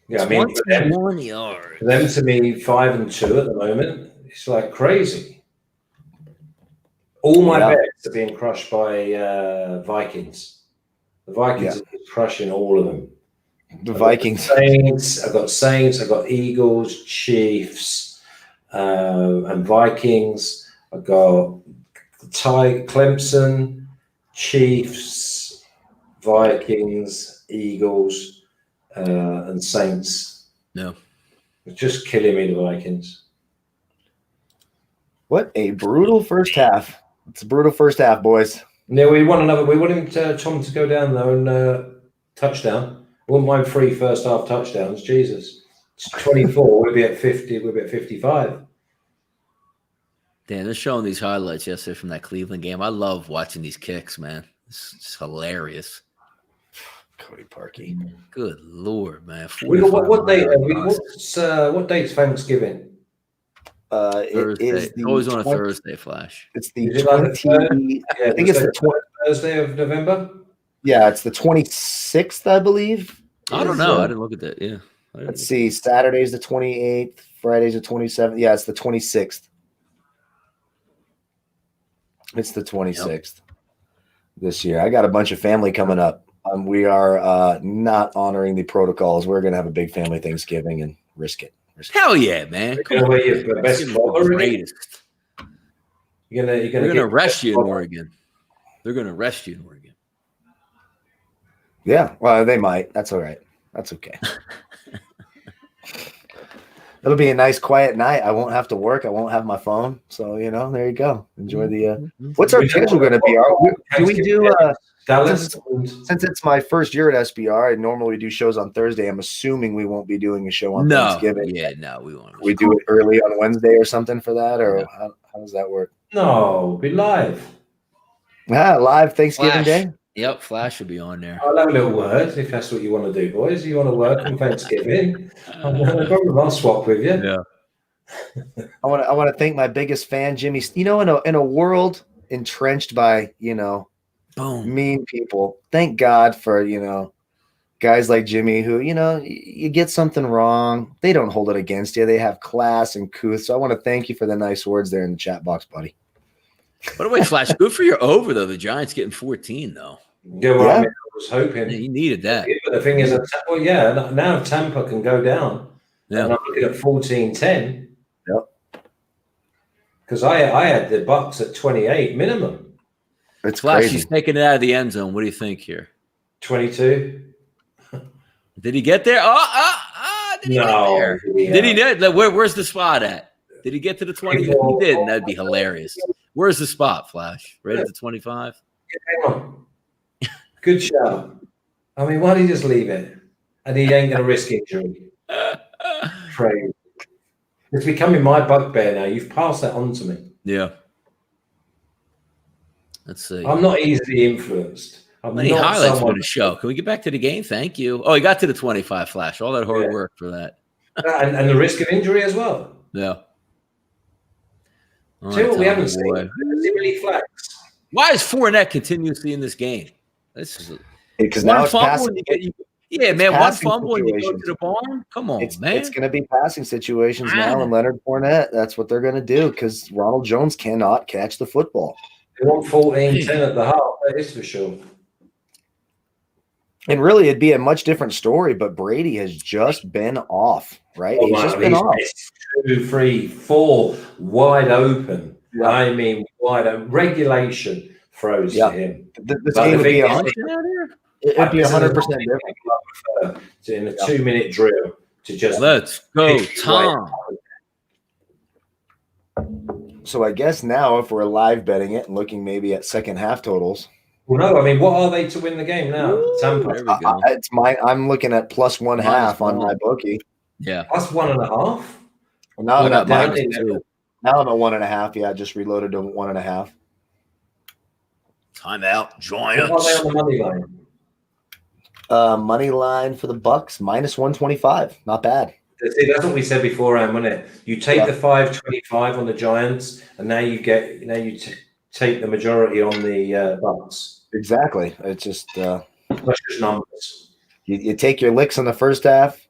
Yeah, I mean, for them to me, 5-2 at the moment, it's like crazy. All my bets are being crushed by Vikings. The Vikings are crushing all of them. The Vikings. I've got Saints, I've got Eagles, Chiefs, and Vikings. I've got Clemson, Chiefs, Vikings, Eagles, and Saints. No. It's just killing me, the Vikings. What a brutal first half. It's a brutal first half, boys. No, we want him Tom to go down though and touchdown. I wouldn't mind 3 first half touchdowns. Jesus. It's 24. We'll be at 50. We'll be at 55. Dan, they're showing these highlights yesterday from that Cleveland game. I love watching these kicks, man. It's hilarious. Cody Parkey. Good Lord, man. What date's Thanksgiving? Thursday. It's always on a Thursday, Flash. It's the 20. I think it's the 20. Thursday of November. Yeah, it's the 26th, I believe. I don't know. I didn't look at that. Yeah. Let's see. Saturday's the 28th. Friday's the 27th. Yeah, it's the 26th. It's the 26th this year. I got a bunch of family coming up. We are not honoring the protocols. We're going to have a big family Thanksgiving and risk it. Hell yeah, man. You're gonna arrest you in Oregon. They're gonna arrest you in Oregon. Yeah, well, they might. That's all right. That's okay. It'll be a nice, quiet night. I won't have to work. I won't have my phone. So, there you go. Enjoy the what's our schedule going to be? Do we do since it's my first year at SBR, I normally do shows on Thursday. I'm assuming we won't be doing a show on Thanksgiving. Yeah, no, we won't. We do it early on Wednesday or something for that, or how does that work? No, be live. Live Thanksgiving Day? Yep, Flash will be on there. I'll have a little word if that's what you want to do, boys. You want to work on Thanksgiving? No problem. I'll swap with you. Yeah. I want to thank my biggest fan, Jimmy. In a world entrenched by mean people, thank God for guys like Jimmy who you get something wrong, they don't hold it against you. They have class and couth. So I want to thank you for the nice words there in the chat box, buddy. By the way, Flash, good for your over though. The Giants getting 14 though. Yeah, well, I was hoping you needed that. Yeah, but the thing is, now Tampa can go down. Yeah, and I'm looking at 14-10. Yep. Because I had the Bucks at 28 minimum. It's Flash, crazy. He's taking it out of the end zone. What do you think here? 22. Did he get there? Did he get there? Yeah. Did he? Where's the spot at? Did he get to the 20? If he didn't, that'd be hilarious. Where's the spot, Flash? Right at the 25? Hang on. Good shout. I mean, why don't you just leave it? And he ain't going to risk injury. Crazy. It's becoming my bugbear now. You've passed that on to me. Yeah. Let's see. I'm not easily influenced. I'm Many not highlights someone. for the show. Can we get back to the game? Thank you. Oh, he got to the 25 flash. All that hard work for that. And the risk of injury as well. Yeah. All See right, what we haven't Tommy seen. boy. We haven't seen many flags. Why is Fournette continuously in this game? This is Because now one it's fumble. passing. And you get, man, one passing fumble and you go to situations. the barn. Come on, man. It's going to be passing situations now, and Leonard Fournette. That's what they're going to do because Ronald Jones cannot catch the football. They want 14-10 at the half. That is for sure. And really, it'd be a much different story, but Brady has just been off, right? Oh, He's just been off. 2, 3, 4 wide open. Yeah. I mean, wide open. Regulation throws to him. This game would be 100%. It'd be 100% different. In a 2-minute drill to just Let's go, Tom. So I guess now, if we're live betting it and looking maybe at second half totals. Well, no, I mean, what are they to win the game now? Tampa. There we go. I'm looking at plus 1.5 on my bookie. Yeah. Plus 1.5. Well, now I'm at down minus to 2. Now I'm at 1.5. Yeah, I just reloaded to 1.5. Timeout, What are they Giants. on the money line? Money line for the Bucks minus 125. Not bad. See, that's what we said beforehand, wasn't it? You take the 5.25 on the Giants, and now you take the majority on the Bucks. Exactly. It's just That's just numbers. you take your licks in the first half.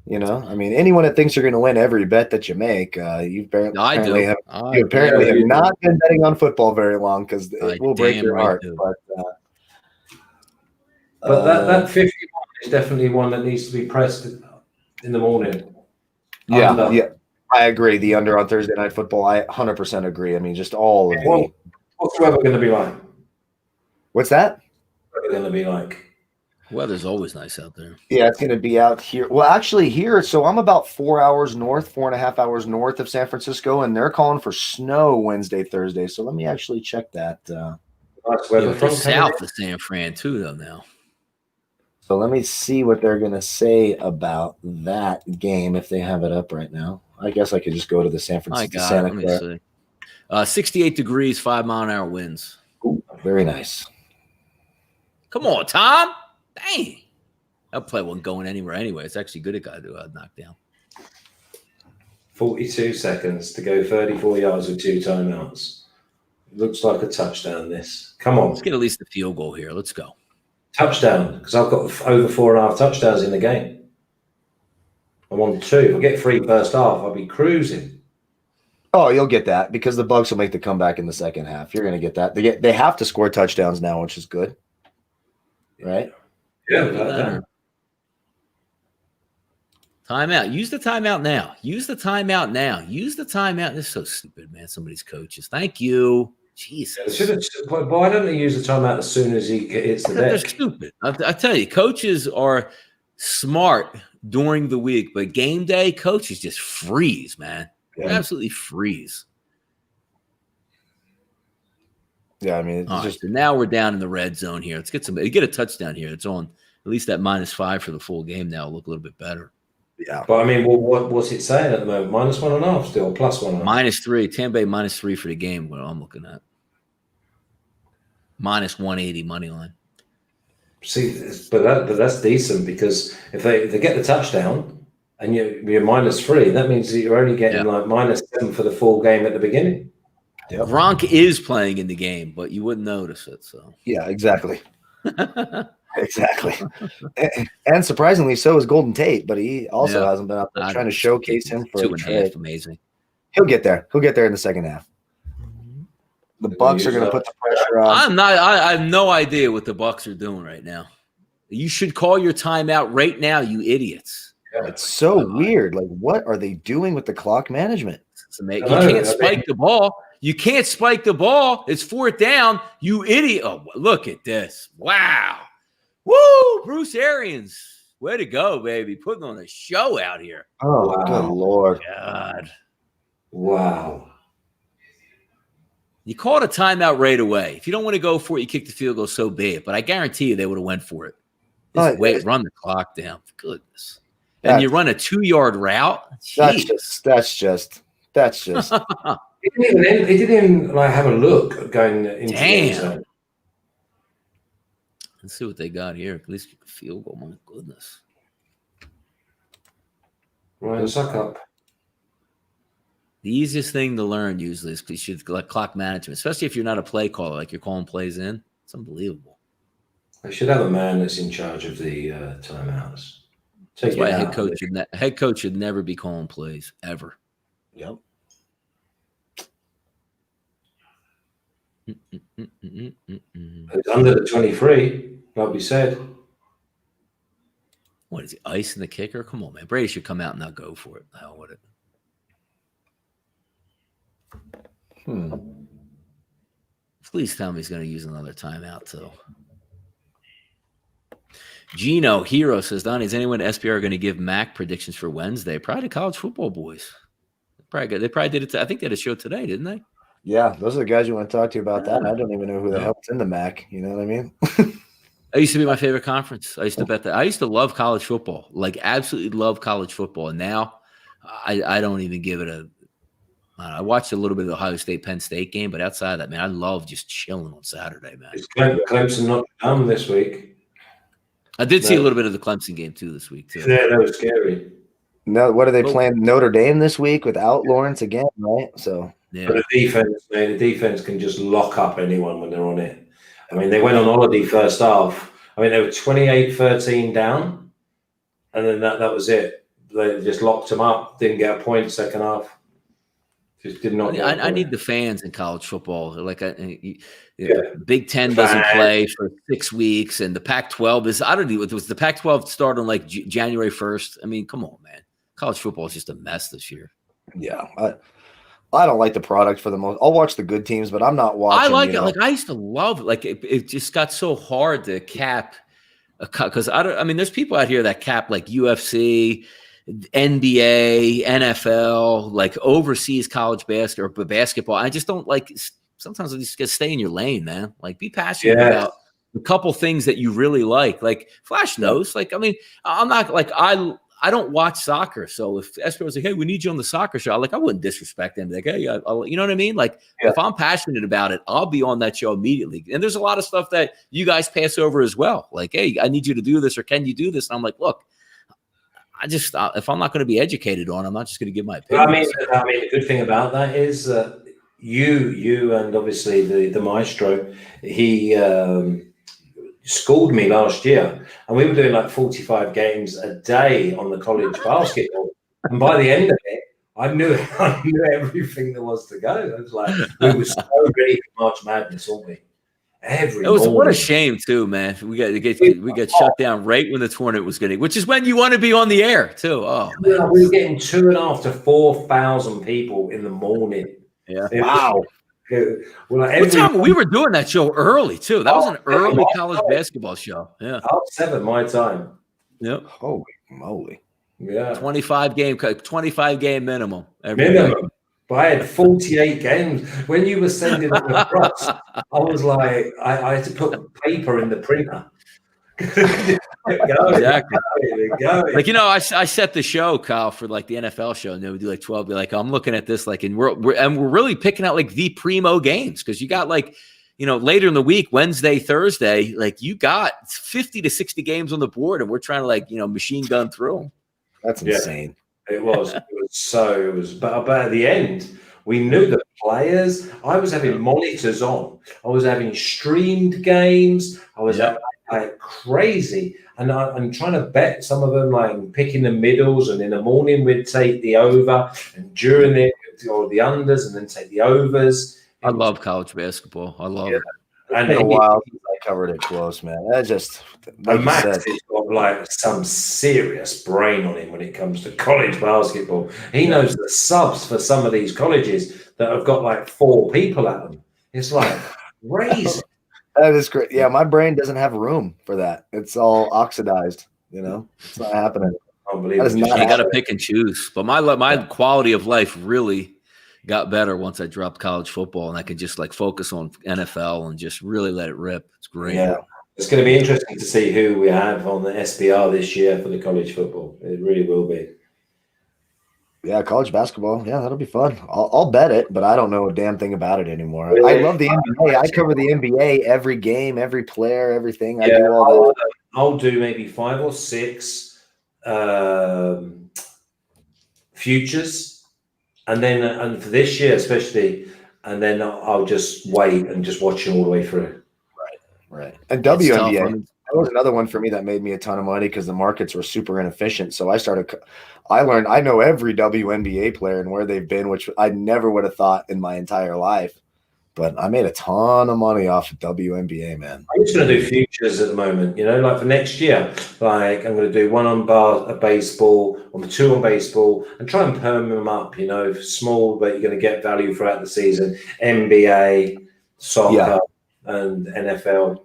You know, I mean, anyone that thinks you're going to win every bet that you make, you apparently have not been betting on football very long because it will break your heart. But that 51 is definitely one that needs to be pressed in the morning. Yeah, I agree. The under on Thursday Night Football, I 100% agree. I mean, just all of the. What's the weather going to be like? What's that? What's it going to be like? Weather's always nice out there. Yeah, it's going to be out here. Well, actually, here, so I'm about 4.5 hours north of San Francisco, and they're calling for snow Wednesday, Thursday. So let me actually check that. Nice weather They're south of San Fran too, though. Now. So let me see what they're going to say about that game if they have it up right now. I guess I could just go to the San Francisco Santa Clara. 68 degrees, 5-mile-an-hour winds. Ooh, very nice. Come on, Tom. Dang. That play wasn't going anywhere anyway. It's actually good it got to knock down. 42 seconds to go 34 yards with 2 timeouts. Looks like a touchdown, this. Come on. Let's get at least a field goal here. Let's go. Touchdown, because I've got over 4.5 touchdowns in the game. I'm on 2. If I get 3 first half, I'll be cruising. Oh, you'll get that because the Bucs will make the comeback in the second half. You're going to get that. They have to score touchdowns now, which is good. Right? Yeah. Timeout. Use the timeout now. Use the timeout now. Use the timeout. This is so stupid, man. Somebody's coaches. Thank you. Jesus. Why don't they use the timeout as soon as he hits the deck? They're stupid. I tell you, coaches are smart during the week, but game day, coaches just freeze, man. Yeah. Absolutely freeze. Yeah, I mean, So now we're down in the red zone here. Let's get a touchdown here. It's on at least that -5 for the full game now. It'll look a little bit better. Yeah. But I mean, what's it saying at the moment? -1.5 still, +1.5. -3. Tampa Bay -3 for the game. What I'm looking at. -180 money line. See, but that's decent because if they get the touchdown and you're -3, that means that you're only getting like -7 for the full game at the beginning. Yep. Gronk is playing in the game, but you wouldn't notice it. So yeah, exactly. Exactly. And surprisingly, so is Golden Tate, but he also hasn't been up there trying to showcase him for 2.5. Amazing. He'll get there. He'll get there in the second half. The Bucs are going to put the pressure on. I have no idea what the Bucs are doing right now. You should call your timeout right now, you idiots. Yeah. It's so weird. Like, what are they doing with the clock management? You can't spike the ball. You can't spike the ball. It's 4th down. You idiot. Oh, look at this. Wow. Woo! Bruce Arians. Way to go, baby. Putting on a show out here. Oh, wow. Good Lord. God. Wow. You call it a timeout right away. If you don't want to go for it, you kick the field goal, so be it. But I guarantee you they would have went for it. Just wait, run the clock down. Goodness. And you run a 2-yard route. Jeez. That's just. He didn't even like have a look going into the end zone. Let's see what they got here. At least kick a field goal. My goodness. Ryan, suck up. The easiest thing to learn usually is you should like clock management, especially if you're not a play caller, like you're calling plays in. It's unbelievable. They should have a man that's in charge of the timeouts. That's why a head coach should never be calling plays ever. Yep. It's under the 23, like we said. What is he, icing the kicker? Come on, man. Brady should come out and not go for it. The hell with it. Please tell me he's going to use another timeout, too. Gino Hero says, Donnie, is anyone at SBR going to give Mac predictions for Wednesday? Probably the college football boys. They probably did it. I think they had a show today, didn't they? Yeah, those are the guys you want to talk to about that. I don't even know who the hell's in the MAC. You know what I mean? It used to be my favorite conference. I used to bet that. I used to love college football, like absolutely love college football. And now I don't even give it a I watched a little bit of the Ohio State-Penn State game, but outside of that, man, I love just chilling on Saturday, man. Is Clemson Notre Dame this week? I did see a little bit of the Clemson game, too, this week, too. Yeah, that was scary. No, what are they playing? Notre Dame this week without Lawrence again, right? So, yeah. But the defense can just lock up anyone when they're on it. I mean, they went on holiday first half. I mean, they were 28-13 down, and then that was it. They just locked them up, didn't get a point second half. Just did not. I need the fans in college football. Like, Big Ten doesn't play for 6 weeks, and the Pac-12 is. I don't know. Was the Pac-12 start on like January 1st? I mean, come on, man. College football is just a mess this year. Yeah, I don't like the product for the most. I'll watch the good teams, but I'm not watching. I like it. Like I used to love it. Like it just got so hard to cap because I mean, there's people out here that cap like UFC, NBA, NFL, like overseas college basketball. I just don't like. Sometimes I just gotta stay in your lane, man. Like be passionate about a couple things that you really like. Like Flash knows. Like I mean, I'm not like I don't watch soccer, so if Esper was like, "Hey, we need you on the soccer show," I wouldn't disrespect them. Like, "Hey, you know what I mean?" Like, if I'm passionate about it, I'll be on that show immediately. And there's a lot of stuff that you guys pass over as well. Like, "Hey, I need you to do this," or "Can you do this?" And I'm like, "Look, I just if I'm not going to be educated on, I'm not just going to give my opinion." I mean, the good thing about that is you and obviously the maestro, he schooled me last year, and we were doing like 45 games a day on the college basketball. And by the end of it, I knew everything there was to go. It was like we were so ready for March Madness, weren't we? What a shame too, man. We got shut down right when the tournament was getting, which is when you want to be on the air too. Oh man, yeah, we were getting 2,500 to 4,000 people in the morning. Yeah, wow. Well, time we were doing that show early too. That was an early college basketball show. Yeah, 7 my time. Yep. Holy moly! Yeah, 25 game minimum. Minimum. But I had 48 games. When you were sending them across, I was like, I had to put paper in the printer. Exactly. Like I set the show, Kyle, for like the NFL show, and then we do like 12. Be like, I'm looking at this, like, and we're really picking out like the primo games because you got like, later in the week, Wednesday, Thursday, like you got 50 to 60 games on the board, and we're trying to like machine gun through them. That's insane. It was. But at the end, we knew the players. I was having monitors on. I was having streamed games. I was like crazy, and I'm trying to bet some of them, like picking the middles. And in the morning, we'd take the over, and during the unders, and then take the overs. I love college basketball. I love it. And a while since I covered it close, man. That just Max has got like some serious brain on him when it comes to college basketball. He knows the subs for some of these colleges that have got like 4 people at them. It's like crazy. That is great. Yeah, my brain doesn't have room for that. It's all oxidized. It's not happening. Unbelievable. You got to pick and choose. But my quality of life really got better once I dropped college football, and I could just like focus on NFL and just really let it rip. It's great. Yeah. It's going to be interesting to see who we have on the SBR this year for the college football. It really will be. Yeah, college basketball. Yeah, that'll be fun. I'll bet it, but I don't know a damn thing about it anymore. Really? I love the NBA. I cover the NBA, every game, every player, everything. Yeah, I do all that. I'll do maybe 5 or 6 futures, and then and for this year especially, and then I'll just wait and just watch them all the way through. Right. And It's tough. WNBA, I mean, that was another one for me that made me a ton of money because the markets were super inefficient. So I know every WNBA player and where they've been, which I never would have thought in my entire life. But I made a ton of money off of WNBA, man. I'm just going to do futures at the moment, like for next year. Like I'm going to do 1 on baseball, or 2 on baseball, and try and perm them up. Small, but you're going to get value throughout the season. NBA, soccer, and NFL.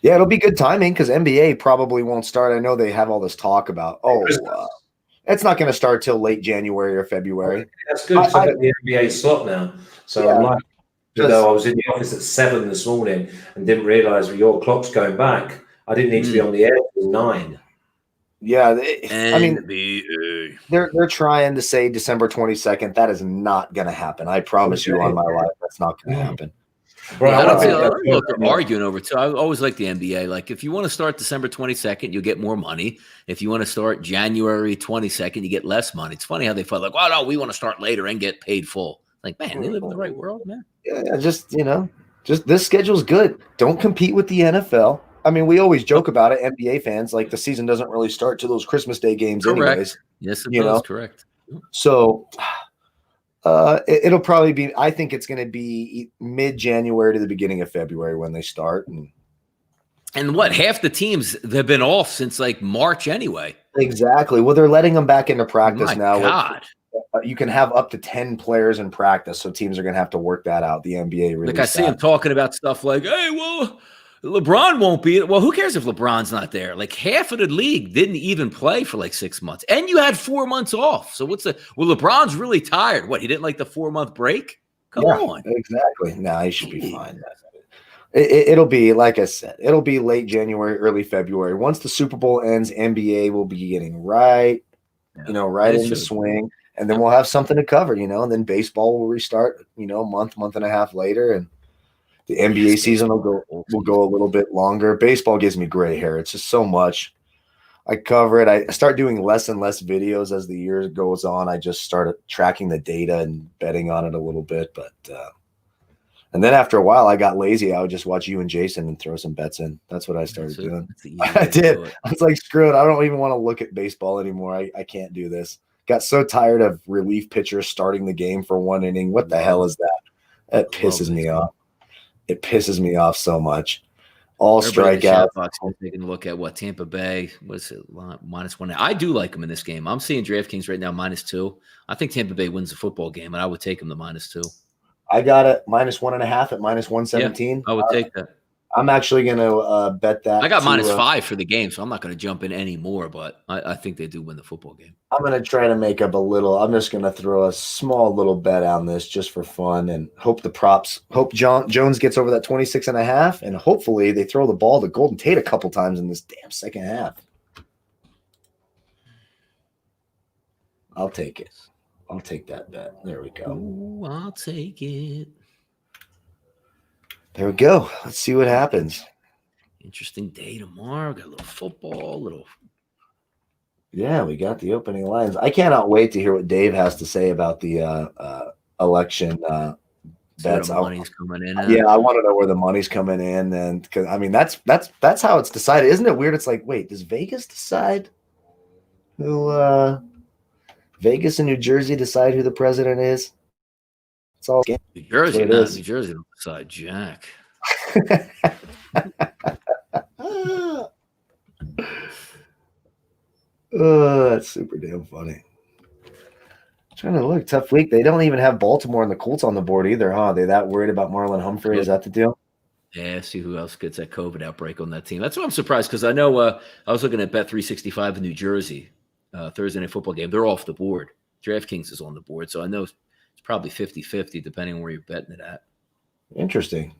Yeah, it'll be good timing because NBA probably won't start. I know they have all this talk about, it's not going to start till late January or February. That's good because I got the NBA slot now. So I'm like, though I was in the office at 7 this morning and didn't realize your clock's going back, I didn't need to be on the air until 9. Yeah, I mean, NBA. they're trying to say December 22nd. That is not going to happen. I promise you on my life, that's not going to happen. Right, I don't know if they're arguing over it too. I always like the NBA. Like, if you want to start December 22nd, you'll get more money. If you want to start January 22nd, you get less money. It's funny how they felt like, well, no, we want to start later and get paid full. Like, man, they live in the right world, man. Yeah, just this schedule's good. Don't compete with the NFL. I mean, we always joke about it, NBA fans, like the season doesn't really start to those Christmas Day games anyways. Yes, it does. Correct. So it'll probably be, I think it's going to be mid-January to the beginning of February when they start. And what, half the teams, they've been off since like March anyway. Exactly. Well, they're letting them back into practice now. God. You can have up to 10 players in practice, so teams are going to have to work that out. The NBA really. Like I see him talking about stuff like, hey, well, LeBron won't be it. Well, who cares if LeBron's not there? Like half of the league didn't even play for like 6 months, and you had 4 months off. So LeBron's really tired. What, he didn't like the 4-month break? Come on. Exactly. No, he should be fine. It'll be, like I said, it'll be late January, early February. Once the Super Bowl ends, NBA will be getting right in the swing. And then we'll have something to cover, and then baseball will restart, a month and a half later. And the NBA season will go a little bit longer. Baseball gives me gray hair. It's just so much. I cover it. I start doing less and less videos as the year goes on. I just started tracking the data and betting on it a little bit. But and then after a while, I got lazy. I would just watch you and Jason and throw some bets in. That's what I started doing. I did. I was like, screw it. I don't even want to look at baseball anymore. I can't do this. Got so tired of relief pitchers starting the game for 1 inning. What the hell is that? That pisses me off. It pisses me off so much. All strikeouts. Taking a look at what Tampa Bay was it -1. I do like them in this game. I'm seeing DraftKings right now -2. I think Tampa Bay wins the football game, and I would take them to -2. I got it -1.5 at -117. I would take that. I'm actually going to bet that. I got -5 for the game, so I'm not going to jump in anymore, but I think they do win the football game. I'm going to try to make up a little. I'm just going to throw a small little bet on this just for fun and hope Jones gets over that 26.5, and hopefully they throw the ball to Golden Tate a couple times in this damn second half. I'll take it. I'll take that bet. There we go. Ooh, I'll take it. There we go. Let's see what happens. Interesting day tomorrow. Got a little football, Yeah, we got the opening lines. I cannot wait to hear what Dave has to say about the election bets. Money's coming in. Yeah, I want to know where the money's coming in, and because I mean that's how it's decided, isn't it? Weird. It's like, wait, does Vegas decide who? Vegas and New Jersey decide who the president is. It's all New Jersey. New Jersey don't decide jack. Oh, that's super damn funny. Trying to look, tough week. They don't even have Baltimore and the Colts on the board either, huh? They that worried about Marlon Humphrey? Is that the deal? Yeah, see who else gets that COVID outbreak on that team. That's why I'm surprised, because I know I was looking at Bet365 in New Jersey, Thursday night football game. They're off the board. DraftKings is on the board, so I know it's probably 50-50 depending on where you're betting it at. Interesting.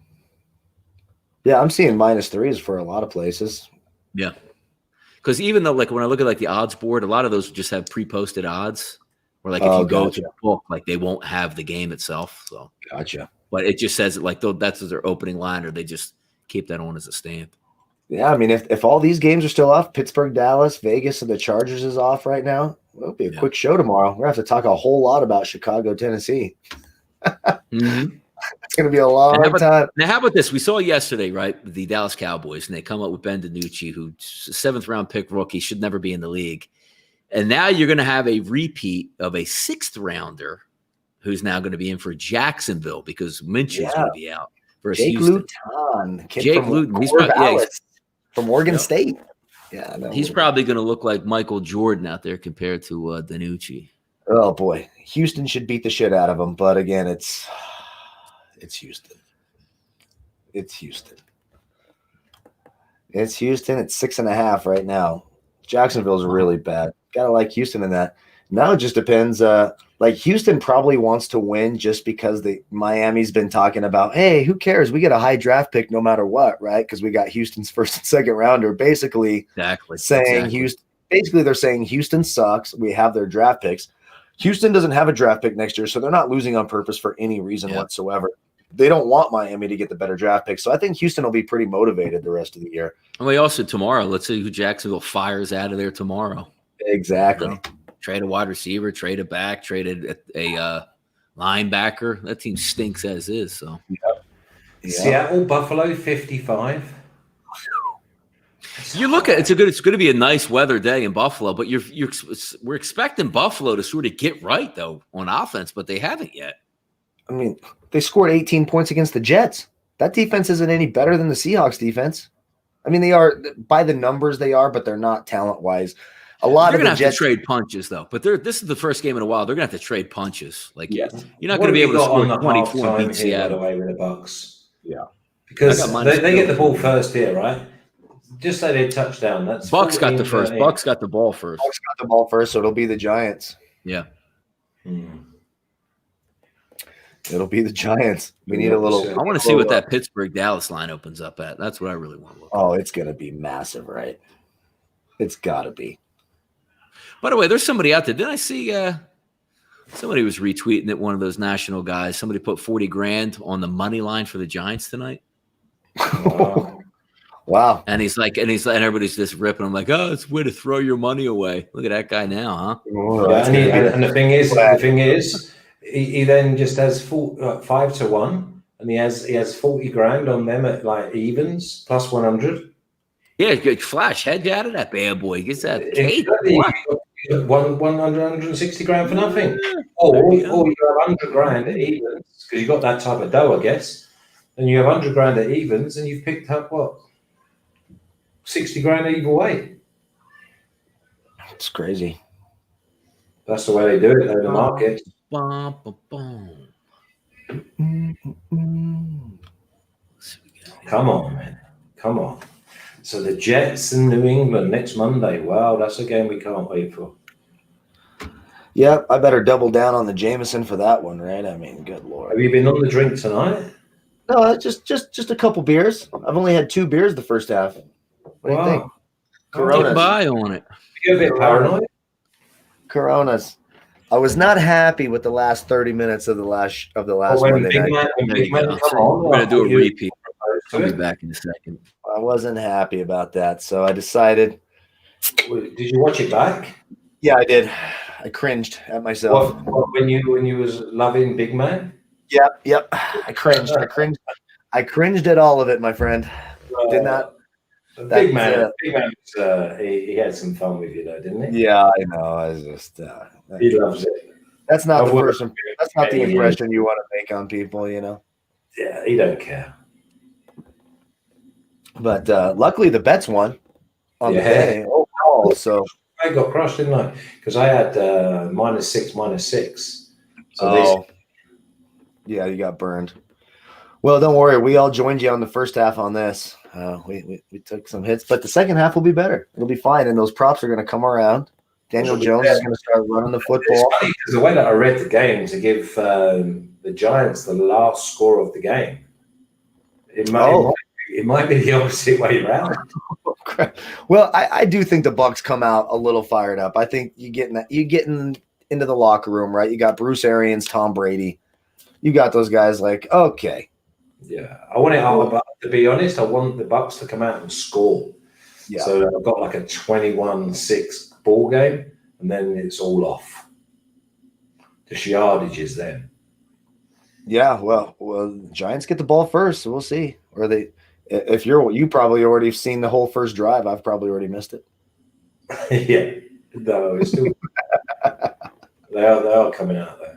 Yeah, I'm seeing -3s for a lot of places. Yeah. Because even though, like, when I look at like the odds board, a lot of those just have pre-posted odds. Or like if you go to the book, like they won't have the game itself. So gotcha. But it just says it like that's their opening line, or they just keep that on as a stamp. Yeah, I mean, if all these games are still off, Pittsburgh, Dallas, Vegas, and the Chargers is off right now, it'll be a quick show tomorrow. We're going to have to talk a whole lot about Chicago, Tennessee. Mm-hmm. It's going to be a long time. Now, how about this? We saw yesterday, right, the Dallas Cowboys, and they come up with Ben DiNucci, who's a 7th-round pick rookie, should never be in the league. And now you're going to have a repeat of a 6th-rounder who's now going to be in for Jacksonville because Minshew's going to be out. Jake Luton. Jake Luton. He's from Oregon State. Yeah, he's probably going to look like Michael Jordan out there compared to DiNucci. Oh, boy. Houston should beat the shit out of him. But, again, it's Houston. It's Houston. It's 6.5 right now. Jacksonville's really bad. Gotta like Houston in that. Now it just depends. Like Houston probably wants to win just because Miami's been talking about, hey, who cares? We get a high draft pick no matter what, right? Because we got Houston's 1st and 2nd rounder. Basically saying Houston. Basically, they're saying Houston sucks. We have their draft picks. Houston doesn't have a draft pick next year, so they're not losing on purpose for any reason whatsoever. They don't want Miami to get the better draft pick. So I think Houston will be pretty motivated the rest of the year. And we also tomorrow, let's see who Jacksonville fires out of there tomorrow. Exactly. You know, trade a wide receiver, trade a back, traded a linebacker. That team stinks as is. So Seattle, Buffalo, 55. You look at it's going to be a nice weather day in Buffalo, but we're expecting Buffalo to sort of get right though on offense, but they haven't yet. I mean, they scored 18 points against the Jets. That defense isn't any better than the Seahawks defense. I mean, they are by the numbers they are, but they're not talent-wise. A lot of the Jets have to trade punches though. But this is the first game in a while. They're going to have to trade punches. Like you're not going to be able to score 24 and beat Seattle away with the Bucks. Yeah, because they get the ball first here, right? Just say they touchdown. That's Bucks got the first. Bucks got the ball first. Bucks got the ball first, so it'll be the Giants. Yeah. It'll be the Giants. We need a little. I want to see what that Pittsburgh-Dallas line opens up at. That's what I really want to look at. Oh, it's going to be massive, right? It's got to be. By the way, there's somebody out there. Didn't I see somebody was retweeting that one of those national guys, somebody put 40 grand on the money line for the Giants tonight? Wow. And everybody's just ripping. I'm like, oh, it's a way to throw your money away. Look at that guy now, huh? Oh, and the thing is, he then just has 5 to 1, and he has 40 grand on them at like evens plus 100. Yeah, good flash head out of that bad boy. He gets that cake. 160 grand for nothing. Or you have 100 grand at evens because you got that type of dough, I guess. And you have 100 grand at evens, and you've picked up what? 60 grand either way. It's crazy. That's the way they do it in the market. Come on, man. Come on. So the Jets in New England next Monday. Wow, that's a game we can't wait for. Yeah, I better double down on the Jameson for that one, right? I mean, good Lord. Have you been on the drink tonight? No, just a couple beers. I've only had 2 beers the first half. What do you think? Coronas. Get by on it. You're a bit paranoid. Coronas. I was not happy with the last 30 minutes of the last Monday night. We're going to do a repeat. I'll be back in a second. I wasn't happy about that, so I decided. Did you watch it back? Yeah, I did. I cringed at myself. What, when you was loving Big Man? Yep. I cringed. I cringed at all of it, my friend. Did not. Big Man, he had some fun with you, though, didn't he? Yeah, I know. I was just. He loves it. That's not That's not the impression you want to make on people, you know. Yeah, he don't care. But luckily, the bets won on the day overall. So I got crushed, didn't I? Because I had -6. So yeah, you got burned. Well, don't worry. We all joined you on the first half on this. We took some hits, but the second half will be better. It'll be fine, and those props are going to come around. Daniel Jones is going to start running the football. It's funny because the way that I read the game to give the Giants the last score of the game, it might be the opposite way around. Well, I do think the Bucs come out a little fired up. I think you get into the locker room, right? You got Bruce Arians, Tom Brady. You got those guys like, okay. Yeah, to be honest, I want the Bucs to come out and score. Yeah. So I've got like a 21-6 ball game, and then it's all off. Just yardages then. Yeah, well, Giants get the ball first, so we'll see. Or you probably already have seen the whole first drive. I've probably already missed it. Yeah, no, it's still they are coming out there.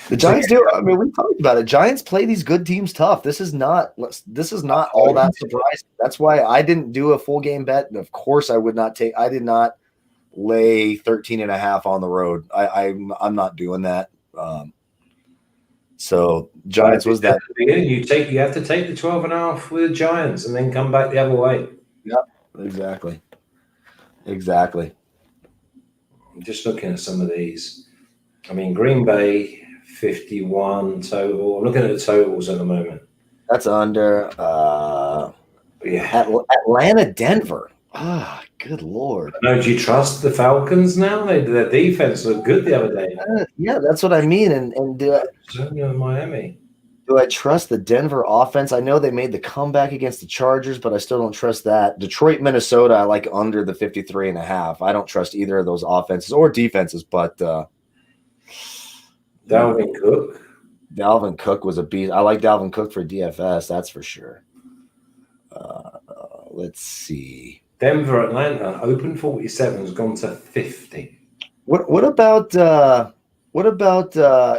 The Giants do. I mean, we talked about it. Giants play these good teams tough. This is not all that surprising. That's why I didn't do a full game bet. And of course, I did not lay 13.5 on the road. I'm not doing that. So Giants was that. You have to take the 12.5 with the Giants and then come back the other way. Yep, exactly. I'm just looking at some of these. I mean, Green Bay 51 total. I'm looking at the totals at the moment. That's under. Atlanta, Denver. Ah, good Lord. No, do you trust the Falcons now? Their defense looked good the other day. Yeah, that's what I mean. And Miami. Do I trust the Denver offense? I know they made the comeback against the Chargers, but I still don't trust that. Detroit, Minnesota, I like under the 53.5. I don't trust either of those offenses or defenses, but Dalvin Cook was a beast. I like Dalvin Cook for DFS, that's for sure. Let's see. Denver, Atlanta, open 47 has gone to 50. What about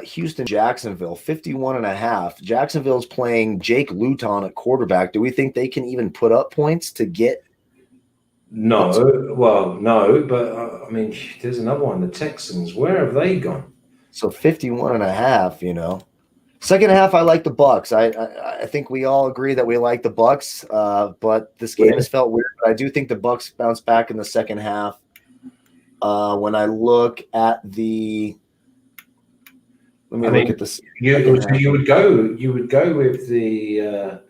Houston, Jacksonville, 51.5? Jacksonville's playing Jake Luton at quarterback. Do we think they can even put up points to get? No, but I mean, there's another one. The Texans, where have they gone? So 51.5, Second half, I like the Bucs. I think we all agree that we like the Bucs, but this game has felt weird. But I do think the Bucs bounce back in the second half. When I look at the, look at this. You would go with the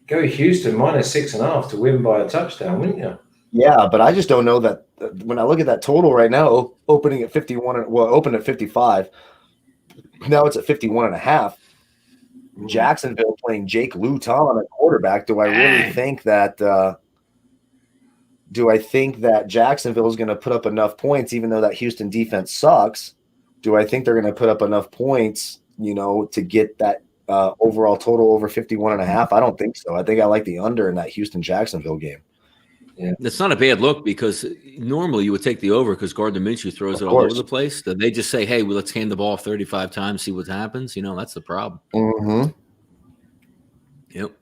go Houston -6.5 to win by a touchdown, wouldn't you? Yeah, but I just don't know that when I look at that total right now, opening at 51, open at 55. Now it's at 51.5. Jacksonville playing Jake Luton at quarterback. Do I really think that? Do I think that Jacksonville is going to put up enough points, even though that Houston defense sucks? Do I think they're going to put up enough points, to get that overall total over 51.5? I don't think so. I think I like the under in that Houston-Jacksonville game. Yeah, that's not a bad look because normally you would take the over because Gardner Minshew throws it all over the place. So they just say, "Hey, let's hand the ball 35 times, see what happens." That's the problem. Mm-hmm. Yep.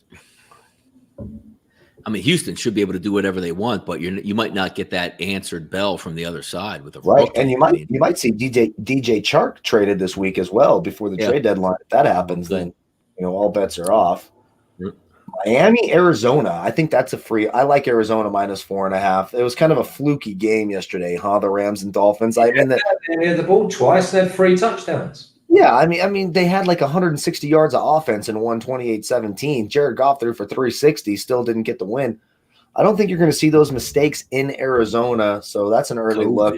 I mean, Houston should be able to do whatever they want, but you might not get that answered bell from the other side with a right. And you might see DJ Chark traded this week as well before the trade deadline. If that happens, then all bets are off. Yep. Miami, Arizona. I think that's I like Arizona -4.5. It was kind of a fluky game yesterday, huh? The Rams and Dolphins. They had the ball twice. They had 3 touchdowns. Yeah, I mean, they had like 160 yards of offense and won 28-17. Jared Goff threw for 360, still didn't get the win. I don't think you're going to see those mistakes in Arizona, so that's an early look.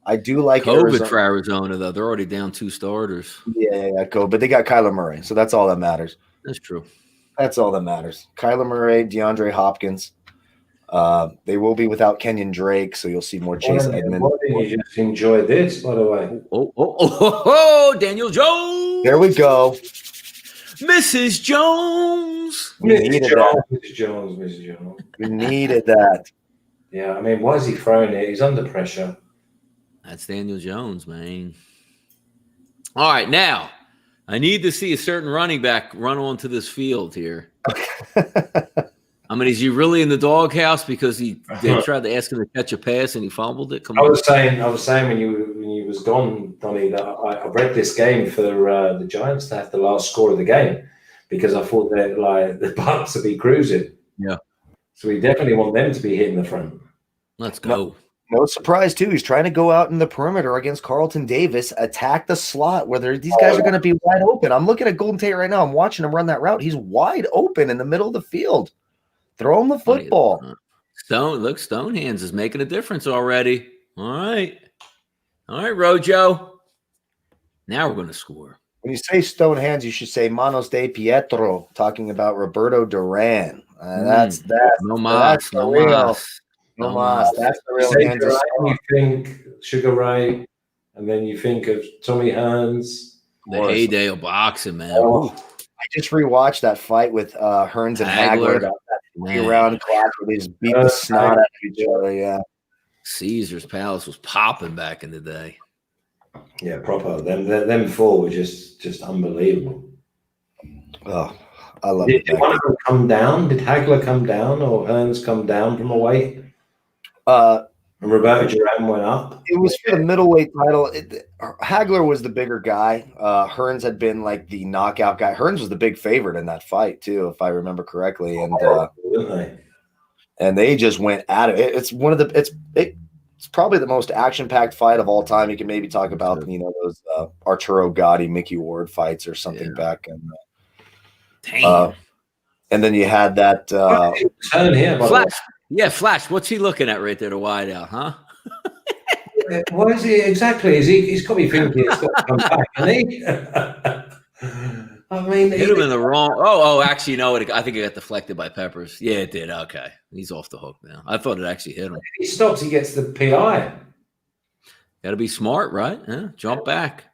I do like COVID for Arizona, though. They're already down 2 starters. Yeah, COVID. But they got Kyler Murray, so that's all that matters. That's true. That's all that matters. Kyler Murray, DeAndre Hopkins. They will be without Kenyon Drake, so you'll see more Chase Edmonds. You just enjoyed this, by the way. Oh, Daniel Jones. There we go. Mrs. Jones. Mrs. Jones. We needed that. Yeah, I mean, why is he throwing it? He's under pressure. That's Daniel Jones, man. All right, now I need to see a certain running back run onto this field here. I mean, is he really in the doghouse because they tried to ask him to catch a pass and he fumbled it? I was saying when you was gone, Donnie, that I read this game for the Giants to have the last score of the game because I thought that the Bucs would be cruising. Yeah. So we definitely want them to be hitting the front. Let's go. No surprise, too. He's trying to go out in the perimeter against Carlton Davis, attack the slot where these guys are going to be wide open. I'm looking at Golden Tate right now. I'm watching him run that route. He's wide open in the middle of the field. Throw him the football. Stonehands is making a difference already. All right, Rojo. Now we're going to score. When you say Stonehands, you should say Manos de Pietro, talking about Roberto Duran. That's no mas. the real hands. You think Sugar Ray, and then you think of Tommy Hearns. The heyday of boxing, man. I just rewatched that fight with Hearns and Hagler. That 3-round clash where they just beat the snot out of each other. Yeah, Caesar's Palace was popping back in the day. Yeah, proper. Them four were just unbelievable. Oh, I love it. Did one of them come down? Did Hagler come down or Hearns come down from a weight? And Roberto Duran went up. It was for the middleweight title. Hagler was the bigger guy. Hearns had been like the knockout guy. Hearns was the big favorite in that fight too, if I remember correctly. And they just went at it. It's one of the it's probably the most action-packed fight of all time. You can maybe talk about those Arturo Gatti, Mickey Ward fights or something back in. And then you had that turn here, Flash. Yeah, Flash. What's he looking at right there to wide out, huh? What is he exactly? He's got to be thinking it's got to come back, hasn't he? I mean, hit him in the wrong. Oh, actually, you know what? I think it got deflected by Peppers. Yeah, it did. Okay, he's off the hook now. I thought it actually hit him. If he stops, he gets the PI. Got to be smart, right? Yeah, jump back.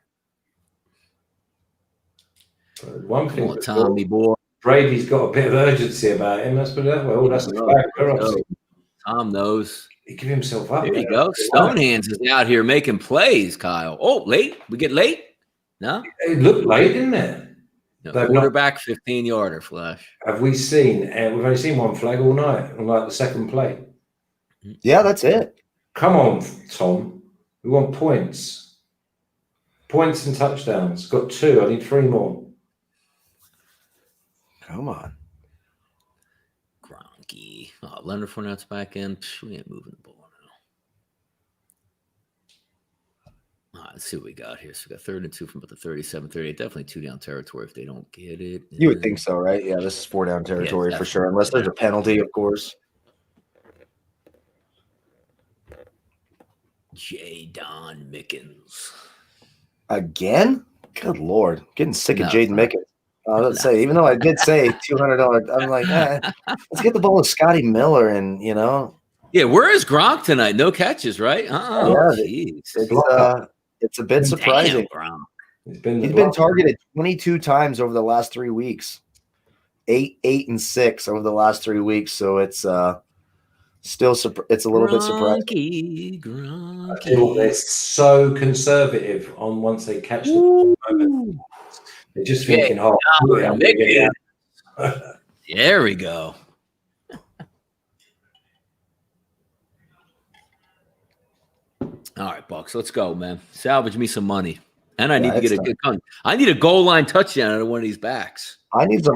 One thing, Tommy boy. Brady's got a bit of urgency about him. Let's put it that way. Oh, that's the fact. Tom knows. He give himself up. There you go. Stonehands is out here making plays, Kyle. Oh, late. We get late? No? It looked late, didn't it? No, quarterback 15-yarder, Flash. Have we seen? We've only seen one flag all night on like the second play. Yeah, that's it. Come on, Tom. We want points. Points and touchdowns. Got 2. I need 3 more. Come on. Gronky. Oh, Leonard Fournette's back in. We ain't moving the ball now. All right, let's see what we got here. So we got 3rd and 2 from about the 37, 38. Definitely 2-down territory if they don't get it. You would think so, right? Yeah, this is 4-down territory for sure, unless there's a penalty, of course. J. Don Mickens. Again? Good Lord. Getting sick of Jaden Mickens. Let's say, even though I did say $200, I'm like, let's get the ball with Scotty Miller and, Yeah, where is Gronk tonight? No catches, right? It's a bit surprising. Damn, He's been targeted 22 times over the last 3 weeks. 8, 8, and 6 over the last 3 weeks. So it's still it's a little bit surprising. Gronky. They're so conservative on once they catch the moment. They're just thinking, there we go. All right, Bucks, let's go, man. Salvage me some money. And I need to get a good gun. I need a goal line touchdown out of one of these backs. I need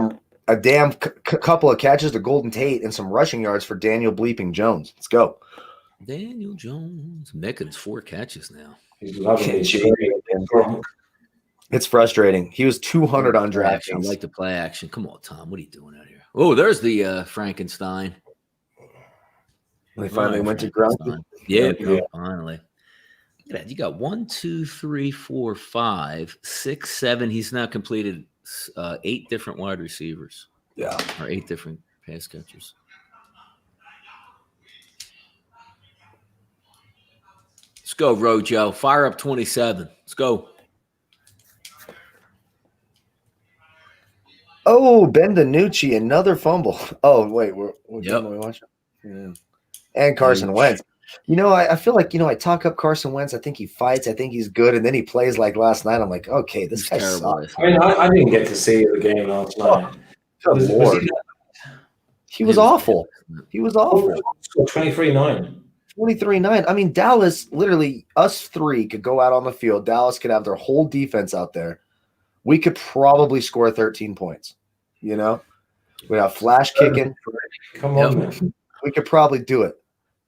a damn couple of catches to Golden Tate and some rushing yards for Daniel Bleeping Jones. Let's go. Daniel Jones. Mickens 4 catches now. He's loving It's frustrating. He was 200 on DraftKings. I like the play action. Come on, Tom. What are you doing out here? Oh, there's the Frankenstein. They finally went to Gronky. Yeah, finally. Look at that. You got 1, 2, 3, 4, 5, 6, 7. He's now completed 8 different wide receivers. Yeah. Or 8 different pass catchers. Let's go, Rojo. Fire up 27. Let's go. Oh, Ben DiNucci, another fumble. Oh, wait. What game are we watching? Yeah. And Carson Wentz. I feel like, I talk up Carson Wentz. I think he fights. I think he's good. And then he plays like last night. I'm like, okay, this guy's sucks. I mean, I didn't get to see the game last night. Good Lord. He was awful. He was awful. 23-9. 23-9. I mean, Dallas, literally, us 3 could go out on the field. Dallas could have their whole defense out there. We could probably score 13 points. We have Flash kicking. Come on, man. We could probably do it.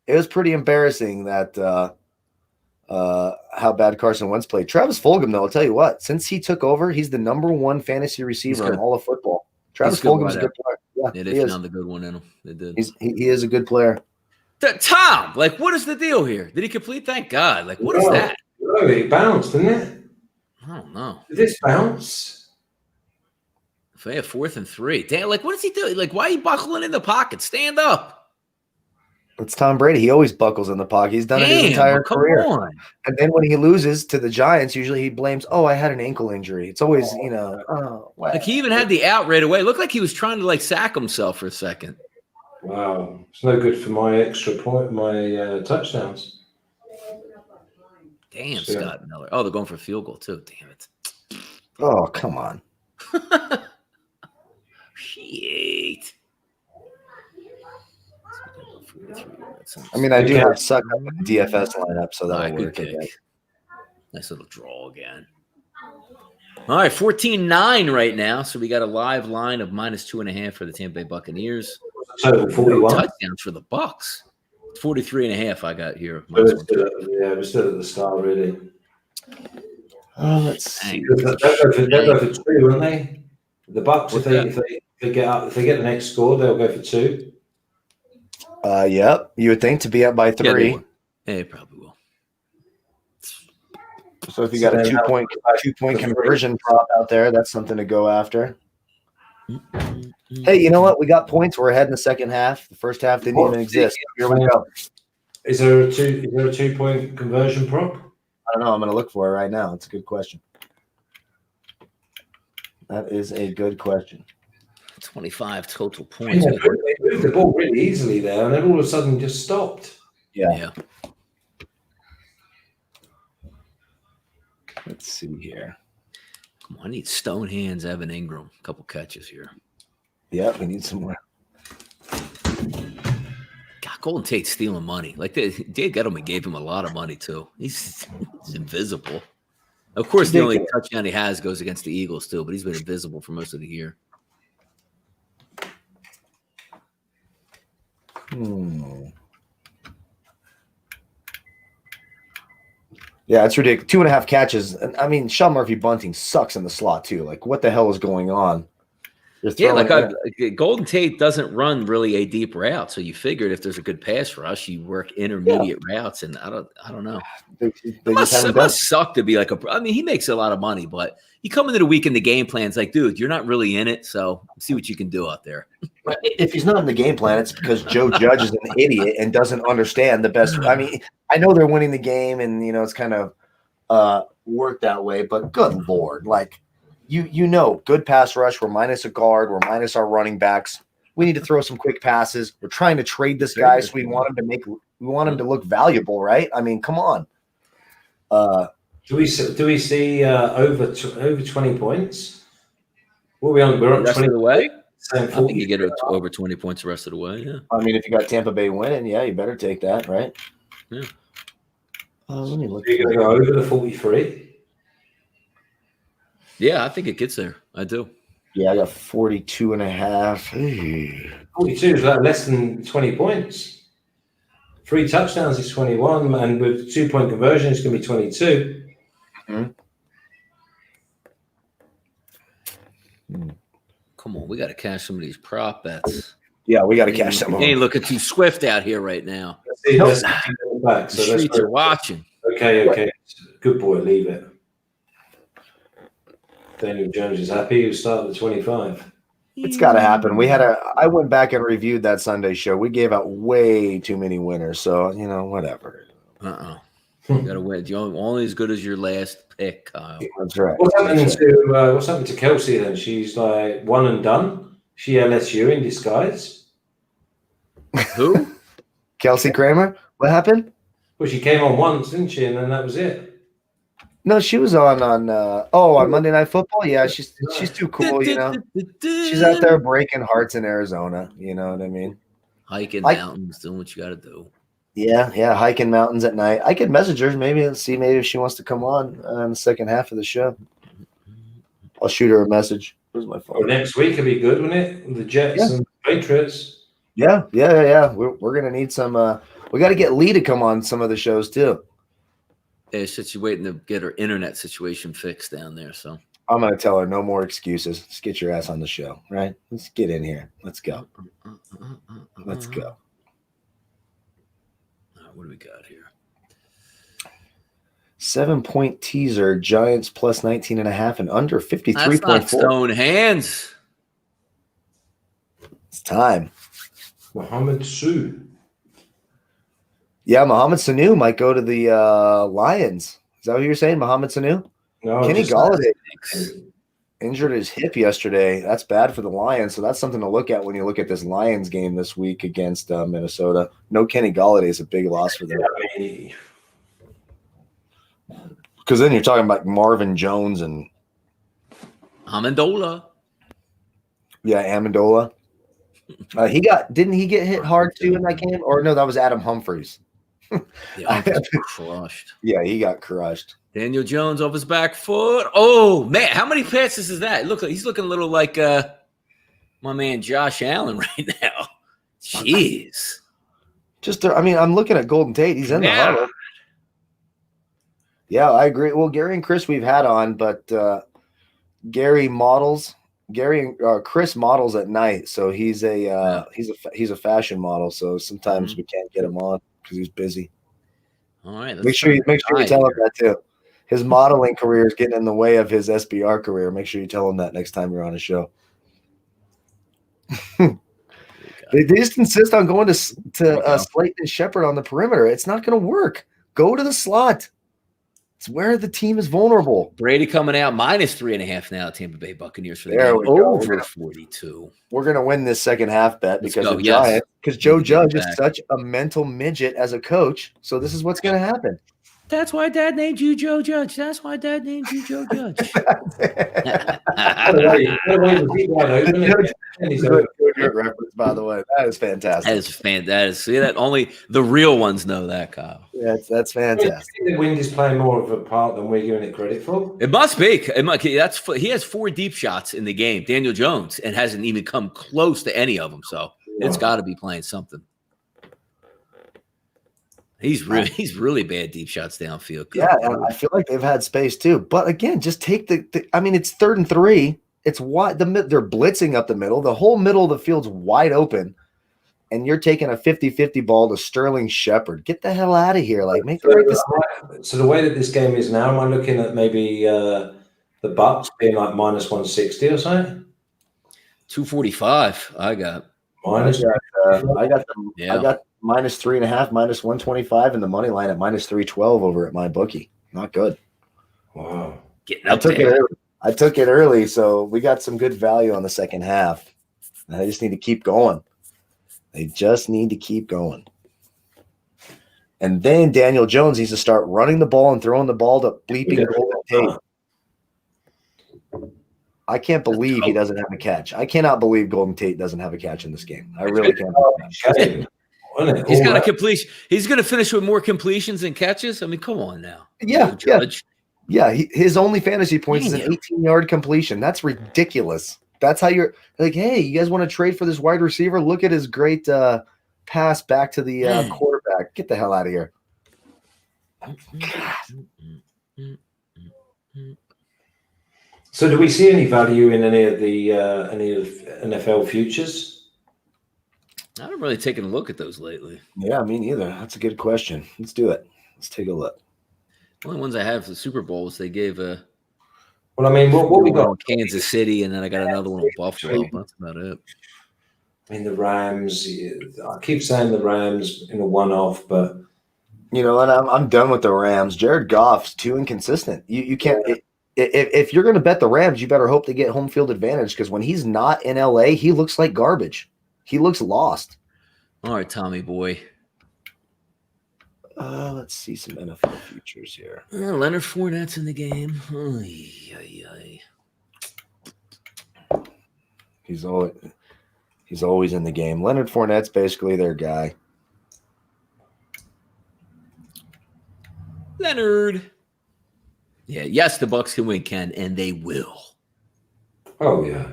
it was pretty embarrassing that how bad Carson Wentz played. Travis Fulgham, though, I'll tell you what, since he took over, he's the number one fantasy receiver in all of football. Travis Fulgham's a good player. Yeah, they found the good one in him. They did. He is a good player. Tom, like, what is the deal here? Did he complete? Thank God. Like, what is that? Oh, it bounced, didn't it? I don't know. Did this bounce? If they have 4th and 3. Damn, like, what is he doing? Like, why are you buckling in the pocket? Stand up. It's Tom Brady. He always buckles in the pocket. He's done it his entire career. On. And then when he loses to the Giants, usually he blames, I had an ankle injury. It's always, Like, he even had the out right away. It looked like he was trying to, like, sack himself for a second. Wow. It's no good for my extra point, my touchdowns. Damn, Scott Miller. Oh, they're going for a field goal, too. Damn it. Oh, come on. Shit. I mean, I do have Suck up in the DFS lineup, so that'll work. Nice little draw again. All right, 14-9 right now. So we got a live line of -2.5 for the Tampa Bay Buccaneers. So 41 touchdowns for the Bucs. 43.5 I got here. We're still at the start, really. Let's see. They'll go for 2, won't they? The Bucs, if they get the next score, they'll go for 2. Yep. You would think to be up by 3. Yeah, they probably will. So if you got a 2-point conversion prop out there, that's something to go after. Hey, you know what? We got points. We're ahead in the second half. The first half didn't even exist. Here we go. Is there a 2-point conversion prop? I don't know. I'm going to look for it right now. It's a good question. That is a good question. 25 total points. They moved the ball really easily there, and then all of a sudden just stopped. Yeah. Let's see here. Come on, I need Stone Hands, Evan Ingram. A couple catches here. Yeah, we need some more. God, Golden Tate's stealing money. Like, Dave Gettleman gave him a lot of money, too. He's invisible. Of course, the only touchdown he has goes against the Eagles, too, but he's been invisible for most of the year. Yeah, it's ridiculous. 2.5 catches. And I mean, Sean Murphy bunting sucks in the slot too. Like, what the hell is going on? Golden Tate doesn't run really a deep route, so you figured if there's a good pass rush, you work intermediate routes, and I don't know. It must suck to be like I mean, he makes a lot of money, but you come into the week in the game plan, it's like, dude, you're not really in it, so see what you can do out there. If he's not in the game plan, it's because Joe Judge is an idiot and doesn't understand the best. I mean, I know they're winning the game, and it's kind of worked that way, but good Lord, like. Good pass rush. We're minus a guard. We're minus our running backs. We need to throw some quick passes. We're trying to trade this guy, so we want him to look valuable, right? I mean, come on. Do we see over 20 points? What are we on? We're on 20 of the way. I think you get over 20 points the rest of the way. Yeah. I mean, if you got Tampa Bay winning, yeah, you better take that, right? Yeah. Let me look. You're going to go over the 43. Yeah, I think it gets there. I do. Yeah, I got 42.5. 42 is less than 20 points. 3 touchdowns is 21, and with 2-point conversion, it's going to be 22. Come on, we got to cash some of these prop bets. Yeah, we got to cash some of them. Ain't looking too swift out here right now. The streets are watching. Okay. Good boy, leave it. Daniel Jones is happy. He'll start at the 25. It's got to happen. I went back and reviewed that Sunday show. We gave out way too many winners. So, whatever. You got to win. You're only as good as your last pick, Kyle. That's right. What's happened to Kelsey then? She's like one and done. She LSU in disguise. Who? Kelsey Kramer? What happened? Well, she came on once, didn't she? And then that was it. No, she was on Monday Night Football. Yeah, she's too cool, She's out there breaking hearts in Arizona. You know what I mean? Hiking mountains, doing what you got to do. Yeah, hiking mountains at night. I could message her, maybe if she wants to come on the second half of the show. I'll shoot her a message. Where's my phone? Next week would be good, wouldn't it? The Jets and Patriots. Yeah. We're gonna need some. We got to get Lee to come on some of the shows too. Yeah, she's waiting to get her internet situation fixed down there. So I'm going to tell her no more excuses. Just get your ass on the show, right? Let's get in here. Let's go. Let's go. All right, what do we got here? 7-point teaser, Giants plus 19.5 and under 53.4. That's not stone hands. It's time. Mohamed Sue. Yeah, Mohamed Sanu might go to the Lions. Is that what you're saying, Mohamed Sanu? No, Kenny just- Golladay injured his hip yesterday. That's bad for the Lions, so that's something to look at when you look at this Lions game this week against Minnesota. No Kenny Golladay is a big loss for them. I mean, Because then you're talking about Marvin Jones and Amendola. Amendola. Didn't he get hit hard too in that game? Or no, that was Adam Humphries. Yeah, crushed. Yeah, he got crushed. Daniel Jones off his back foot. Oh man, how many passes is that? He's looking a little like my man Josh Allen right now. Jeez. I'm looking at Golden Tate. He's in the huddle. Yeah, I agree. Well, Gary and Chris we've had on, but Gary and Chris models at night, so he's a fashion model. So sometimes we can't get him on because he's busy. All right, Make sure you tell him that too. His modeling career is getting in the way of his SBR career. Make sure you tell him that next time you're on a show. They just insist on going to Slayton and Shepard on the perimeter. It's not going to work. Go to the slot. It's where the team is vulnerable. Brady coming out -3.5 now. Tampa Bay Buccaneers for the There game. we go. Over 42. We're going to win this second half bet Let's because go, the yes. Giants, because Joe Need to get Judge is back. such a mental midget as a coach. So this is what's going to happen. That's why Dad named you Joe Judge. That's why Dad named you Joe Judge. Good reference, by the way. That is fantastic. See that only the real ones know that, Kyle. Yeah, that's I fantastic. think the wind is playing more of a part than we're giving it credit for. It must be. He has 4 deep shots in the game, Daniel Jones, and hasn't even come close to any of them. So it's got to be playing something. He's really bad deep shots downfield. Yeah, and I feel like they've had space too. But again, just take it's 3rd and 3. It's wide. They're blitzing up the middle. The whole middle of the field's wide open. And you're taking a 50-50 ball to Sterling Shepard. Get the hell out of here. Like, make the right decision. So the way that this game is now, am I looking at maybe the Bucks being like -160 or something? 245. I got. Minus. I got -3.5, -125, and the money line at -312 over at my bookie. Not good. Wow. Getting up there. I took it early, so we got some good value on the second half. And I just need to keep going. And then Daniel Jones needs to start running the ball and throwing the ball to bleeping Golden Tate. I can't believe he doesn't have a catch. I cannot believe Golden Tate doesn't have a catch in this game. I really can't believe that. He's got a completion. He's going to finish with more completions than catches. I mean, come on now. Yeah, Judge. Yeah, his only fantasy points is an 18-yard completion. That's ridiculous. That's how you're like, hey, you guys want to trade for this wide receiver? Look at his great pass back to the quarterback. Get the hell out of here. So, do we see any value in any of the NFL futures? I haven't really taken a look at those lately. Yeah, me neither. That's a good question. Let's do it. Let's take a look. The only ones I have for the Super Bowls, they gave Well, I mean, what we got? Kansas City, and then I got another one with Buffalo. That's about it. I mean, the Rams. I keep saying the Rams in a one-off, but you know what? I'm done with the Rams. Jared Goff's too inconsistent. You can't. If you're going to bet the Rams, you better hope they get home field advantage because when he's not in LA, he looks like garbage. He looks lost. All right, Tommy boy. Let's see some NFL futures here. Leonard Fournette's in the game. He's always in the game. Leonard Fournette's basically their guy. Leonard. Yeah, yes, the Bucks can win, Ken, and they will. oh yeah,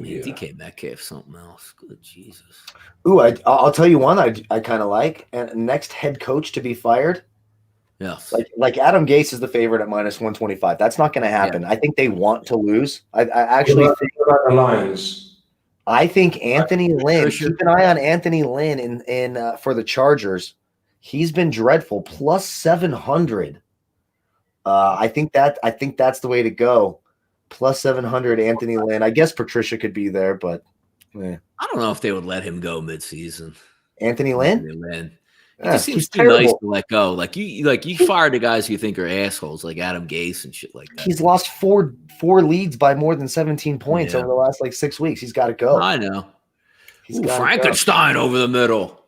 Man, DK Metcalf, something else. Good Jesus. Ooh, I'll tell you one I kind of like. And next head coach to be fired. Yes. Like Adam Gase is the favorite at -125. That's not going to happen. I think they want to lose. I actually think about the Lions. I think Anthony Lynn. Keep an eye on Anthony Lynn in for the Chargers. He's been dreadful. +700. I think that's the way to go. +700 Anthony Lynn. I guess Patricia could be there, but I don't know if they would let him go midseason. Anthony Lynn. He just seems too terrible. nice to let go. Like you fire the guys you think are assholes, like Adam Gase and shit like that. He's lost four leads by more than 17 points over the last 6 weeks. He's got to go. I know. Frankenstein over the middle.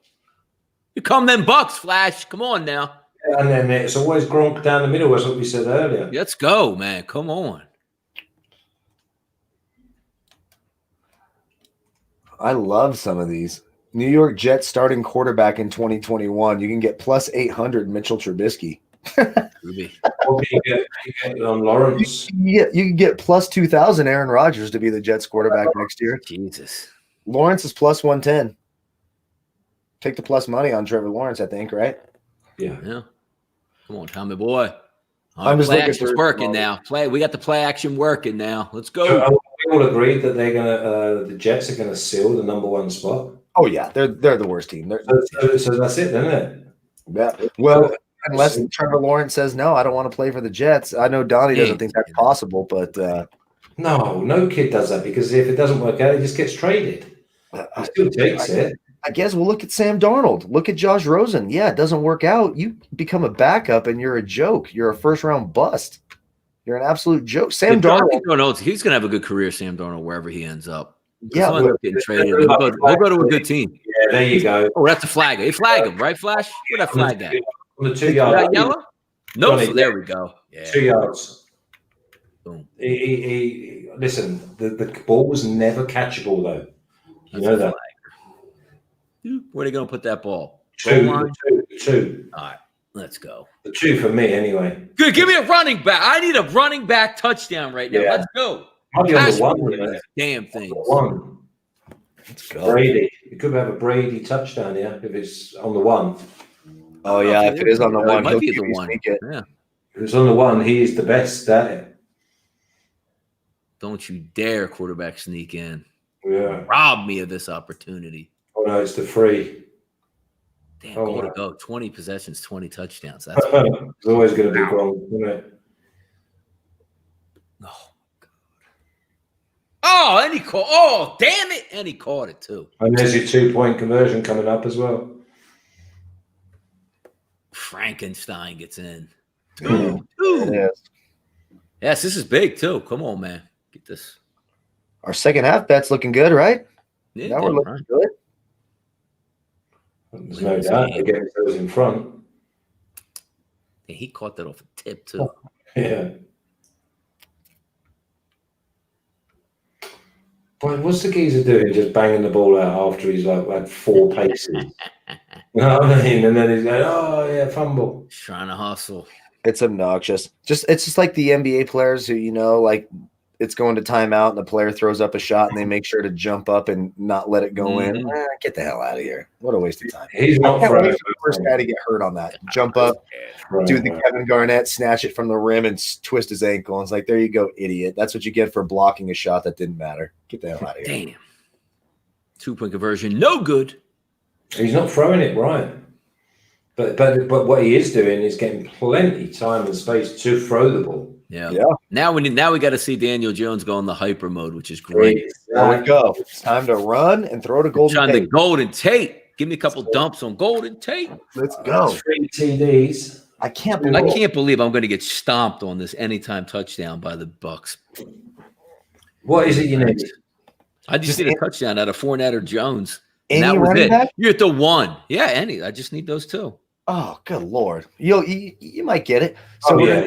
You come them Bucks, Flash. Come on now. Yeah, and then it's always Gronk down the middle, as what we said earlier. Let's go, man. Come on. I love some of these. New York Jets starting quarterback in 2021. You can get +800 Mitchell Trubisky. What can you get on Lawrence? You can get +2,000 Aaron Rodgers to be the Jets quarterback next year. Jesus. Lawrence is +110. Take the plus money on Trevor Lawrence, I think, right? Yeah. Come on, Tommy boy. I'm just play looking action's for working now. We got the play action working now. Let's go. We all agreed that they're gonna the Jets are gonna seal the #1 spot. Oh yeah, they're the worst team. So that's it, isn't it? Yeah. Well, unless Trevor Lawrence says no, I don't want to play for the Jets. I know Donnie doesn't think that's possible, but no kid does that, because if it doesn't work out, he just gets traded. He still takes it. I guess we'll look at Sam Darnold. Look at Josh Rosen. Yeah, it doesn't work out. You become a backup and you're a joke. You're a first-round bust. You're an absolute joke. Sam Darnold. He's going to have a good career, Sam Darnold, wherever he ends up. Yeah. He'll end up getting traded. He'll go to a good team. Yeah, there you go. Oh, that's a flag. They flag him, right, Flash? Where'd that flag at? On the 2 yard. That yellow? No, there we go. Yeah. 2 yards. Boom. Listen, the ball was never catchable, though. You know that. Where are they going to put that ball? Two. All right, let's go. The 2 for me, anyway. Good. Give me a running back. I need a running back touchdown right now. Let's go. Might be on the 1. Damn thing. 1. Let's go. Brady. You could have a Brady touchdown here if it's on the 1. Oh yeah, if it is on the 1, it might be the 1. Yeah. If it's on the 1, he is the best at it. Don't you dare quarterback sneak in. Yeah. Rob me of this opportunity. Oh no, it's the 3. Damn, goal to go. 20 possessions, 20 touchdowns. That's it's always going to be wrong, isn't it? Oh, God. Oh, and he caught. Oh, damn it. And he caught it, too. And there's your 2-point conversion coming up as well. Frankenstein gets in. Yes, this is big, too. Come on, man. Get this. Our second half bet's looking good, right? Yeah, now we're looking good. There's no doubt they're getting those in front. Yeah, he caught that off a tip, too. Yeah. Boy, what's the geezer doing? Just banging the ball out after he's had 4 paces. You know what I mean? And then he's going, oh, yeah, fumble. Trying to hustle. It's obnoxious. It's just like the NBA players who, it's going to timeout and the player throws up a shot and they make sure to jump up and not let it go in. Get the hell out of here. What a waste of time. He's not the first guy to get hurt on that. Jump up, do the Kevin Garnett, snatch it from the rim and twist his ankle. And it's like, there you go, idiot. That's what you get for blocking a shot that didn't matter. Get the hell out of here. Damn. 2-point conversion. No good. He's not throwing it right. But what he is doing is getting plenty time and space to throw the ball. Yeah. Now we got to see Daniel Jones go in the hyper mode, which is great. There we go. It's time to run and throw to Golden Tate. The Golden Tate. Give me a couple dumps on Golden Tate. Let's go. 3 TDs. I can't believe I'm going to get stomped on this anytime touchdown by the Bucks. What is it you need? I just need a touchdown out of Fournette or Jones. Any that was running it. back? You're at the 1. Yeah, any. I just need those 2. Oh, good Lord. You might get it. So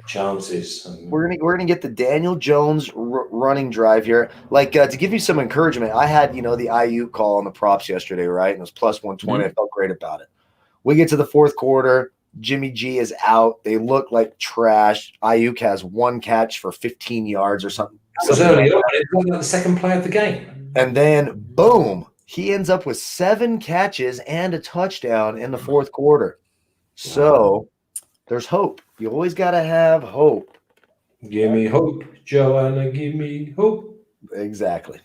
chances. We're gonna get the Daniel Jones running drive here. To give you some encouragement, I had the IU call on the props yesterday, right? And it was +120. I felt great about it. We get to the 4th quarter. Jimmy G is out. They look like trash. Ayuk has 1 catch for 15 yards or something. That was early on. It was like the second play of the game. And then, boom, he ends up with 7 catches and a touchdown in the fourth quarter. So there's hope. You always got to have hope. Give me hope, Joanna. Give me hope. Exactly.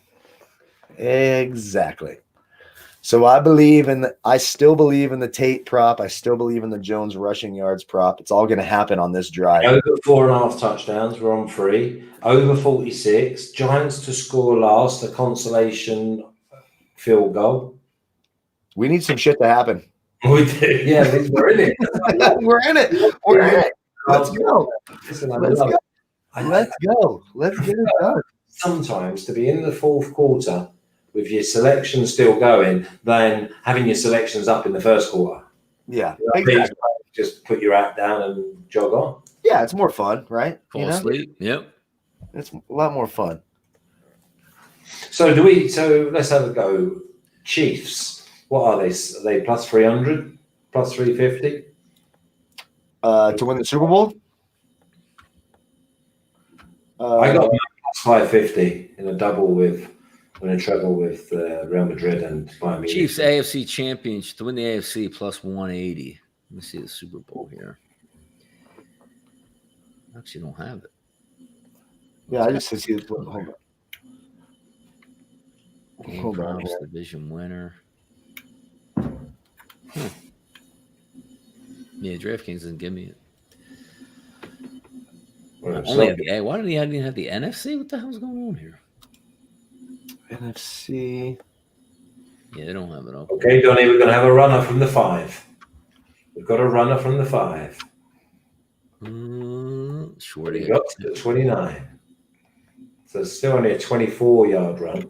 So I still believe in the Tate prop. I still believe in the Jones rushing yards prop. It's all going to happen on this drive. Over 4.5 touchdowns. We're on 3. Over 46. Giants to score last. A consolation field goal. We need some shit to happen. We do. Yeah, we're in it. We're in it. Let's go. Let's get it done. Sometimes to be in the fourth quarter with your selection still going than having your selections up in the first quarter. Yeah. Exactly. Just put your app down and jog on. Yeah, it's more fun, right? Fall asleep. Yep. It's a lot more fun. So let's have a go. Chiefs. What are they? Are they plus 300? Plus 350? To win the Super Bowl? I got plus 550 in a treble with Real Madrid and Bayern Munich. Chiefs AFC Championship to win the AFC plus 180. Let me see the Super Bowl here. I actually don't have it. Yeah, I just see it. Hold on. Hold on. Division winner. Yeah, DraftKings doesn't give me it. Why did he have the NFC? What the hell's going on here? NFC. Yeah, they don't have it open. Okay, Donnie, we're going to have a runner from the 5. We've got a runner from the 5. Sure. We got to 29. So it's still only a 24-yard run.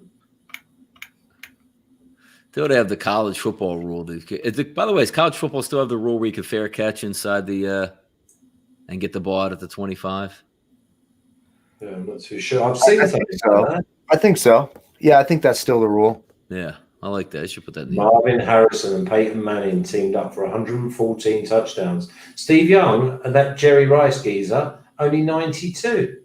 They would have the college football rule. By the way, does college football still have the rule where you can fair catch inside the and get the ball out at the 25? Yeah, I'm not too sure. I've seen something like that. I think so. Yeah, I think that's still the rule. Yeah, I like that. I should put that in. Marvin Harrison and Peyton Manning teamed up for 114 touchdowns. Steve Young and that Jerry Rice geezer, only 92.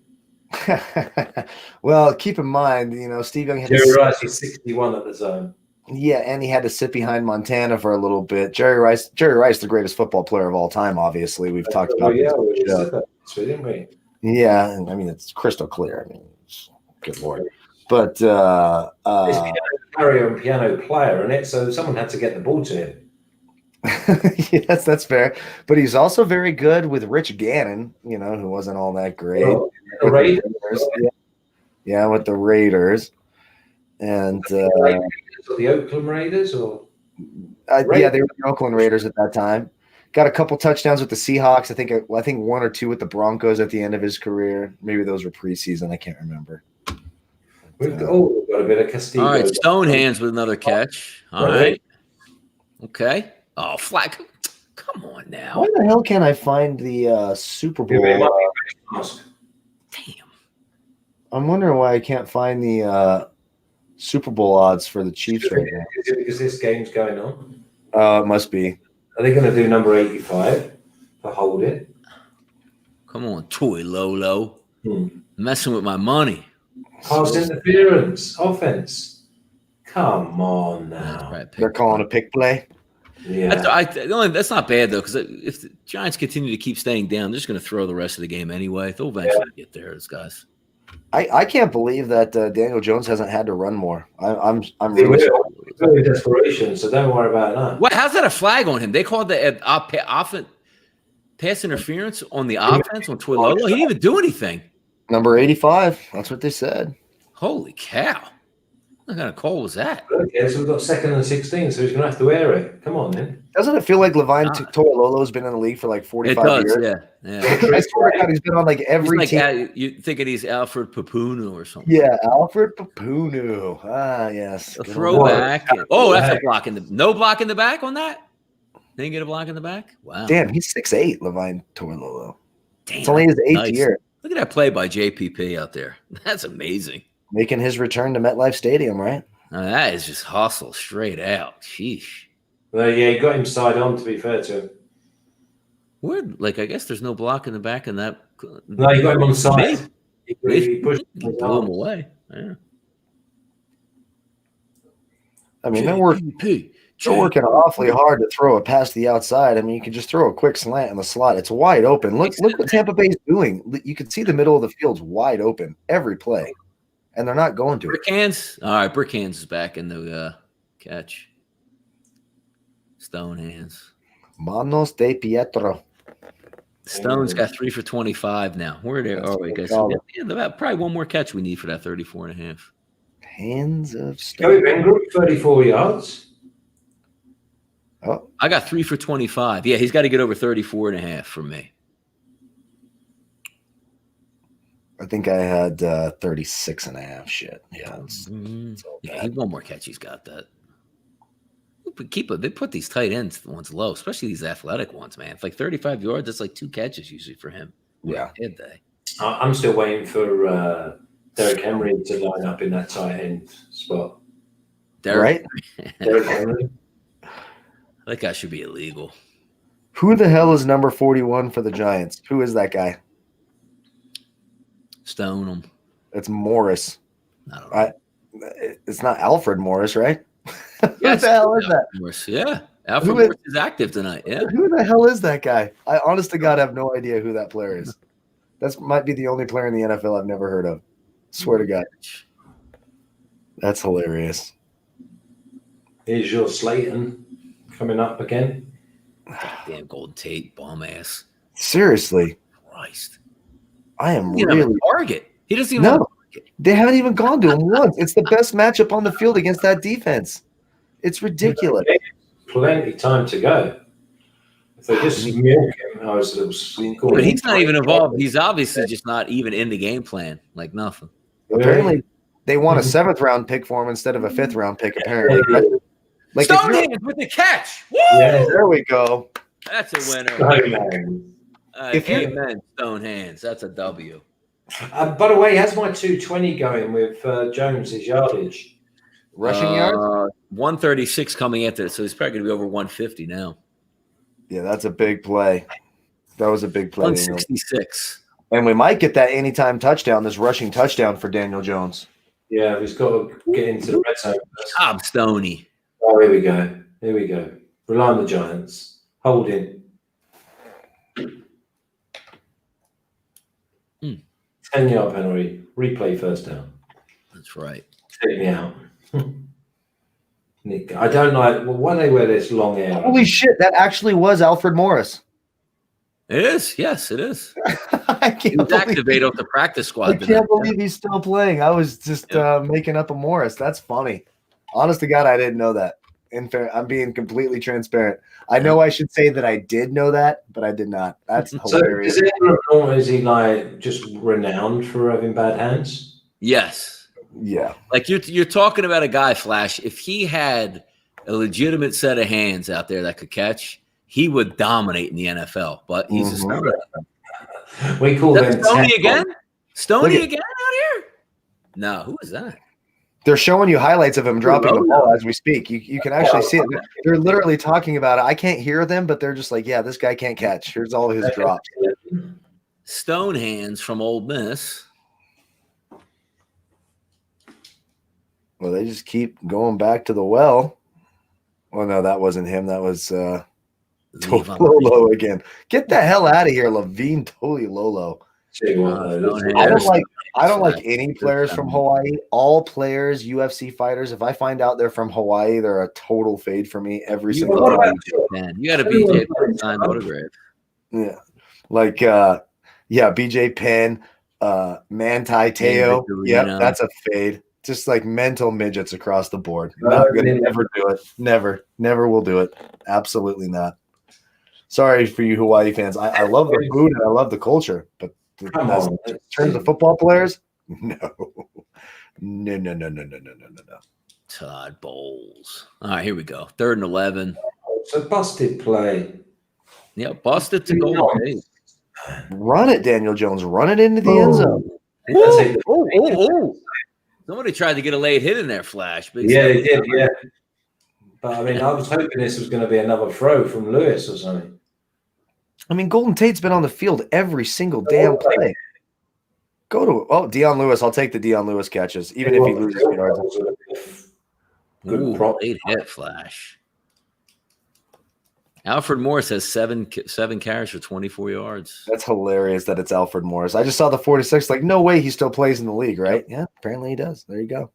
Well, keep in mind, Steve Young had Jerry Rice was 61 at the time. Yeah, and he had to sit behind Montana for a little bit. Jerry Rice, the greatest football player of all time, obviously. We've talked about this. We said that, didn't we? Yeah, I mean, it's crystal clear. I mean, good Lord. But it's piano player, isn't it? So someone had to get the ball to him. Yes, that's fair. But he's also very good with Rich Gannon, who wasn't all that great. Oh, the Raiders. Yeah, with the Raiders. And the Oakland Raiders, or yeah, they were the Oakland Raiders at that time. Got a couple touchdowns with the Seahawks. I think 1 or 2 with the Broncos at the end of his career. Maybe those were preseason. I can't remember. We've got a bit of Castillo. All right, Stonehands with another catch. All right. Okay. Oh, flag. Come on now. Why the hell can't I find the Super Bowl? Damn. I'm wondering why I can't find the Super Bowl odds for the Chiefs right now. Is it because this game's going on? It must be. Are they going to do number 85 to hold it? Come on, Toy Lolo. Messing with my money. Pass interference, offense. Come on now. Right, they're calling a pick play. Yeah. That's not bad, though, because if the Giants continue to keep staying down, they're just going to throw the rest of the game anyway. They'll eventually get there, those guys. I can't believe that Daniel Jones hasn't had to run more. I'm really desperation, so don't worry about that. What? How's that a flag on him? They called the offense pass interference on the offense on Twilolo. He didn't even do anything. Number 85. That's what they said. Holy cow! What kind of call was that? Okay, so we've got 2nd and 16, so he's going to have to wear it. Come on, then. Doesn't it feel like Levine Toilolo's been in the league for like 45 years? Yeah. I swear to God, he's been on like every team. You thinking he's Alfred Papunu or something? Yeah, Alfred Papunu. Ah, yes. A throwback. That's a block in the no block in the back on that. Didn't get a block in the back. Wow. Damn, he's 6'8", Levine Toilolo. Damn, it's only his 8th year. Look at that play by JPP out there. That's amazing. Making his return to MetLife Stadium, right? Now, that is just hustle straight out. Sheesh. Well, yeah, he got him side on, to be fair to him. Weird. I guess there's no block in the back in that. No, you got him on the side. He pushed He blew him away. Yeah. I mean, they're working awfully hard to throw it past the outside. I mean, you can just throw a quick slant in the slot. It's wide open. Look what Tampa Bay's doing. You can see the middle of the field's wide open every play, and they're not going to Brick hands. All right, Brick hands is back in the catch. Stone hands. Manos de Pietro. Stone's got 3 for 25 now. Where are we, guys? Probably one more catch we need for that 34.5. Hands of Go Stone. Group 34 yards. Oh, I got 3 for 25. Yeah, he's got to get over 34.5 from me. I think I had 36.5. Shit. Yeah. Yeah, one more catch. He's got that. They put these tight ends ones low, especially these athletic ones, man. It's like 35 yards. That's like 2 catches usually for him. Yeah. Did they? I'm still waiting for Derrick Henry to line up in that tight end spot. Right? Derrick Henry. That guy should be illegal. Who the hell is number 41 for the Giants? Who is that guy? Stone him. It's Morris. I don't know. It's not Alfred Morris, right? Yes, Who the hell is that? Morris. Yeah. Alfred Morris is active tonight. Yeah. Who the hell is that guy? I honest to God have no idea who that player is. That might be the only player in the NFL I've never heard of. Swear to God. That's hilarious. Here's your Slayton coming up again. Damn Golden Tate, bum ass. Seriously. Christ. I am He doesn't have really a target. He doesn't even have a target. They haven't even gone to him once. It's the best matchup on the field against that defense. It's ridiculous. Plenty time to go. If they just milk him, but he's not even involved. He's obviously just not even in the game plan. Like nothing. Apparently, they want a 7th round pick for him instead of a 5th round pick. Apparently, like Stonehands with the catch. Woo! Yeah, there we go. That's a winner. Amen. Stonehands. That's a W. By the way, he has my 220 going with Jones's yardage. Rushing yards? 136 coming into it, so he's probably going to be over 150 now. Yeah, that's a big play. That was a big play. 166. And we might get that anytime touchdown, this rushing touchdown for Daniel Jones. Yeah, he's got to get into the red zone first. Cobb Stoney. Oh, here we go. Here we go. Rely on the Giants. Hold in. 10-yard penalty. Replay first down. That's right. Take me out. Nick, I don't like. Well, why do they wear this long hair? Holy shit! That actually was Alfred Morris. It is. Yes, it is. I can't he was activated off the practice squad. I can't believe he's still playing. I was just making up a Morris. That's funny. Honest to God, I didn't know that. In fair, I'm being completely transparent. I know I should say that I did know that, but I did not. That's hilarious. So is he like just renowned for having bad hands? Yes. Yeah. Like you're talking about a guy, Flash. If he had a legitimate set of hands out there that could catch, he would dominate in the NFL. But he's a Stoney. We call them Stoney again? Stoney again out here? No, who is that? They're showing you highlights of him dropping the ball as we speak. You can actually see it. They're literally talking about it. I can't hear them, but they're just like, yeah, this guy can't catch. Here's all his drops. Stone hands from Ole Miss. Well, they just keep going back to the well. Well, no, that wasn't him. That was Lolo again. Get the hell out of here, Levine Tolilolo. I don't like any players from Hawaii. All players, UFC fighters. If I find out they're from Hawaii, they're a total fade for me every single time. You got a BJ Penn signed autograph. Yeah, like BJ Penn, Manti Te'o. Yep, that's a fade. Just like mental midgets across the board. Not gonna never do it. Never will do it. Absolutely not. Sorry for you Hawaii fans. I love the food and I love the culture, but in terms of football players, no. Todd Bowles. All right, here we go. 3rd and 11. It's a busted play. Yeah, busted to go. Run it, Daniel Jones. Run it into the end zone. Somebody tried to get a late hit in there, Flash. Yeah, they did, yeah. But, I mean, I was hoping this was going to be another throw from Lewis or something. I mean, Golden Tate's been on the field every single damn play. go to Deion Lewis. I'll take the Deion Lewis catches, even if he loses yards. Good prop. Late hit flash. Alfred Morris has seven carries for 24 yards. That's hilarious that it's Alfred Morris. I just saw the 46. Like, no way he still plays in the league, right? Yep. Yeah, apparently he does. There you go.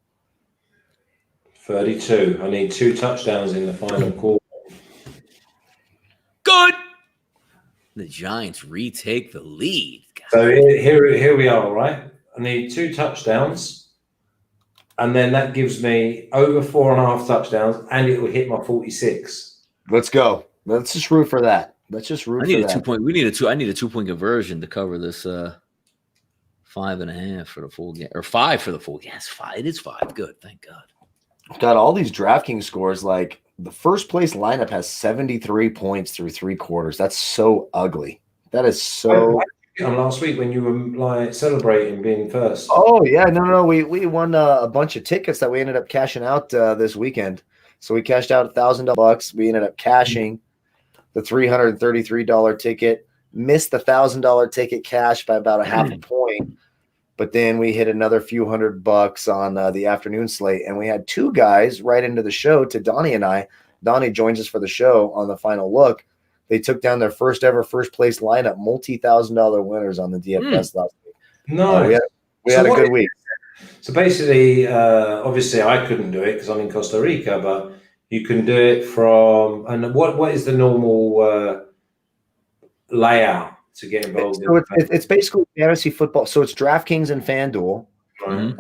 32. I need 2 touchdowns in the final quarter. Good. The Giants retake the lead. So here we are, right? I need 2 touchdowns, and then that gives me over 4.5 touchdowns, and it will hit my 46. Let's go. Let's just root for that. Let's just root for that. 2 point. I need a 2-point conversion to cover this 5.5 for the full game, or 5 for the full game. Yes, 5. It is 5. Good, thank God. Got all these DraftKings scores. Like the first place lineup has 73 points through 3 quarters. That's so ugly. That is so. On last week when you were like celebrating being first. Oh yeah, no. We won a bunch of tickets that we ended up cashing out this weekend. So we cashed out $1,000. We ended up cashing the $333 ticket. Missed the $1,000 ticket cash by about a half a point. But then we hit another few $100 on the afternoon slate, and we had 2 guys right into the show to Donnie and I. Donnie joins us for the show on the final look. They took down their first ever first place lineup, multi-$1,000 winners on the DFS last week. No, we had a good week. So basically, obviously, I couldn't do it because I'm in Costa Rica, but you can do it from. And what is the normal layout to get involved so in? It's basically fantasy football. So it's DraftKings and FanDuel. And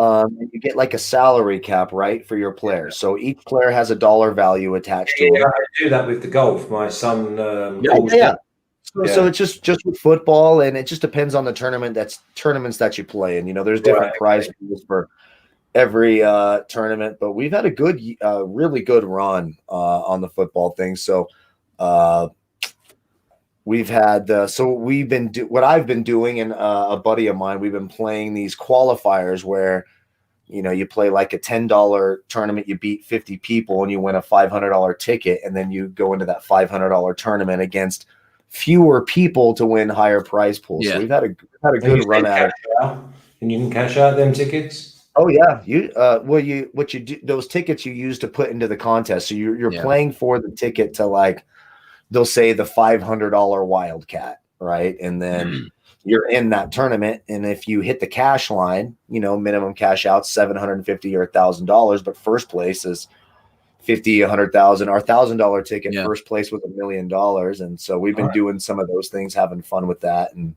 you get like a salary cap, right, for your players. So each player has a dollar value attached to it. I do that with the golf. My son. So it's just with football, and it just depends on the tournaments that you play. And there's different prize pools for every tournament. But we've had a good, really good run on the football thing. So we've had what I've been doing, and a buddy of mine, we've been playing these qualifiers where you play like a $10 tournament, you beat 50 people and you win a $500 ticket, and then you go into that $500 tournament against fewer people to win higher prize pools. So we've had a good run at it. And you can cash out them tickets. Oh yeah, what you do, those tickets you use to put into the contest. So you're playing for the ticket to, like, they'll say the $500 Wildcat, right? And then you're in that tournament, and if you hit the cash line, minimum cash out $750 or $1,000, but first place is $50, $100,000. Our $1,000 ticket, first place was $1 million, and so we've been doing some of those things, having fun with that, and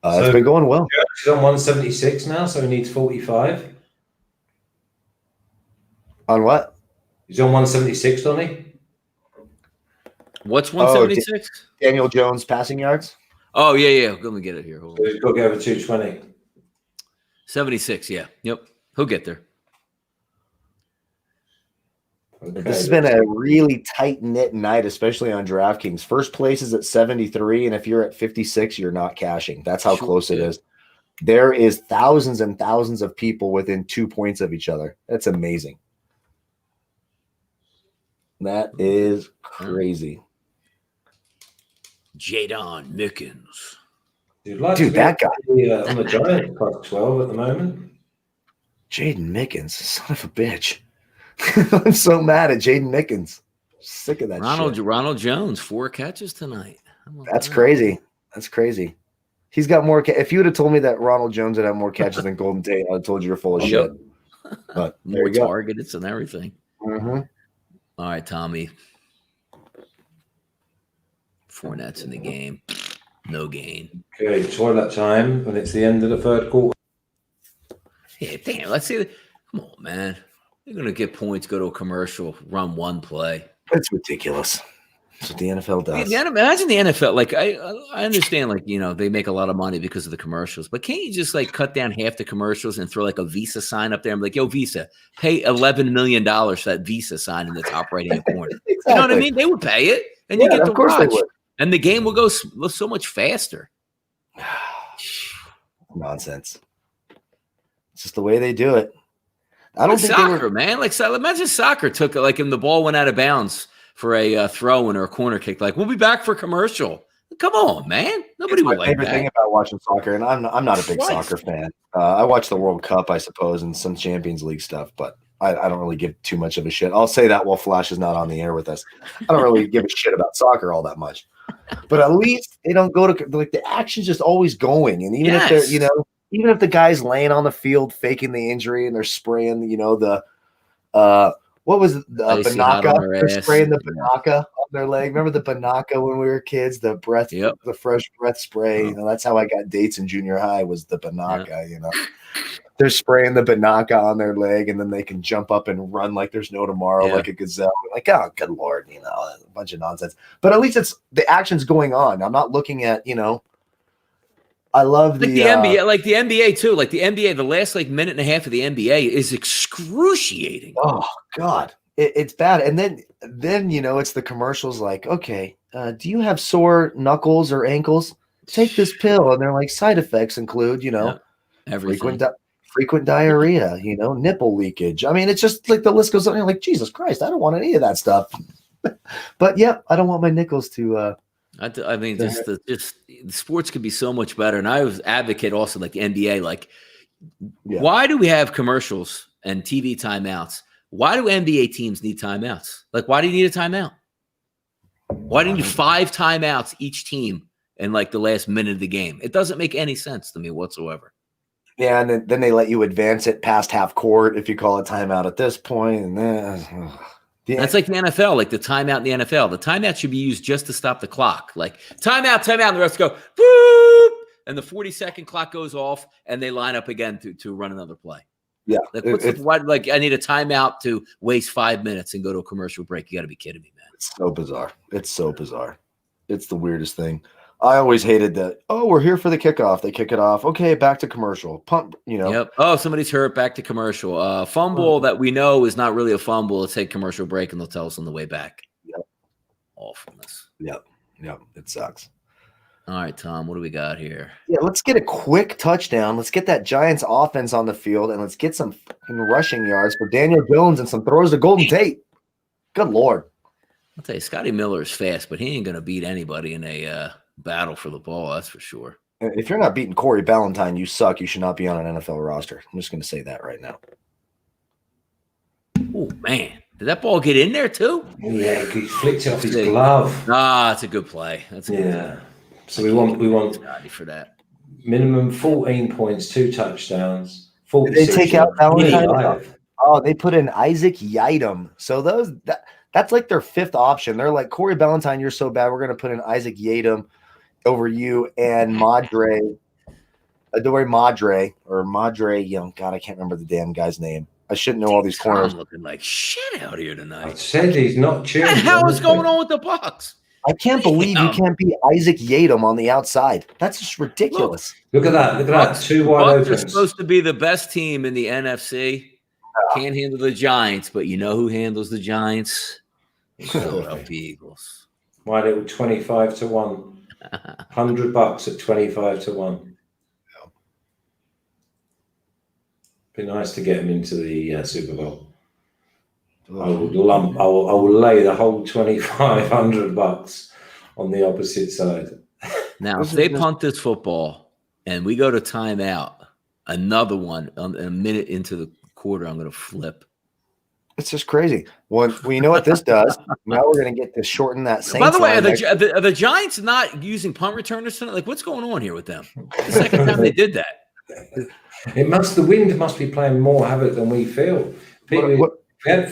it's been going well. He's on 176 now, so he needs 45. On what? He's on 176, Donnie. What's 176? Daniel Jones passing yards. Oh yeah. Let me get it here. Hold on. So he's got to go over 220. 76. Yeah. Yep. He'll get there. Okay. This has been a really tight-knit night, especially on DraftKings. First place is at 73, and if you're at 56, you're not cashing. That's how close it is. There is thousands and thousands of people within 2 points of each other. That's amazing. That is crazy. Jadon Mickens. Dude, that guy. On the Giants, plus 12 at the moment. Jaden Mickens, son of a bitch. I'm so mad at Jaden Mickens. Sick of that shit. Ronald Jones, 4 catches tonight. That's crazy. That's crazy. He's got more. If you would have told me that Ronald Jones would have more catches than Golden Tate, I'd have told you you're full of shit. But more targets and everything. Mm-hmm. All right, Tommy. Fournette's in the game. No gain. Okay, toilet time, and it's the end of the third quarter. Yeah, damn. Let's see. Come on, man. You're going to get points, go to a commercial, run one play. That's ridiculous. That's what the NFL does. Yeah, imagine the NFL. Like, I understand, like, they make a lot of money because of the commercials, but can't you just, like, cut down half the commercials and throw, like, a Visa sign up there and be like, yo, Visa, pay $11 million for that Visa sign in the top right-hand corner. Exactly. You know what I mean? They would pay it, and you get to watch. And the game will go so much faster. Nonsense. It's just the way they do it. I don't think soccer, man. Like, so imagine soccer took, like, and the ball went out of bounds for a throw-in or a corner kick. Like, we'll be back for commercial. Come on, man. Nobody It's my would like favorite that. thing about watching soccer, and I'm not a big soccer fan. I watch the World Cup, I suppose, and some Champions League stuff, but I don't really give too much of a shit. I'll say that while Flash is not on the air with us. I don't really give a shit about soccer all that much. But at least they don't go to like the action's just always going, and even if they're even if the guy's laying on the field faking the injury and they're spraying the what was it, the Banaka? They're spraying the Banaka on their leg. Remember the Banaka when we were kids? The breath, the fresh breath spray. You know, that's how I got dates in junior high. Was the Banaka? You know, they're spraying the Banaka on their leg, and then they can jump up and run like there's no tomorrow, like a gazelle. Like, oh, good lord, you know, a bunch of nonsense. But at least it's the action's going on. I'm not looking at, you know. I love the NBA, like the NBA too. Like the NBA, the last like minute and a half of the NBA is excruciating. Oh God, it's bad. And then you know it's the commercials. Like, okay, do you have sore knuckles or ankles? Take this pill, and they're like side effects include, you know, frequent diarrhea, you know, nipple leakage. I mean, it's just like the list goes on. You're like, Jesus Christ, I don't want any of that stuff. But I don't want my nickels to. I mean, just the sports could be so much better. And I was advocate also like the NBA. Like, why do we have commercials and TV timeouts? Why do NBA teams need timeouts? Like, why do you need a timeout? Why do you need 5 timeouts each team in like the last minute of the game? It doesn't make any sense to me whatsoever. Yeah, and then they let you advance it past half court if you call a timeout at this point, and then. That's like the NFL, like the timeout in the NFL. The timeout should be used just to stop the clock. Like timeout, and the rest go, boop, and the 40-second clock goes off, and they line up again to run another play. Yeah. Like I need a timeout to waste 5 minutes and go to a commercial break. You got to be kidding me, man. It's so bizarre. It's so bizarre. It's the weirdest thing. I always hated that. Oh, we're here for the kickoff. They kick it off. Okay, back to commercial. Pump, you know. Yep. Oh, somebody's hurt. Back to commercial. Fumble that we know is not really a fumble. Let's take commercial break, and they'll tell us on the way back. Yep. Awfulness. Yep. It sucks. All right, Tom, what do we got here? Yeah, let's get a quick touchdown. Let's get that Giants offense on the field, and let's get some rushing yards for Daniel Jones and some throws to Golden Tate. Good Lord. I'll tell you, Scotty Miller is fast, but he ain't going to beat anybody in a battle for the ball, that's for sure. If you're not beating Corey Ballantyne, you suck. You should not be on an NFL roster. I'm just going to say that right now. Oh, man. Did that ball get in there, too? Yeah, he flicked it off his glove. It's a good play. That's a good play. So we want Scotty for that. Minimum 14 points, 2 touchdowns. Did they take out Ballantyne? Oh, they put in Isaac Yiadom. So that's like their 5th option. They're like, Corey Ballantyne, you're so bad. We're going to put in Isaac Yiadom over you and Adore Madre, you know, God, I can't remember the damn guy's name. I should know all these corners. I'm looking like shit out here tonight. I said he's not tuned. What the hell is going on with the Bucs? I can't believe you can't beat Isaac Yiadom on the outside. That's just ridiculous. Look at that. Bucs, 2 wide opens. Bucs are supposed to be the best team in the NFC. Can't handle the Giants, but you know who handles the Giants? The Philadelphia Eagles. My little 25 to 1. $100 at 25 to 1. Be nice to get him into the Super Bowl. I will lay the whole $2,500 on the opposite side. Now, if they punt this football and we go to timeout, another one a minute into the quarter, I'm going to flip. It's just crazy. Well, you know what this does? Now we're going to get to shorten that. Saints By the way, are the Giants not using punt returners tonight? Like, what's going on here with them? The second time they did that. The wind must be playing more havoc than we feel.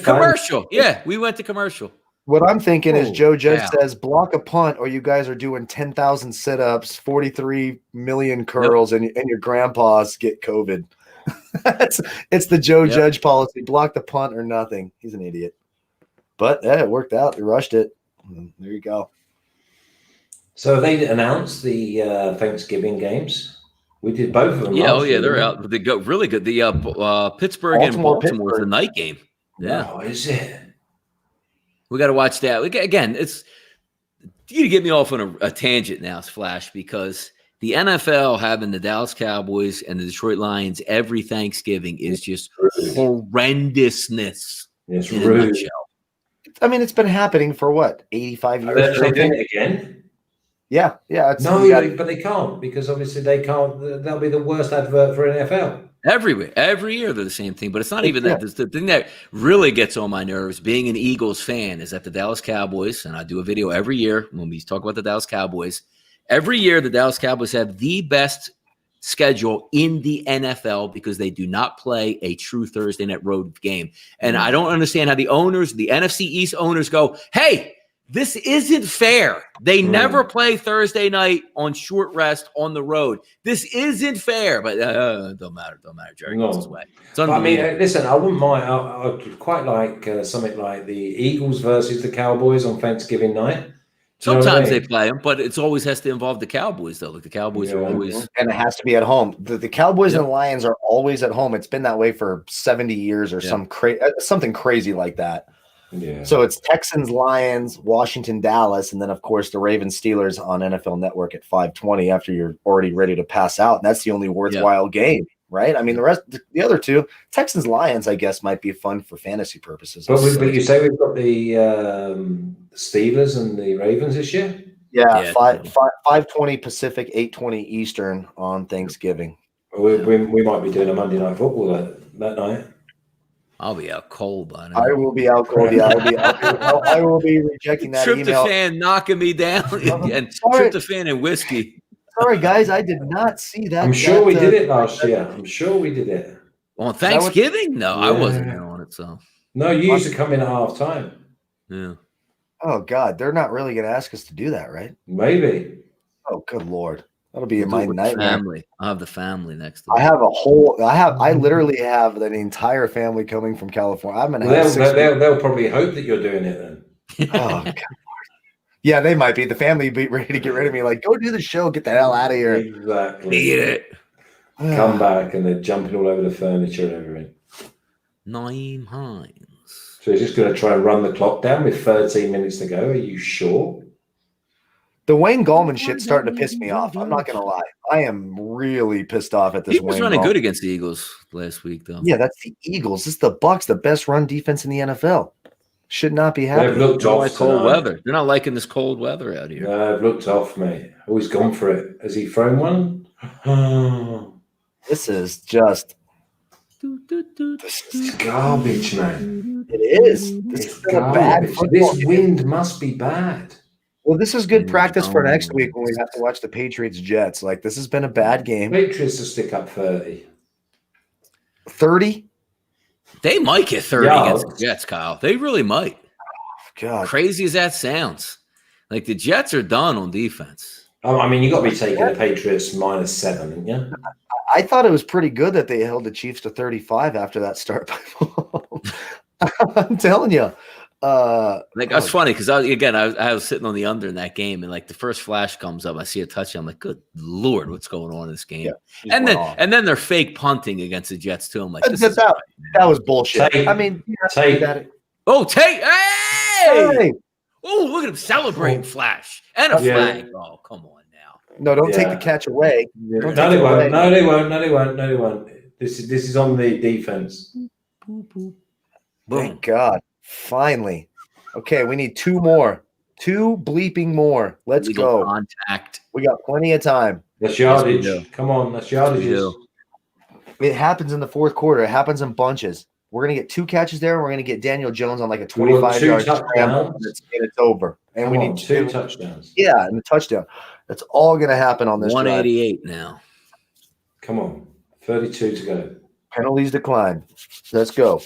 Commercial. Yeah, we went to commercial. What I'm thinking is Joe Judge says, block a punt or you guys are doing 10,000 sit-ups, 43 million curls, and your grandpas get COVID. It's the Joe Judge policy. Block the punt or nothing. He's an idiot. But it worked out. They rushed it. There you go. So they announced the Thanksgiving games. We did both of them. They're out. They go really good. The Pittsburgh and Baltimore is a night game. Yeah. Oh, is it? We got to watch that. Again, it's you to get me off on a tangent now, Flash, because the NFL having the Dallas Cowboys and the Detroit Lions every Thanksgiving is just horrendousness. It's rude. I mean, it's been happening for what, 85 years? Are they doing it again? Yeah. No, but they can't because obviously they can't. That'll be the worst advert for NFL. Every year they're the same thing, but it's not even that. The thing that really gets on my nerves, being an Eagles fan, is that the Dallas Cowboys, and I do a video every year when we talk about the Dallas Cowboys. Every year, the Dallas Cowboys have the best schedule in the NFL because they do not play a true Thursday night road game. And I don't understand how the owners, the NFC East owners, go, "Hey, this isn't fair. They never play Thursday night on short rest on the road. This isn't fair." But don't matter. Jerry goes his way. But I mean, listen, I wouldn't mind. I'd quite like something like the Eagles versus the Cowboys on Thanksgiving night. Sometimes they play them, but it always has to involve the Cowboys, though. Like the Cowboys are always, and it has to be at home. The Cowboys and the Lions are always at home. It's been that way for 70 years or something crazy like that. Yeah. So it's Texans, Lions, Washington, Dallas, and then of course the Ravens, Steelers on NFL Network at 5:20 after you're already ready to pass out, and that's the only worthwhile game, right? I mean, the other two, Texans, Lions, I guess might be fun for fantasy purposes. But you say we've got the Steelers and the Ravens this year? Yeah. 5:20 Pacific, 8:20 Eastern on Thanksgiving. We might be doing a Monday Night Football that night. I'll be out cold by now. I will be out cold. Yeah, I will be rejecting that email. Tryptophan knocking me down and tryptophan and whiskey. Sorry, guys, I did not see that. I'm sure we did it last year. I'm sure we did it. On Thanksgiving? No, I wasn't there on it. So no, you used to come in at halftime. Yeah. Oh God, they're not really going to ask us to do that, right? Maybe. Oh, good Lord. That'll be my nightmare. Family. I'll have the family next to me. I literally have an entire family coming from California. I'm gonna have they'll probably hope that you're doing it then. Oh God. Yeah, they might be. The family be ready to get rid of me. Like, go do the show, get the hell out of here. Exactly. Need it. Come back and they're jumping all over the furniture and everything. Naeem Hines. So he's just gonna try and run the clock down with 13 minutes to go. Are you sure? The Wayne Gallman shit's starting to piss me off. I'm not going to lie. I am really pissed off at this. He was running good against the Eagles last week, though. Yeah, that's the Eagles. This is the Bucs, the best run defense in the NFL. Should not be happening. They've looked off cold weather. They're not liking this cold weather out here. They've looked off, mate. Always gone for it. Has he thrown one? This is just this is garbage, man. It is. This is bad. This wind must be bad. Well, this is good practice for next week when we have to watch the Patriots-Jets. Like, this has been a bad game. Patriots will stick up 30. 30? They might get 30 against the Jets, Kyle. They really might. God. Crazy as that sounds. Like, the Jets are done on defense. I mean, you got to be taking the Patriots -7, haven't you? I thought it was pretty good that they held the Chiefs to 35 after that start. I'm telling you. That's funny because I was sitting on the under in that game, and like the first flash comes up, I see a touchdown. I'm like, good Lord, what's going on in this game? Yeah, and then they're fake punting against the Jets too. I'm like, that was bullshit. I mean, Tate. Hey! Oh, look at him celebrating flash and a flag. Oh, come on now. No, don't take the catch away. No, they won't. This is on the defense. Thank God. Finally. Okay, we need 2 more. 2 bleeping more. Let's go. Contact. We got plenty of time. That's yardage. Come on, that's yardages. It happens in the fourth quarter. It happens in bunches. We're going to get 2 catches there. We're going to get Daniel Jones on like a 25-yard scramble, and it's over. And we need 2 touchdowns. Yeah, and the touchdown. That's all going to happen on this 188 drive. Now. Come on. 32 to go. Penalties decline. Let's go.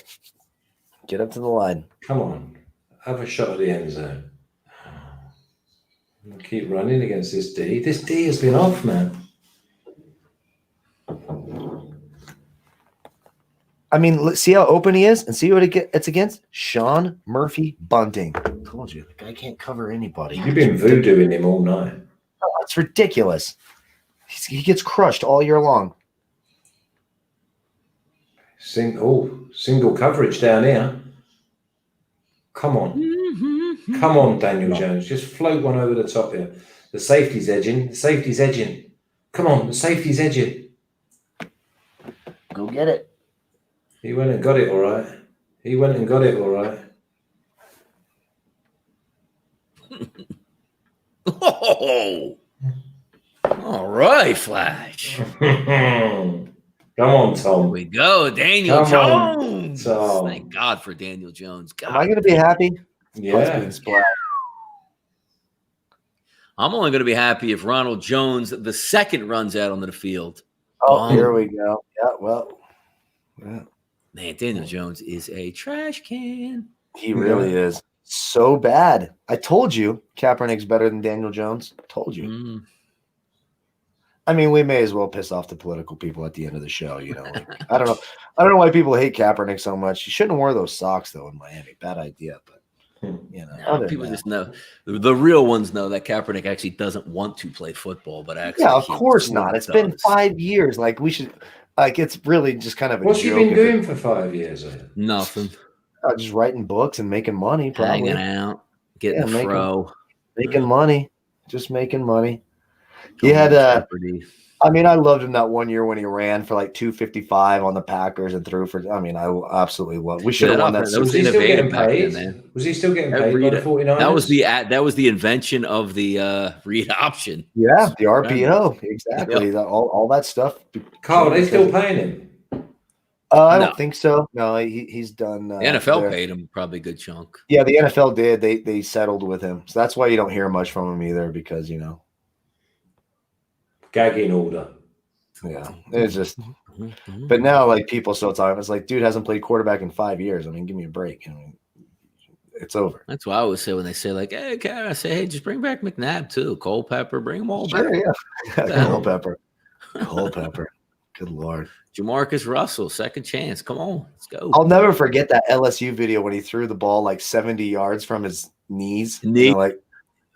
Get up to the line. Come on. Have a shot at the end zone. I'll keep running against this D. This D has been off, man. I mean, see how open he is and see what it's against? Sean Murphy Bunting. I told you, the guy can't cover anybody. You've been voodooing him all night. Oh, it's ridiculous. He gets crushed all year long. Single coverage down here. Come on. Come on, Daniel Jones. Just float one over the top here. The safety's edging. Come on, the safety's edging. Go get it. He went and got it all right. Oh, all right, Flash. Come on, Here Tom. we go, Daniel Come on, Jones. Tom. Thank God for Daniel Jones. Am I going to be happy? Yeah. Being splashed. I'm only going to be happy if Ronald Jones the second runs out onto the field. Oh, here we go. Yeah, well, yeah. Man, Daniel Jones is a trash can. He really is. So bad. I told you Kaepernick's better than Daniel Jones. Told you. I mean, we may as well piss off the political people at the end of the show. You know, like, I don't know why people hate Kaepernick so much. You shouldn't wear those socks though in Miami. Bad idea, but you know, people just know. The real ones know that Kaepernick actually doesn't want to play football, but actually, yeah, of course not. It's been 5 years. Like we should, like it's really just kind of a What's joke. he been doing for 5 years? Nothing. Just writing books and making money, probably hanging out, getting fro, making money, just making money. He had I mean, I loved him that 1 year when he ran for like 255 on the Packers and threw for. I mean, I absolutely love. We should have won that. Was he still getting paid? Man. Was he still getting paid by the 49ers? That was the invention of the read option. Yeah, the RPO, exactly. Yep. All that stuff. Carl, they still paying him? I don't think so. No, he's done. The NFL paid him probably a good chunk. Yeah, the NFL did. They settled with him, so that's why you don't hear much from him either, because you know. Gagging order. Yeah, it's just. But now, like people still talking, it's like, dude hasn't played quarterback in 5 years. I mean, give me a break. I mean, it's over. That's why I always say when they say like, "Hey, I say, hey, just bring back McNabb too, Culpepper, bring them all back." Yeah, Culpepper. Good Lord. Jamarcus Russell, second chance. Come on, let's go. I'll never forget that LSU video when he threw the ball like 70 yards from his knees.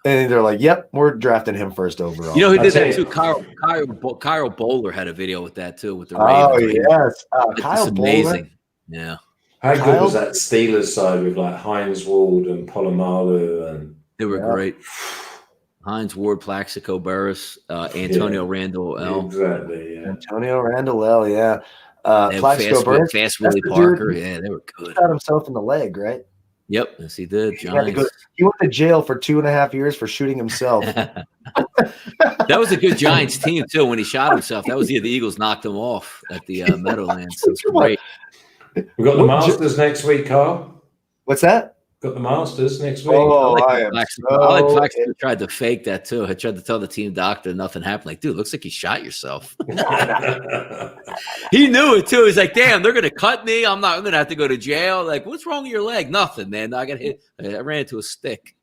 And they're like, "Yep, we're drafting him first overall." You know who did that too? Kyle Bowler had a video with that too, with the Ravens. Oh yes, Kyle amazing. Yeah. How good was that Steelers side with like Hines Ward and Polamalu and they were great. Hines Ward, Plaxico Burress, Antonio Randall L. Exactly, yeah. Antonio Randall L, yeah. Plaxico Burress. Fast Willie Parker. Yeah, they were good. He shot himself in the leg, right? Yep, yes, he did. He went to jail for 2.5 years for shooting himself. That was a good Giants team, too, when he shot himself. That was the Eagles knocked him off at the Meadowlands. So it's great. We've got the Masters next week, Carl. What's that? Got the Masters next week. Oh, I like Plaxico tried to fake that too. I tried to tell the team doctor nothing happened. Like, dude, looks like you shot yourself. He knew it too. He's like, damn, they're gonna cut me. I'm gonna have to go to jail. Like, what's wrong with your leg? Nothing, man. I got hit. I ran into a stick.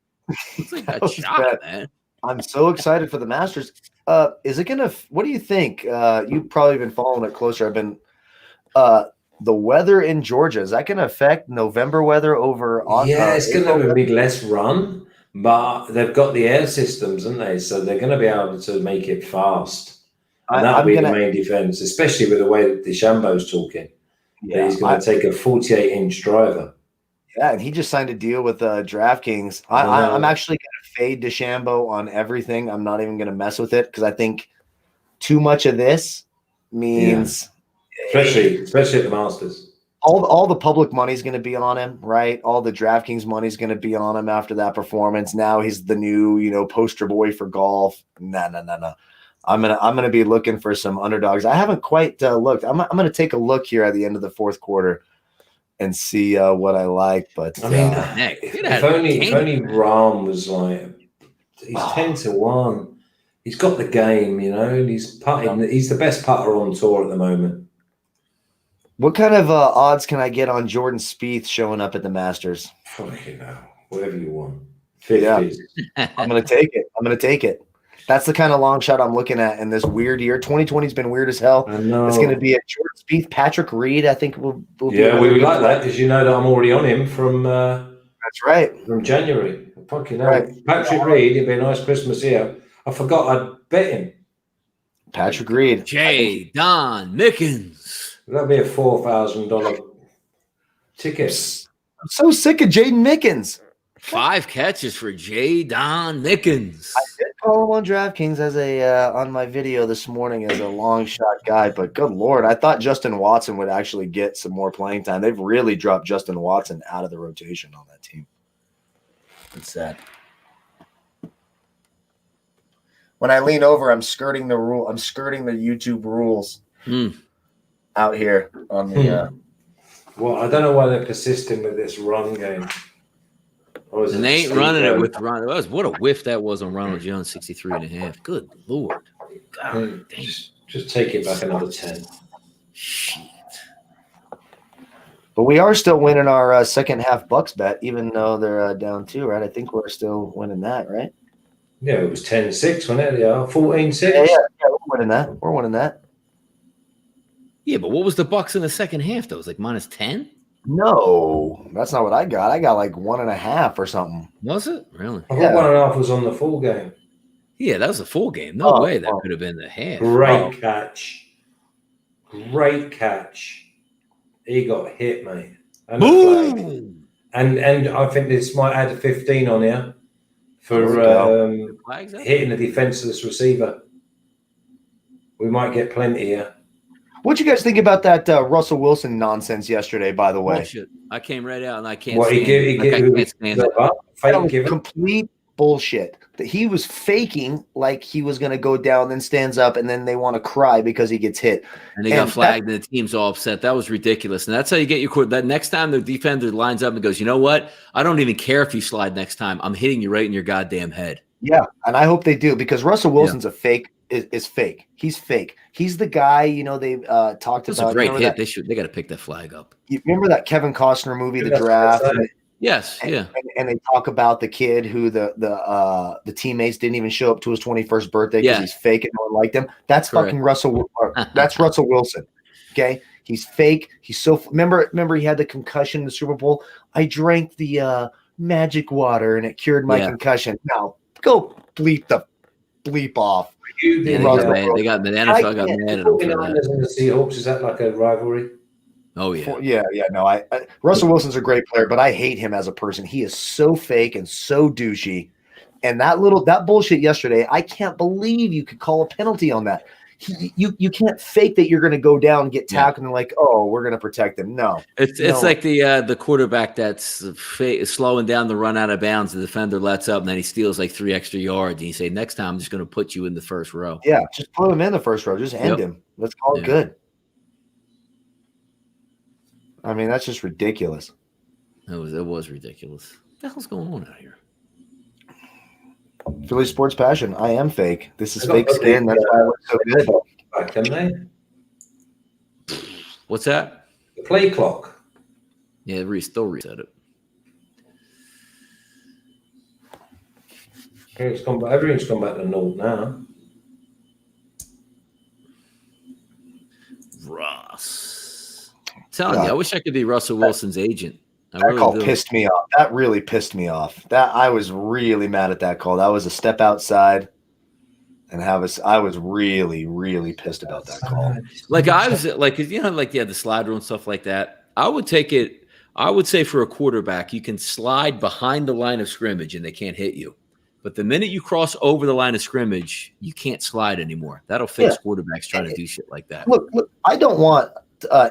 Looks like I got shot, man. I'm so excited for the Masters. Is it gonna? What do you think? You've probably been following it closer. I've been. The weather in Georgia, is that going to affect November weather over on? Yeah, it's going to be less run, but they've got the air systems, haven't they? So they're going to be able to make it fast. And that'll be the main defense, especially with the way that DeChambeau's talking. Yeah, he's going to take a 48-inch driver. Yeah, and he just signed a deal with DraftKings. I'm actually going to fade DeChambeau on everything. I'm not even going to mess with it because I think too much of this means. Yeah. Especially at the Masters. All the public money's going to be on him, right? All the DraftKings money's going to be on him after that performance. Now he's the new, poster boy for golf. No. I'm gonna be looking for some underdogs. I haven't quite looked. I'm gonna take a look here at the end of the fourth quarter and see what I like. But I mean, if only Rahm was like, he's 10-1. He's got the game, and he's putting. He's the best putter on tour at the moment. What kind of odds can I get on Jordan Spieth showing up at the Masters? Whatever you want. 50s. Yeah. I'm going to take it. That's the kind of long shot I'm looking at in this weird year. 2020 has been weird as hell. I know. It's going to be a Jordan Spieth, Patrick Reed. I think will be. Yeah, we would like that because you know that I'm already on him from. That's right. From January. Fucking hell. Right. Patrick Reed. It'd be a nice Christmas here. I forgot I'd bet him. Patrick Reed. Don Mickens. That'd be a $4,000 ticket. I'm so sick of Jaden Mickens. 5 catches for Don Mickens. I did call him on DraftKings as on my video this morning as a long shot guy, but good Lord, I thought Justin Watson would actually get some more playing time. They've really dropped Justin Watson out of the rotation on that team. It's sad. When I lean over, I'm skirting the rule. I'm skirting the YouTube rules out here on the. Well, I don't know why they're persisting with this run game. And they ain't running it with Ron. What a whiff that was on Ronald Jones, 63.5. Good Lord. God, just take it back another 10. Shit. But we are still winning our second half Bucks bet, even though they're down 2, right? I think we're still winning that, right? Yeah, it was 10-6, wasn't it? Yeah, 14-6. Yeah, we're winning that. We're winning that. Yeah, but what was the Bucks in the second half, though? It was like minus 10? No, that's not what I got. I got like 1.5 or something. Was it? Really? I thought 1.5 was on the full game. Yeah, that was a full game. No way that could have been the half. Great catch. Great catch. He got hit, mate. And Boom! And I think this might add a 15 on here for hitting the defenseless receiver. We might get plenty here. What'd you guys think about that Russell Wilson nonsense yesterday, by the way? Bullshit. I came right out and I can't stand it. Complete bullshit. That he was faking like he was going to go down, then stands up, and then they want to cry because he gets hit. And they got flagged, and the team's all upset. That was ridiculous. And that's how you get your court. That next time the defender lines up and goes, you know what? I don't even care if you slide next time. I'm hitting you right in your goddamn head. Yeah, and I hope they do, because Russell Wilson's a fake. Is fake. He's fake. He's the guy, they talked about. It's a great hit. They got to pick that flag up. You remember that Kevin Costner movie, The Draft? Yes, and they talk about the kid who the teammates didn't even show up to his 21st birthday because he's fake and no one liked him. That's fucking Russell. That's Russell Wilson. Okay, he's fake. He's so. Remember he had the concussion in the Super Bowl. I drank the magic water and it cured my concussion. Now go bleep off. They got the NFL got mad at him for that. And the Seahawks, is that like a rivalry? Oh yeah, yeah. No, Russell Wilson's a great player, but I hate him as a person. He is so fake and so douchey. And that bullshit yesterday, I can't believe you could call a penalty on that. You can't fake that you're going to go down and get tackled and like, oh, we're going to protect him. No, it's like the quarterback that's slowing down the run out of bounds. The defender lets up and then he steals like 3 extra yards. And you say, next time I'm just going to put you in the first row. Yeah, just put him in the first row. Just end him. Let's call it good. I mean, that's just ridiculous. It was ridiculous. What the hell's going on out here? Philly Sports Passion. I am fake. This is fake skin. That's why I look so good. Can they? What's that? The play clock. Yeah, still reset it. Everything's gone back to north now. Russ. I'm telling you, I wish I could be Russell Wilson's agent. That call pissed me off. That really pissed me off. That I was really mad at that call. That was a step outside, and I was really, really pissed about that call. Like I was like, the slide rule and stuff like that. I would take it. I would say for a quarterback, you can slide behind the line of scrimmage and they can't hit you. But the minute you cross over the line of scrimmage, you can't slide anymore. That'll fix quarterbacks trying to do shit like that. Look, I don't want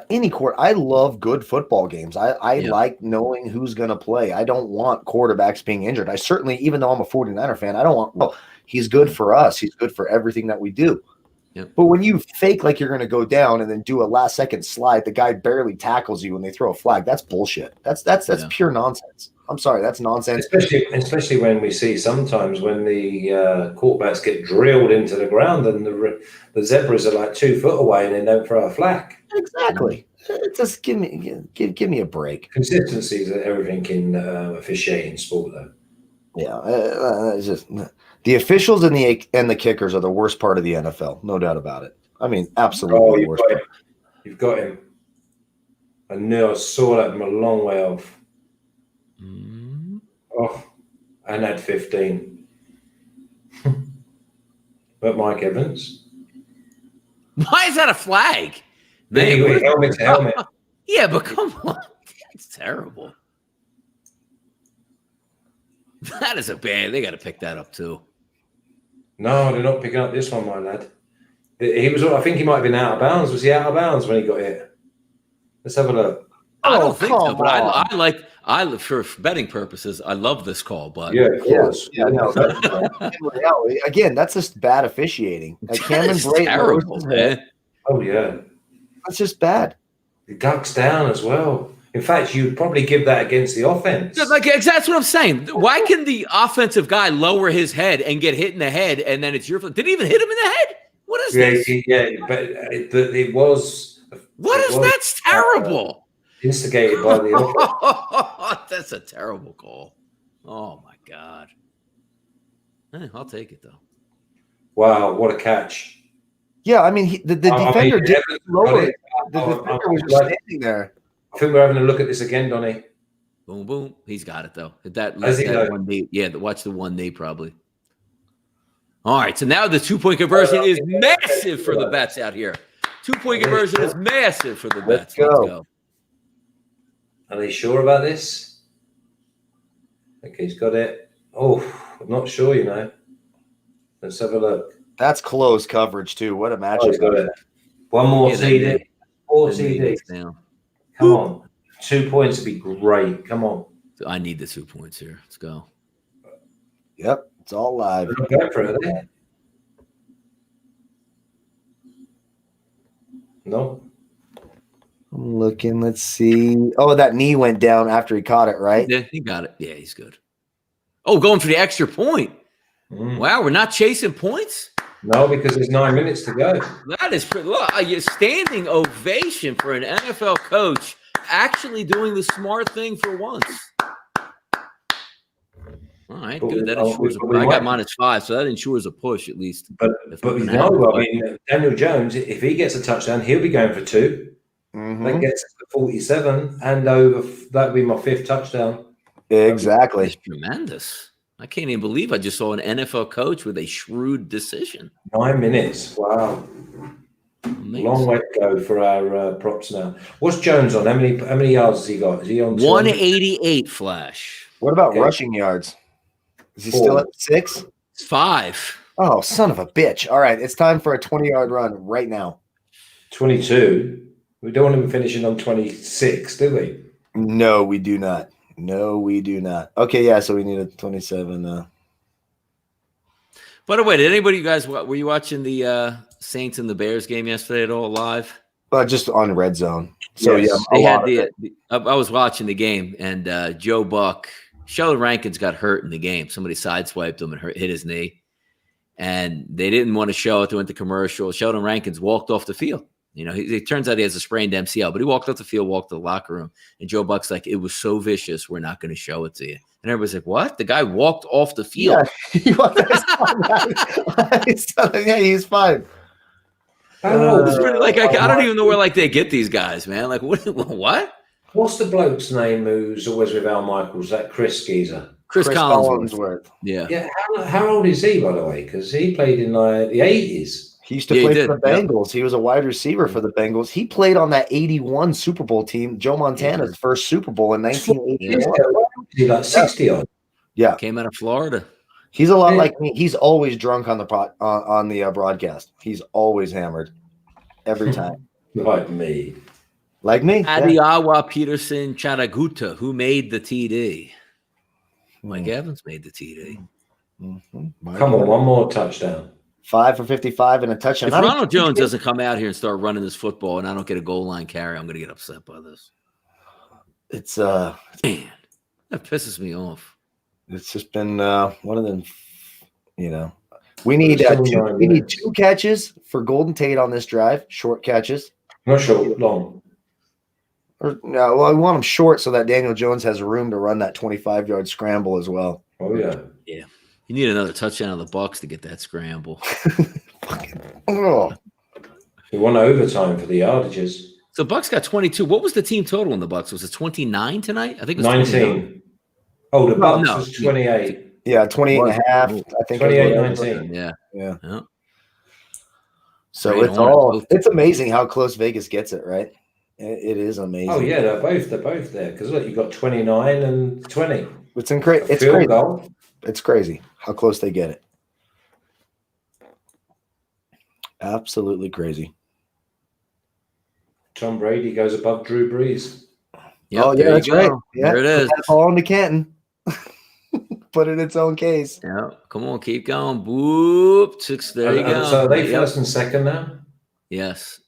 any court. I love good football games. I like knowing who's going to play. I don't want quarterbacks being injured. I certainly, even though I'm a 49er fan, I don't want, he's good for us. He's good for everything that we do. Yep. But when you fake like you're going to go down and then do a last second slide, the guy barely tackles you and they throw a flag. That's bullshit. That's pure nonsense. I'm sorry, that's nonsense. Especially when we see sometimes when the quarterbacks get drilled into the ground and the zebras are like 2 foot away and they don't throw a flag. Exactly. Just give me a break. Consistency is everything in officiating sport, though. Yeah, it's just the officials and the kickers are the worst part of the NFL, no doubt about it. I mean, absolutely the worst part. You've got him. I knew I saw that from a long way off. Oh, and had 15. But Mike Evans. Why is that a flag? Man, helmet to helmet. Yeah, but come on. It's terrible. That is a bad. They got to pick that up too. No, they're not picking up this one, my lad. He was. I think he might have been out of bounds. Was he out of bounds when he got hit? Let's have a look. I don't think so, come but on. for betting purposes, I love this call. But Yeah, of course. Yeah, no. In reality, again, that's just bad officiating. Like Cameron it's Brate lowers terrible, his head. man. Oh, yeah. That's just bad. He ducks down as well. In fact, you'd probably give that against the offense. Yeah, like that's what I'm saying. Why can the offensive guy lower his head and get hit in the head, and then it's your fault? Didn't even hit him in the head. What is this? But it was. That's terrible. Instigated by the offense. That's a terrible call. Oh my God. I'll take it though. Wow, what a catch! Yeah, I mean, the defender didn't lower it. The I'm defender was just standing there. I think we're having a look at this again, Donnie. Boom, boom. He's got it though. Has he, though? One knee. Yeah, watch the one knee probably. All right, so now the 2-point conversion is massive for the bets out here. 2-point conversion is massive for the bets. Let's go. Are they sure about this? Okay, he's got it. Oh, I'm not sure, you know. Let's have a look. That's close coverage too. What a match! Oh, he's got it. One more TD. 4 TDs. Come on. 2 points would be great. Come on. I need the 2 points here. Let's go. Yep, it's all live. Go for it. There. No. I'm looking. Let's see. Oh, that knee went down after he caught it, right? Yeah, he got it. Yeah, he's good. Oh, going for the extra point. Wow, we're not chasing points? No, because there's 9 minutes to go. That is pretty. Look, a standing ovation for an NFL coach actually doing the smart thing for once. All right, good. That ensures I got -5, so that ensures a push at least. But no, I mean, Daniel Jones, if he gets a touchdown, he'll be going for 2. That gets us to 47 and over. That'll be my 5th touchdown. Exactly. That's tremendous. I can't even believe I just saw an NFL coach with a shrewd decision. 9 minutes. Wow. Amazing. Long way to go for our props now. What's Jones on? How many yards has he got? Is he on 188, Flash? What about rushing yards? Is he 4. still at 6? 5. Oh, son of a bitch. All right, it's time for a 20-yard run right now. 22. We don't want him finishing on 26, do we? No, we do not. No, we do not. Okay, yeah, so we need a 27. By the way, did anybody, you guys, were you watching the Saints and the Bears game yesterday at all live? Just on Red Zone. So, yes. I was watching the game, and Joe Buck, Sheldon Rankins got hurt in the game. Somebody sideswiped him and hit his knee. And they didn't want to show it. They went to commercial. Sheldon Rankins walked off the field. You know, it turns out he has a sprained MCL, but he walked off the field, walked to the locker room, and Joe Buck's like, "It was so vicious, we're not going to show it to you." And everybody's like, "What? The guy walked off the field?" Yeah, he's fine. I don't even know where they get these guys, man. Like, what? What's the bloke's name who's always with Al Michaels? That Chris Geezer. Chris Collinsworth. Yeah. Yeah. How old is he, by the way? Because he played in the 80s. He used to play for the Bengals. He was a wide receiver for the Bengals. He played on that 81 Super Bowl team, Joe Montana's first Super Bowl in 1981. He's like 60 odd. Yeah. Came out of Florida. He's a lot like me. He's always drunk on the broadcast. He's always hammered every time. Like me. Like me. Adiawa Peterson Charaguta, who made the TD. Mike Evans made the TD. Come on, one more touchdown. 5 for 55 and a touchdown. If Ronald Jones doesn't come out here and start running this football and I don't get a goal line carry, I'm going to get upset by this. It's man, that pisses me off. It's just been one of them, you know. We need 2 catches for Golden Tate on this drive, short catches. Not short, long. No, well, I want them short so that Daniel Jones has room to run that 25-yard scramble as well. Oh, yeah. Yeah. You need another touchdown of the Bucs to get that scramble. We want overtime for the yardages. So Bucs got 22. What was the team total in the Bucs? Was it 29 tonight? I think it was 19. 29. Oh, the Bucs was 28. Yeah, 28 and a half. I think 28-19. Yeah. So it's amazing how close Vegas gets it, right? It is amazing. Oh yeah, they're both there because look, you got 29 and 20. It's crazy. It's crazy how close they get it. Absolutely crazy. Tom Brady goes above Drew Brees. Yep, Oh, yeah, there you that's go. right. Yeah, There it is. That's all into Canton. Put it in its own case. Yeah, come on, keep going. Boop. There you go. So are they Yep. first and second now? Yes.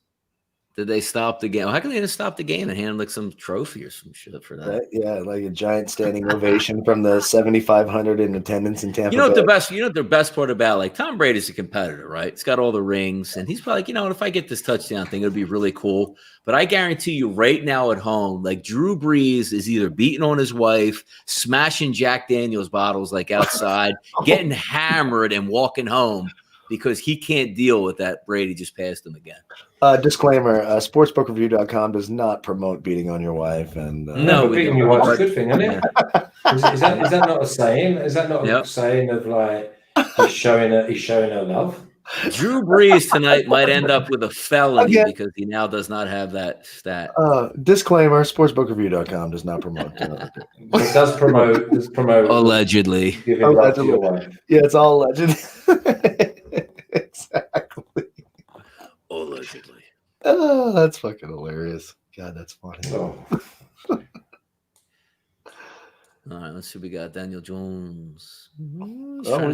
Did they stop the game? Well, how come they didn't stop the game and hand like some trophy or some shit for that? Right? Yeah, like a giant standing ovation from the 7,500 in attendance in Tampa You know what Bay. the best part about, like, Tom Brady's a competitor, right? He's got all the rings, and he's probably like, you know what, if I get this touchdown thing, it'll be really cool. But I guarantee you right now at home, like, Drew Brees is either beating on his wife, smashing Jack Daniels bottles like outside, getting hammered and walking home because he can't deal with that Brady just passed him again. Disclaimer, sportsbookreview.com does not promote beating on your wife. And No, but beating your wife's a good thing, isn't it? Is that not a saying? Is that not a saying of like he's showing her love? Drew Brees tonight might end up with a felony because he now does not have that stat. Disclaimer, sportsbookreview.com does not promote. It does promote allegedly. Giving love to your wife. Yeah, it's all alleged. Exactly. Allegedly. Oh, that's fucking hilarious. God, that's funny. Oh. All right, let's see. We got Daniel Jones. Oh,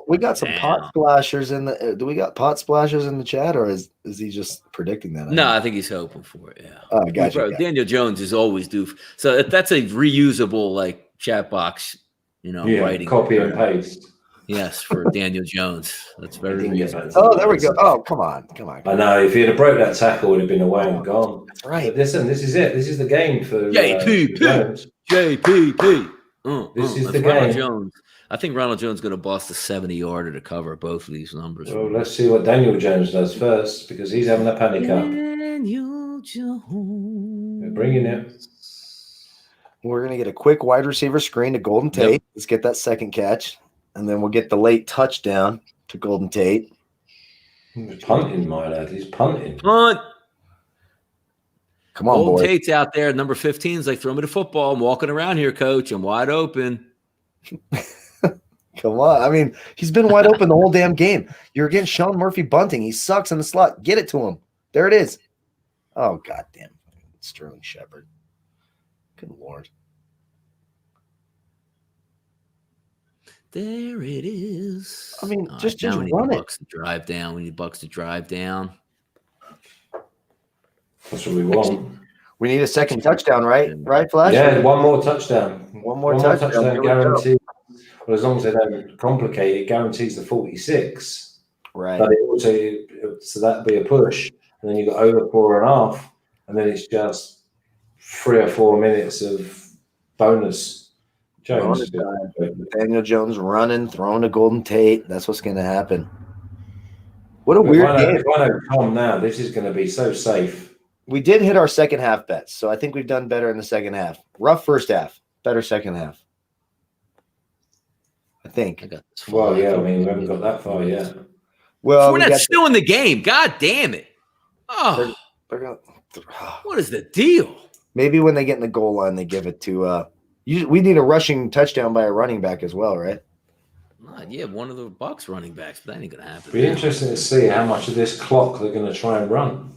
we got some pot splashers in the. Do we got pot splashers in the chat, or is he just predicting that? No, I think he's hoping for it. Yeah. Oh, gotcha. Daniel Jones is always due. So that's a reusable like chat box, writing. Copy and paste. Yes, for Daniel Jones. That's very reusable. Oh, there we go. Oh, come on. I know. If he'd have broke that tackle, it would have been away and gone. That's right. But listen, this is it. This is the game for JPP. Jones. JPP. This is the Ronald game. Jones. I think Ronald Jones is going to bust a 70-yarder to cover both of these numbers. Well, let's see what Daniel Jones does first because he's having a panic up. Daniel Jones. We're bringing it. We're going to get a quick wide receiver screen to Golden Tate. Yep. Let's get that second catch. And then we'll get the late touchdown to Golden Tate. He's punting, my lad. He's punting. Punt. Come on, Golden boy. Tate's out there. Number 15 is like, throw me the football. I'm walking around here, coach. I'm wide open. Come on. I mean, he's been wide open the whole damn game. You're getting Sean Murphy bunting. He sucks in the slot. Get it to him. There it is. Oh, goddamn. Sterling Shepard. Good Lord. There it is. I mean, just run it. Bucks to drive down. We need Bucks to drive down. That's what we want. We need a second touchdown, right? Right, Flash? Yeah, one more touchdown. One more touchdown guaranteed. Well, as long as they don't complicate it, guarantees the 46. Right. But it also, so that'd be a push. And then you've got over 4.5. And then it's just 3 or 4 minutes of bonus. Jones. Daniel Jones running, throwing to Golden Tate. That's what's going to happen. What a weird game. If I know Tom now, this is going to be so safe. We did hit our second half bets, so I think we've done better in the second half. Rough first half, better second half. I think. Well, yeah, I mean, we haven't got that far yet. Well, we're not still in the game. God damn it. Oh, what is the deal? Maybe when they get in the goal line, they give it to we need a rushing touchdown by a running back as well, right? Yeah, one of the Bucks running backs, but that ain't gonna happen. Be interesting to see how much of this clock they're going to try and run.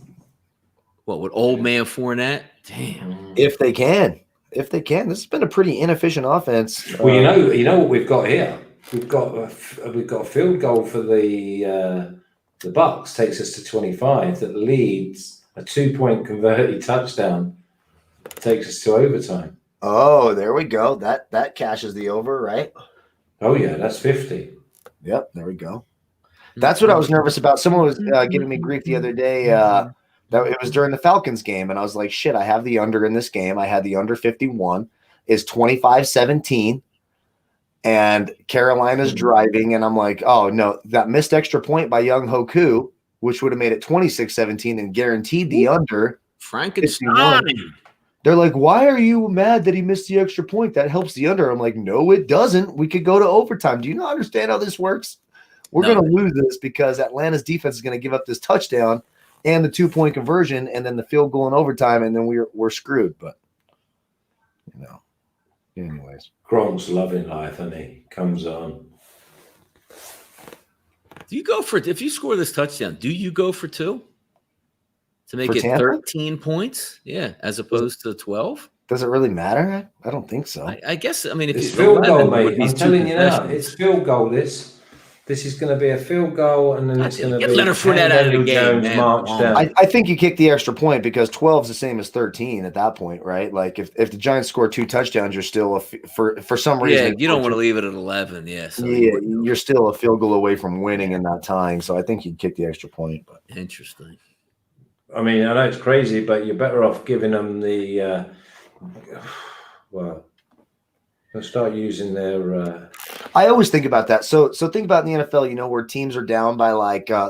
What, with old man Fournette? Damn. If they can, this has been a pretty inefficient offense. Well, you know what we've got here. We've got a field goal for the Bucks takes us to 25. That leads a 2-point converted touchdown takes us to overtime. Oh, there we go. That cashes the over, right? Oh yeah, that's 50. Yep, there we go. That's what I was nervous about. Someone was giving me grief the other day. That it was during the Falcons game, and I was like, shit, I have the under in this game. I had the under 51 is 25-17, and Carolina's driving, and I'm like, oh no, that missed extra point by Young Hoku, which would have made it 26-17 and guaranteed the under. Frankenstein. They're like, why are you mad that he missed the extra point? That helps the under. I'm like, no, it doesn't. We could go to overtime. Do you not understand how this works? We're going to lose this because Atlanta's defense is going to give up this touchdown and the 2-point conversion and then the field goal in overtime, and then we're screwed. But, anyways. Gronk's loving life, and he comes on. Do you go for – if you score this touchdown, do you go for 2? To make it Tampa? 13 points? Yeah, as opposed to 12? Does it really matter? I don't think so. I guess. I mean, if It's you field goal, 11 would mate. be I'm two telling you now, possessions. it's field goal. This is going to be a field goal, and then it's going to Get be Leonard Fournette out of the Daniel game, Jones man. march down. I think you kick the extra point because 12 is the same as 13 at that point, right? Like if the Giants score 2 touchdowns, you're still for some reason. Yeah, you don't want to leave it at 11. Yeah, so Yeah, you're still a field goal away from winning in that time. So I think you'd kick the extra point. But interesting. I mean, I know it's crazy, but you're better off giving them the well. They'll start using their. I always think about that. So think about in the NFL, where teams are down by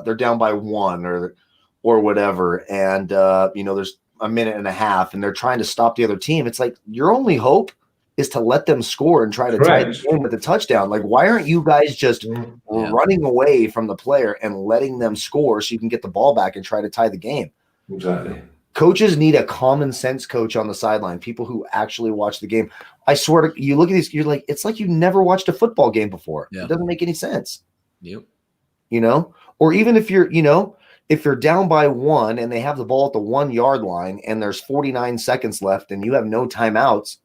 they're down by 1 or whatever, and there's a minute and a half, and they're trying to stop the other team. It's like your only hope is to let them score and try to tie the game with a touchdown. Like, why aren't you guys just running away from the player and letting them score so you can get the ball back and try to tie the game? Exactly. Coaches need a common sense coach on the sideline, people who actually watch the game. I swear to you, look at these, you're like, it's like you never watched a football game before. Yeah. It doesn't make any sense. Yep. Or even if you're, if you're down by 1 and they have the ball at the 1 yard line and there's 49 seconds left and you have no timeouts,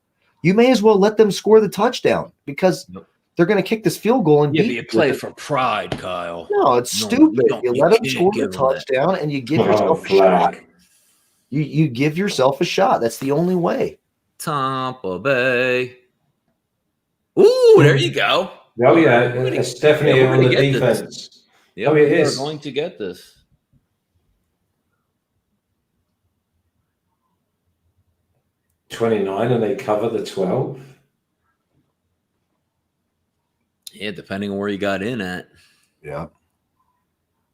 you may as well let them score the touchdown because they're going to kick this field goal and you play for pride, Kyle. No, it's stupid. You let them score the touchdown and you give yourself a shot. You give yourself a shot. That's the only way. Tampa Bay. Ooh, there you go. Oh, yeah. It's definitely on the defense. Yeah, we're going to get this. $29 and they cover the 12. Yeah, depending on where you got in at. Yeah.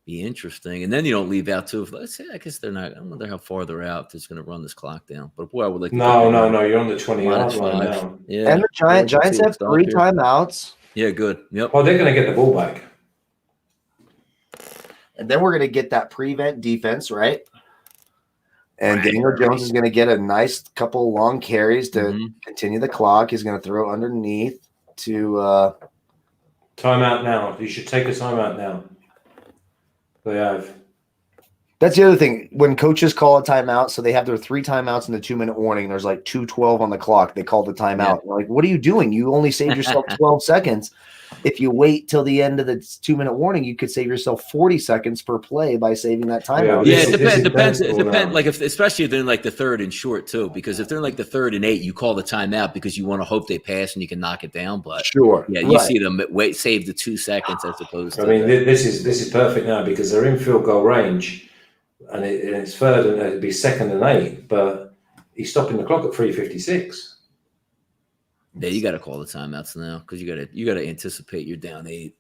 Be interesting. And then you don't leave out too. Let's say, I guess they're not. I wonder how far they're out. It's going to run this clock down. But boy, I would like to. No. You're on the 20-yard line now. Yeah. And the Giants have 3 timeouts. Yeah, good. Yep. Oh, they're going to get the ball back. And then we're going to get that prevent defense, right? And Daniel Jones is going to get a nice couple long carries to continue the clock. He's going to throw underneath to timeout now. You should take a timeout now. They have. That's the other thing. When coaches call a timeout, so they have their 3 timeouts in the 2-minute warning. There's like 2:12 on the clock. They call the timeout. Yeah. Like, what are you doing? You only saved yourself 12 seconds. If you wait till the end of the 2-minute warning, you could save yourself 40 seconds per play by saving that timeout. Yeah, it depends. It depends. Like especially if they're in like the 3rd and short too, because if they're in like the 3rd and 8, you call the timeout because you want to hope they pass and you can knock it down. But you see them save the 2 seconds as opposed to. I mean, this is perfect now because they're in field goal range, and it's 3rd and it'd be 2nd and 8, but he's stopping the clock at 3:56. Yeah, you got to call the timeouts now because you got to anticipate you're down 8.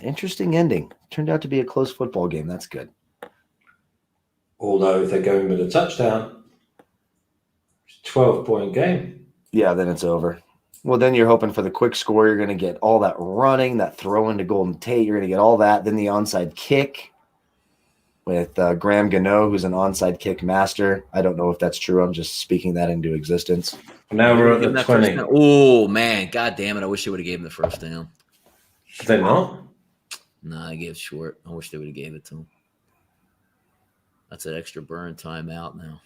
Interesting ending. Turned out to be a close football game. That's good. Although if they're going with a touchdown, it's a 12-point game. Yeah, then it's over. Well, then you're hoping for the quick score. You're going to get all that running, that throw into Golden Tate. You're going to get all that. Then the onside kick with Graham Gano, who's an onside kick master. I don't know if that's true. I'm just speaking that into existence. Now we're at the 20. Oh, man. God damn it. I wish they would have given him the first down. They're not? No, I gave it short. I wish they would have gave it to him. That's an extra burn timeout now.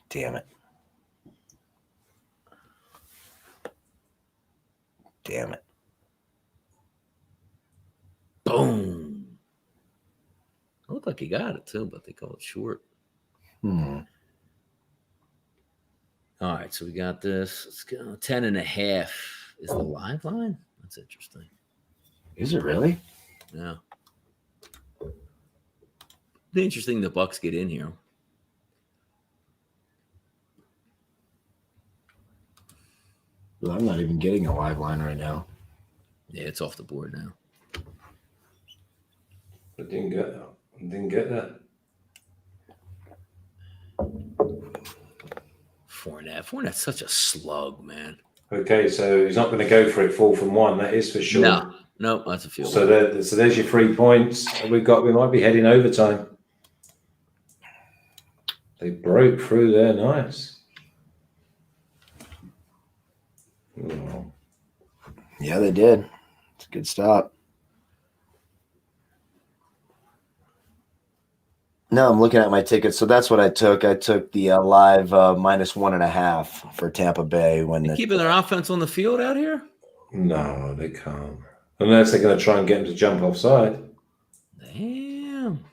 Damn it. Damn it. Boom. It looked like he got it too, but they call it short. All right, so we got this. Let's go. 10.5 is the live line. That's interesting. Is it really? Yeah. It's interesting the Bucs get in here. Well, I'm not even getting a live line right now. Yeah, it's off the board now. I didn't get that. Fournette's such a slug, man. Okay, so he's not going to go for it 4th and 1. That is for sure. No, that's a field. So there's your 3 points. We might be heading overtime. They broke through there, nice. Oh. Yeah, they did. It's a good stop. No, I'm looking at my tickets. So that's what I took. I took the live -1.5 for Tampa Bay when They keeping their offense on the field out here? No, they can't. Unless they're going to try and get him to jump offside. Damn.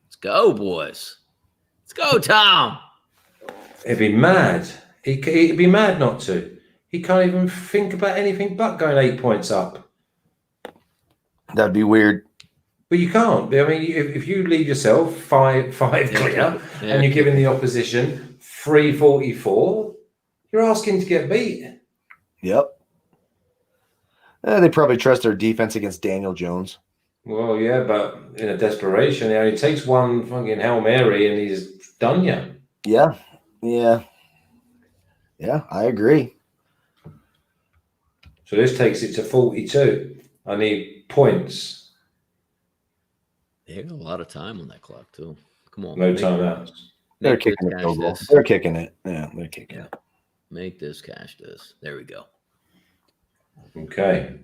Let's go, boys. Let's go, Tom. He'd be mad. He'd be mad not to. He can't even think about anything but going 8 points up. That'd be weird. But you can't. I mean, if you leave yourself five clear and you're giving the opposition 344, you're asking to get beat. Yep. They probably trust their defense against Daniel Jones. Well, yeah, but in a desperation, it only takes one fucking Hail Mary and he's done you. Yeah. I agree. So this takes it to 42. I need points. They got a lot of time on that clock, too. Come on. No timeouts. They're kicking the field goal. They're kicking it. Yeah, they're kicking it. Make this, cash this. There we go. Okay.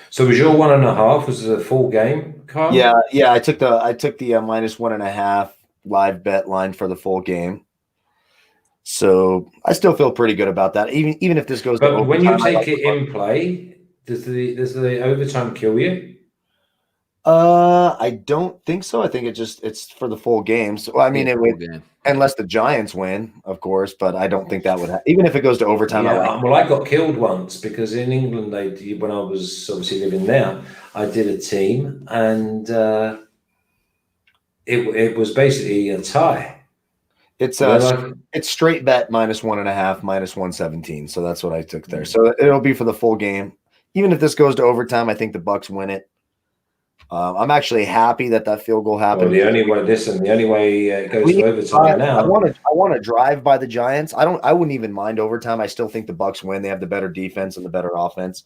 So was your 1.5? Was it a full game, Carl? Yeah. I took the -1.5 live bet line for the full game. So I still feel pretty good about that. Even if this goes to overtime. When you take it in play, does the overtime kill you? I don't think so. I think it's for the full game. So I mean, it would, unless the Giants win, of course. But I don't think that would even if it goes to overtime. Yeah, I got killed once because in England, when I was obviously living there, I did a team and it was basically a tie. It's straight bet -1.5, -117. So that's what I took there. So it'll be for the full game. Even if this goes to overtime, I think the Bucs win it. I'm actually happy that field goal happened. Well, the only way it goes to overtime now. I want to drive by the Giants. I wouldn't even mind overtime. I still think the Bucs win. They have the better defense and the better offense.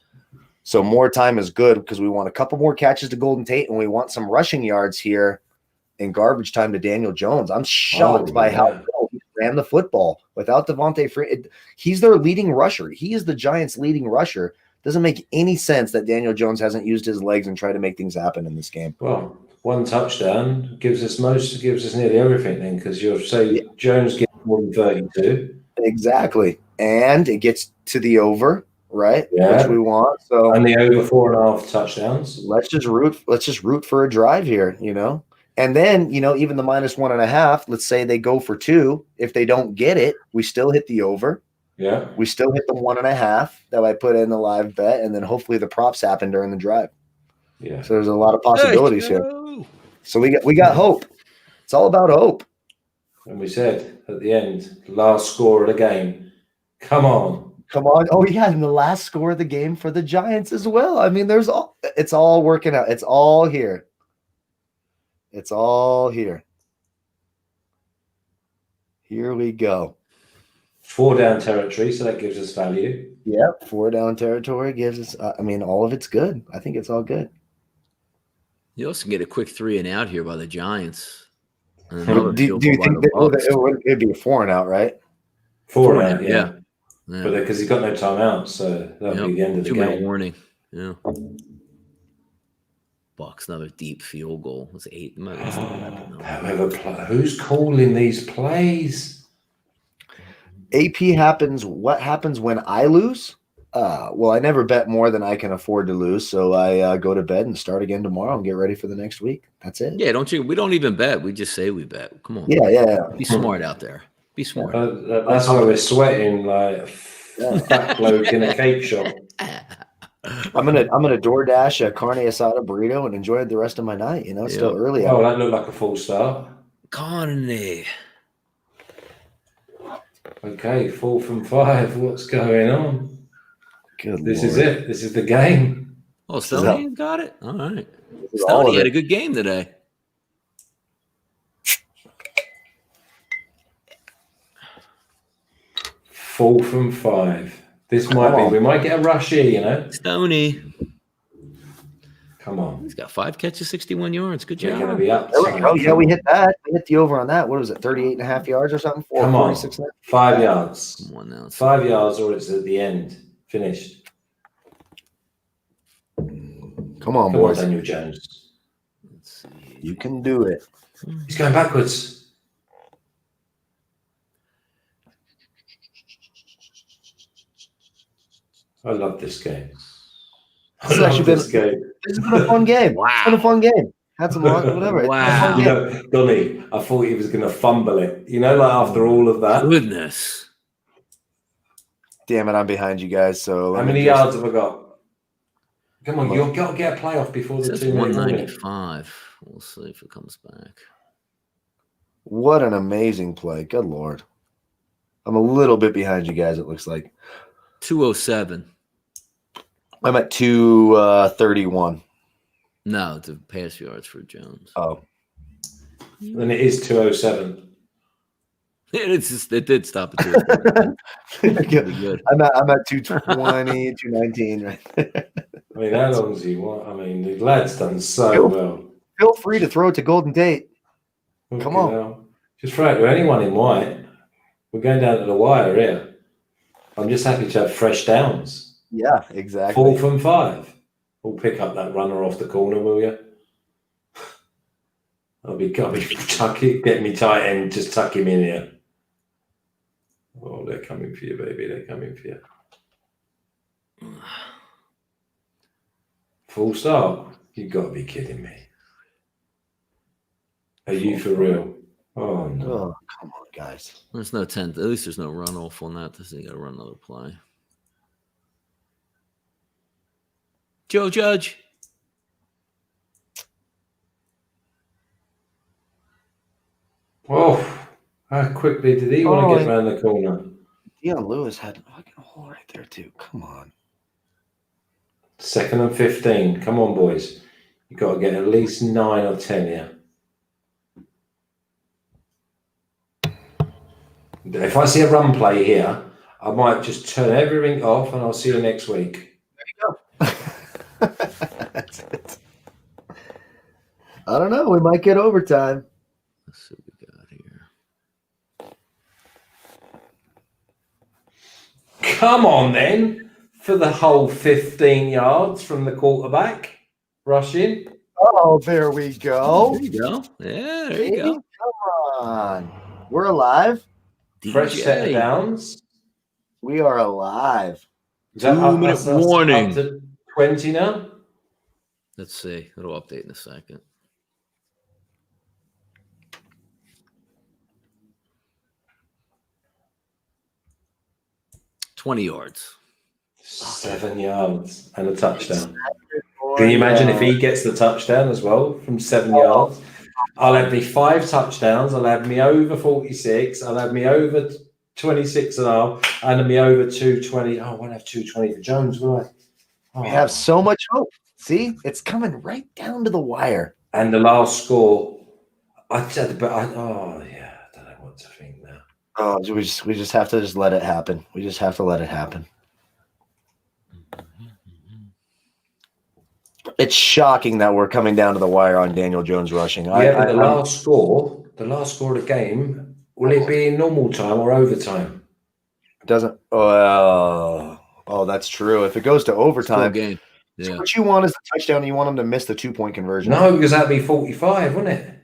So more time is good because we want a couple more catches to Golden Tate and we want some rushing yards here in garbage time to Daniel Jones. I'm shocked by how well he ran the football without Devontae Freeman. He's their leading rusher. He is the Giants' leading rusher. Doesn't make any sense that Daniel Jones hasn't used his legs and tried to make things happen in this game. Well, one touchdown gives us nearly everything then, because you'll say Jones gets more than 32. Exactly. And it gets to the over, right? Yeah. Which we want. So and the over 4.5 touchdowns. Let's just root for a drive here, And then, even the -1.5, let's say they go for 2. If they don't get it, we still hit the over. Yeah. We still hit the 1.5 that I put in the live bet, and then hopefully the props happen during the drive. Yeah. So there's a lot of possibilities here. So we got hope. It's all about hope. And we said at the end, last score of the game. Come on. Oh yeah, and the last score of the game for the Giants as well. I mean, it's all working out. It's all here. It's all here. Here we go. 4 down territory, so that gives us value. Yep, 4 down territory gives us. All of it's good. I think it's all good. You also can get a quick 3 and out here by the Giants. Do you think it'd be a 4 and out, right? 4 and out, yeah. But because he's got no timeout, so that'll be the end of the game. 2-minute warning. Yeah. Bucks, another deep field goal. It's 8. Who's calling these plays? AP happens. What happens when I lose? Well, I never bet more than I can afford to lose, so I go to bed and start again tomorrow and get ready for the next week. That's it. Yeah, we don't even bet. We just say we bet. Come on. Yeah. Be smart out there. Be smart. That's why we're sweating like a fat bloke in a cake shop. I'm gonna DoorDash a carne asada burrito and enjoy the rest of my night. It's still early. Oh, that looked like a full start. Carne. Okay, 4 from 5. What's going on? This is it. This is the game. Oh, Stoney got it? All right. Stoney had a good game today. Four from 5. This might be. We might get a rush here, Stoney. Come on. He's got 5 catches, 61 yards. Good job. We're going to be up. Oh, yeah, we hit that. We hit the over on that. What was it, 38.5 yards or something? Come on. 5 yards. Come on now. 5 yards or it's at the end. Finished. Come on, Come on, boys. Daniel Jones. Let's see. You can do it. He's going backwards. I love this game. This has been a fun game. Wow. It's been a fun game. Had some whatever. Wow. You know, Donnie, I thought he was going to fumble it. You know, like after all of that. Goodness. Damn it, I'm behind you guys. So How many yards have I got? Come on, you've got to get a playoff before the 2 minute warning. 195. We'll see if it comes back. What an amazing play. Good Lord. I'm a little bit behind you guys, it looks like. 207. I'm at 231. No, the pass yards for Jones. Oh. Then it is 207. It did stop at 207. Good. I'm at 220, 219 right there. I mean, how long does he want? I mean, the lad's done so well. Feel free to throw it to Golden Tate. Come on. Hell. Just throw it to anyone in white. We're going down to the wire here. I'm just happy to have fresh downs. Yeah, exactly. 4 from 5. We'll pick up that runner off the corner, will you? I'll be get me tight end, just tuck him in here. Oh, they're coming for you, baby. They're coming for you. Full stop. You've got to be kidding me. Are you for real? Oh, no. Oh, come on, guys. There's no 10. At least there's no run off on that. This thing got to run another play. Joe Judge. Oh, how quickly did he want to get around the corner? Dion Lewis had a fucking hole right there, too. Come on. 2nd and 15. Come on, boys. You've got to get at least 9 or 10 here. If I see a run play here, I might just turn everything off and I'll see you next week. There you go. That's it. I don't know. We might get overtime. Let's see what we got here. Come on, then. For the whole 15 yards from the quarterback. Rushing. Oh, there we go. There you go. Yeah, there you go. Come on. We're alive. Fresh set of downs. We are alive. Is that 2 minute warning. Up to 20 now? Let's see. It'll update in a second. $20 yards. 7 yards and a touchdown. Can you imagine if he gets the touchdown as well from 7 yards? I'll have me 5 touchdowns. I'll have me over 46. I'll have me over 26 and a half. And me over 220. Oh, I won't have 220 for Jones, will I? Oh. We have so much hope. See, it's coming right down to the wire. And the last score, I don't know what to think now. Oh, we just have to let it happen. We just have to let it happen. It's shocking that we're coming down to the wire on Daniel Jones rushing. But the last score of the game, will it be in normal time or overtime? Doesn't. Oh, that's true. If it goes to overtime, game. Yeah. So what you want is the touchdown. You want them to miss the 2-point conversion. No, because that'd be 45, wouldn't it?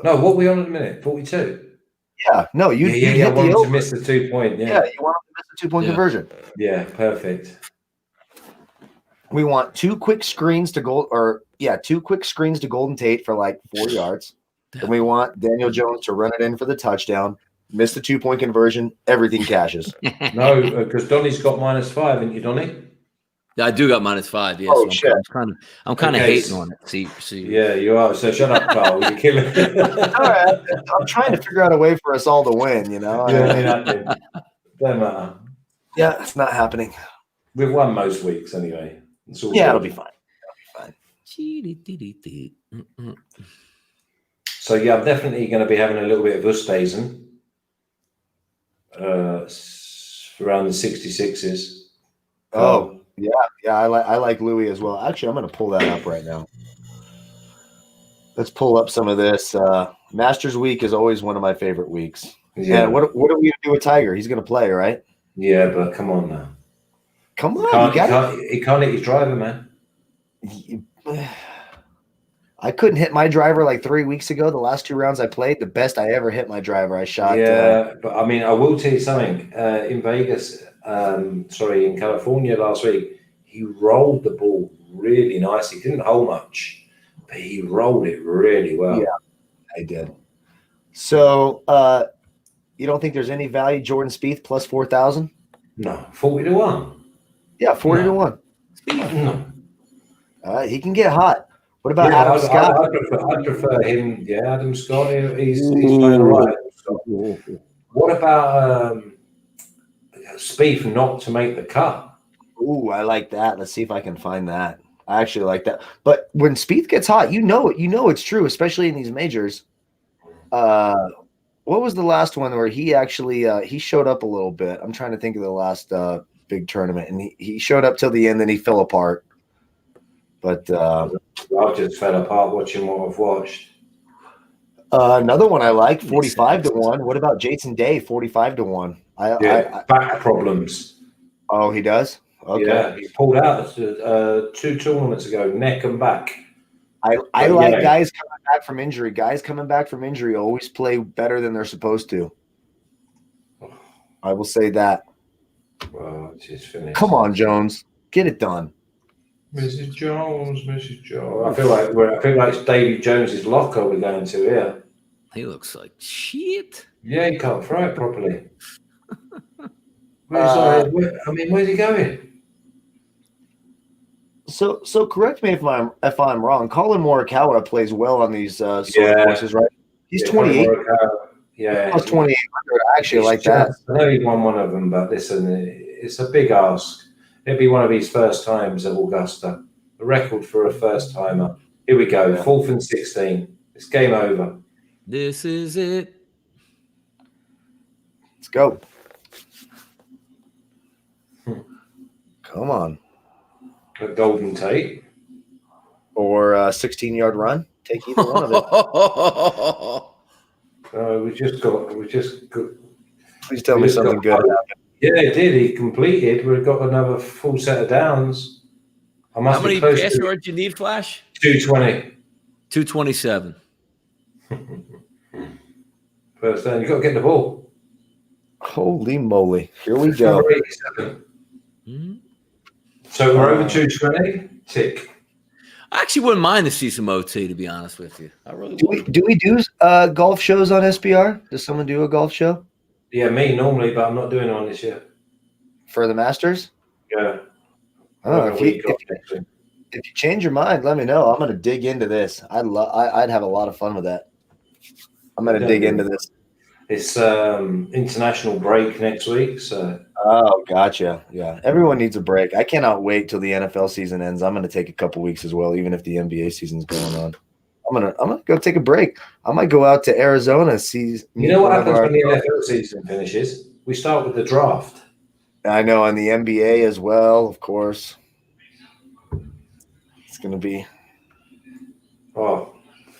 No, what are we on at the minute? 42. Yeah. No, you. I want them to miss the 2-point. Yeah, you want them to miss the 2-point conversion. Yeah, perfect. We want 2 quick screens to Golden Tate for like 4 yards. And we want Daniel Jones to run it in for the touchdown, miss the 2-point conversion, everything cashes. No, because Donnie's got -5, haven't you, Donnie? Yeah, I do got -5. Yes, Oh, shit. I'm kind of hating on it. See. Yeah, you are. So shut up, Carl. You're killing it. All right. I'm trying to figure out a way for us all to win, you know? Don't matter. Yeah, it's not happening. We've won most weeks anyway. It'll be fine. So, yeah, I'm definitely going to be having a little bit of Ustazen around the 66s. Oh, yeah. I like Louis as well. Actually, I'm going to pull that up right now. Let's pull up some of this. Masters Week is always one of my favorite weeks. Yeah. What are we going to do with Tiger? He's going to play, right? Yeah, but come on now. Come on. He can't hit his driver, man. I couldn't hit my driver like 3 weeks ago. The last 2 rounds I played, the best I ever hit my driver. I shot. Yeah, but I mean, I will tell you something. In Vegas, in California last week, he rolled the ball really nicely. He didn't hold much, but he rolled it really well. Yeah, I did. So, you don't think there's any value Jordan Spieth plus 4,000? No, 40-1. Yeah, 40-1. No. He can get hot. What about Adam Scott? I'd prefer him. Yeah, Adam Scott. He's playing all right. What about Spieth not to make the cut? Ooh, I like that. Let's see if I can find that. I actually like that. But when Spieth gets hot, you know it's true, especially in these majors. What was the last one where he actually he showed up a little bit? I'm trying to think of the last big tournament, and he showed up till the end, then he fell apart. But I've just fell apart watching what I've watched. Another one I like, 45-1. What about Jason Day, 45-1? Back problems. Oh, he does? Okay. Yeah, he pulled out 2 tournaments ago, neck and back. I like guys coming back from injury. Guys coming back from injury always play better than they're supposed to. I will say that. Well, it's just finished. Come on, Jones. Get it done. Mrs. Jones. I feel like it's Davy Jones's locker we're going to here. He looks like shit. Yeah, he can't throw it properly. Where's he going? So correct me if I'm wrong. Colin Morikawa plays well on these sort of courses, right? He's 28. Yeah, plus 2800. I actually like that. I know he won one of them, but listen, it's a big ask. It'll be one of his first times at Augusta. A record for a first timer. Here we go. 4th and 16. It's game over. This is it. Let's go. Come on. A Golden Tate. Or a 16-yard run. Take either one of it. We just got. Please tell me something good happened. Yeah, it did. He completed. We've got another full set of downs. How many pass yards you need, Flash? 220. 227. First down. You've got to get the ball. Holy moly. Here we go. Mm-hmm. So we're over 220. Tick. I actually wouldn't mind to see some OT, to be honest with you. I really would. Do we do golf shows on SBR? Does someone do a golf show? Yeah, me normally, but I'm not doing one this year. For the Masters? Yeah. Oh, if you change your mind, let me know. I'm going to dig into this. I'd have a lot of fun with that. I'm going to dig into this. It's international break next week, so. Oh, gotcha. Yeah, everyone needs a break. I cannot wait till the NFL season ends. I'm going to take a couple weeks as well, even if the NBA season's going on. I'm gonna go take a break. I might go out to Arizona. See. You know what happens when the NFL season finishes? We start with the draft. I know, and the NBA as well, of course. It's gonna be. Oh,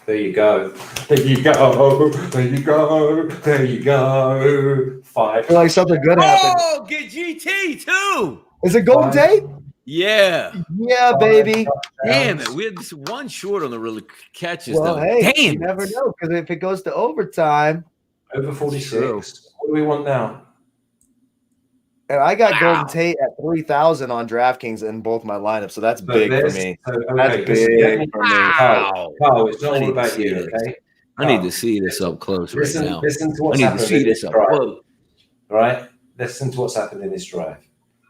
there you go. There you go. There you go. There you go. 5. I feel like something good happened. Oh, get GT too. Is it Golden Tate? Yeah. Yeah, baby. Damn it. We had this one short on the really catches, well, though. Hey, damn. you never know, because if it goes to overtime. Over 46. What do we want now? And I got Golden Tate at 3,000 on DraftKings in both my lineups, so that's big for me. That's big for me. Carl, it's not all about you, okay? I need to see this up close right now. Listen to what's happened in this drive. All right? Listen to what's happened in this drive.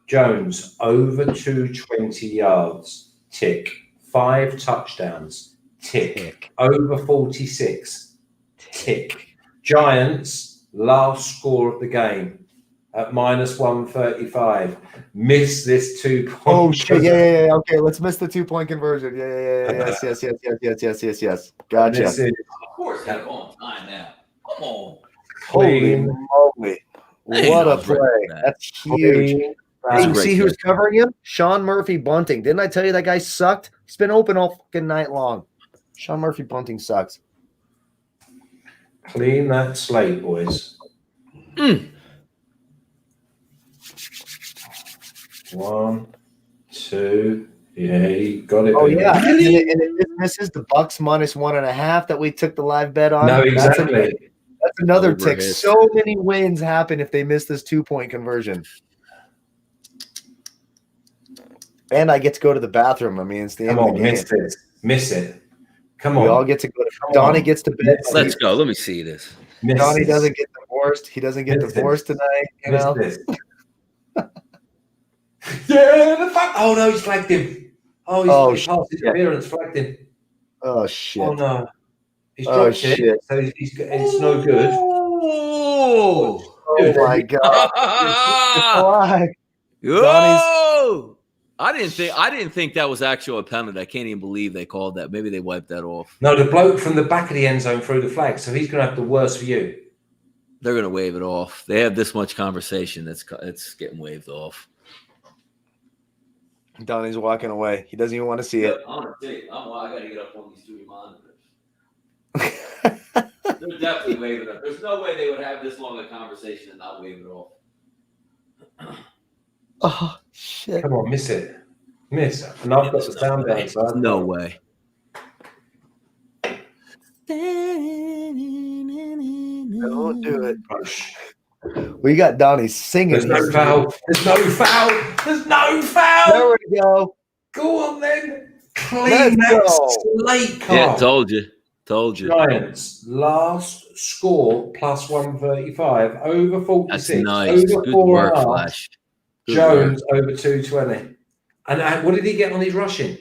Jones, over 220 yards. Tick. 5 touchdowns. Tick. Over 46. Tick. Giants, last score of the game at minus 135. Miss this 2 point. Oh, shit. Yeah. Okay, let's miss the 2-point conversion. Yeah. Yes. Gotcha. Of course, got it on time now. Come on. Holy moly. What a play. That's huge. Hey, you see who's covering him? Sean Murphy Bunting. Didn't I tell you that guy sucked? He's been open all fucking night long. Sean Murphy Bunting sucks. Clean that slate, boys. 1, 2, Yeah, he got it. Oh baby. yeah, Really? and it misses the Bucks minus 1.5 that we took the live bet on. No, exactly. That's another Over tick. hits. So many wins happen if they miss this 2-point conversion. And I get to go to the bathroom. I mean, it's the Come end on, of the game. miss it. Come We on. all get to go. Come Donnie on. gets to bed. Let's go. Let me see this. Miss Donnie this. doesn't get divorced. He doesn't get Miss divorced this. tonight. You Miss know. this. Yeah, the fuck. Oh no, he's flagged him. Oh, he's past his appearance, flagged him. Oh shit. Oh no. He's Oh, dropped shit. it, so it's no good. Oh, Oh my god. Flag. Yo! I didn't think that was actual a penalty. I can't even believe they called that. Maybe they wiped that off. No, the bloke from the back of the end zone threw the flag, so he's going to have the worst view. They're going to wave it off. They have this much conversation. It's getting waved off. Donnie's walking away. He doesn't even want to see it. I got to get up on these 2 monitors. They're definitely waving it. There's no way they would have this long a conversation and not wave it off. Oh shit. Come on, miss it. Miss it. And I've got the sound down. So No way. Don't do it. We got Donnie singing. There's no foul. There's no foul. There's no foul. There we go. Go on then. Clean Let's that go. slate car. Yeah, told you. Giants last score plus 135 over 46. That's nice. Over Good 4.5. work, Flash. Good Jones work. over 220. And what did he get on his rushing?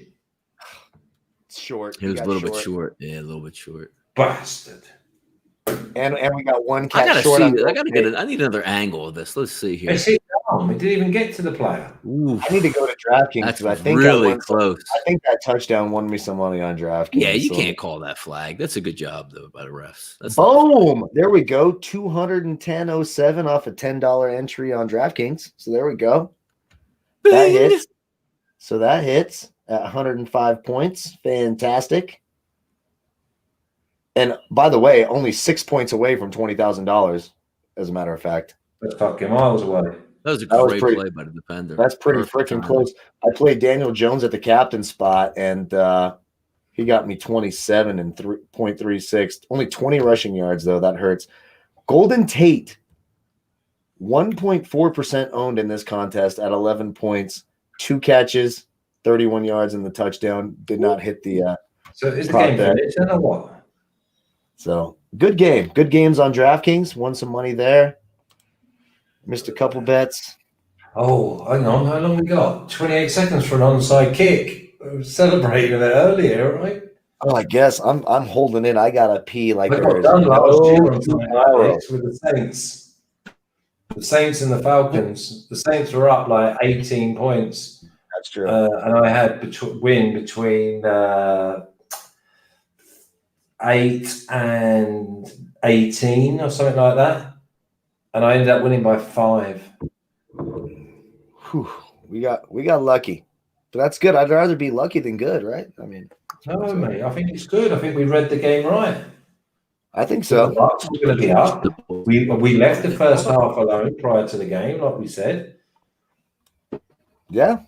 Short. He was a little bit short. Yeah, a little bit short. Bastard. And we got one I catch gotta short. see. I need another angle of this. Let's see here. It's his arm. It didn't even get to the player. Ooh, I need to go to DraftKings that's because I think really close. I think that touchdown won me some money on DraftKings. Yeah, you so. can't call that flag. That's a good job though by the refs. That's Boom! There we go. 210.07 off a $10 entry on DraftKings. So there we go. That hits. So that hits at 105 points. Fantastic. And by the way, only 6 points away from $20,000, as a matter of fact. That's fucking miles away. That was a That was great pretty- play by the defender. That's pretty Perfect freaking timing. close. I played Daniel Jones at the captain spot, and he got me 27 and 3.36. Only 20 rushing yards, though. That hurts. Golden Tate, 1.4% owned in this contest at 11 points. 2 catches, 31 yards in the touchdown. Did not hit the So is the Prop game bet. finished or what? so good game. Good games on DraftKings. Won some money there. Missed a couple bets. Oh, hang on. How long we got? 28 seconds for an onside kick. We were celebrating that earlier, right? Oh, I guess I'm holding it. I gotta pee like I got there's done last year on tomorrow. tomorrow with the Saints. The Saints and the Falcons. The Saints were up like 18 points. That's true. And I had win between 8 and 18 or something like that. And I ended up winning by 5. Whew. We got lucky, but that's good. I'd rather be lucky than good, right? I mean, No, mate. I think it's good. I think we read the game right. I think The so. Bucks were going to be up. We left the first half alone prior to the game, like we said. Yeah.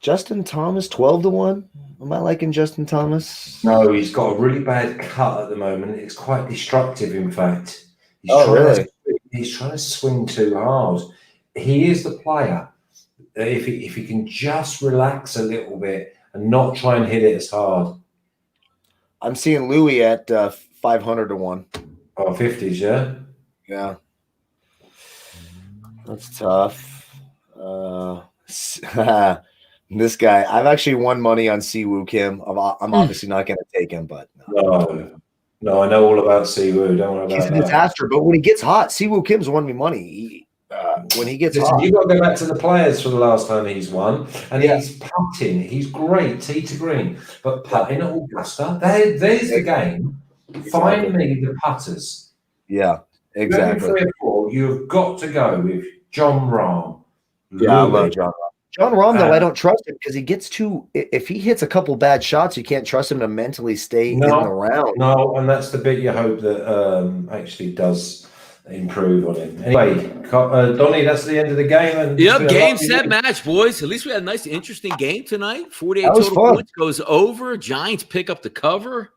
Justin Thomas, 12-1. Am I liking Justin Thomas? No, he's got a really bad cut at the moment. It's quite destructive, in fact. He's trying to swing too hard. He is the player. If he can just relax a little bit and not try and hit it as hard. I'm seeing Louis at 500-1. Oh, 50s, yeah? Yeah. That's tough. This guy, I've actually won money on Siwoo Kim. I'm obviously not going to take him, but No, I know all about Siwoo. Don't worry he's about a that. disaster. But when he gets hot, Siwoo Kim's won me money. When he gets Listen, hot, you've got to go back to the players for the last time he's won. And Yeah. he's putting. He's great, tee to green. But putting at Augusta, there's the game. Find me the putters. yeah, exactly. 3 or 4, you've got to go with John Rahm. Yeah, I love John Rahm. John Rahm, though, I Uh, don't trust him because he gets too. If he hits a couple bad shots, you can't trust him to mentally stay in the round. No, and that's the bit you hope that actually does improve on him. Anyway, Donnie, that's the end of the game. And Yep, game, set, match, boys. At least we had a nice, interesting game tonight. 48 That was total fun. points goes over. Giants pick up the cover.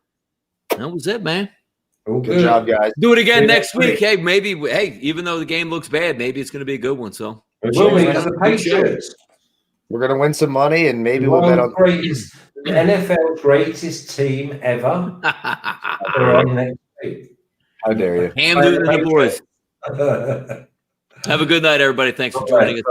That was it, man. Good job, guys. Do it again See you next next week. Hey, maybe, even though the game looks bad, maybe it's going to be a good one. So It will be because the Patriots. We're going to win some money, and maybe we'll bet on the NFL greatest team ever. They're on next week. How dare you? Ham Newton and the boys. Have a good night, everybody. Thanks for joining us.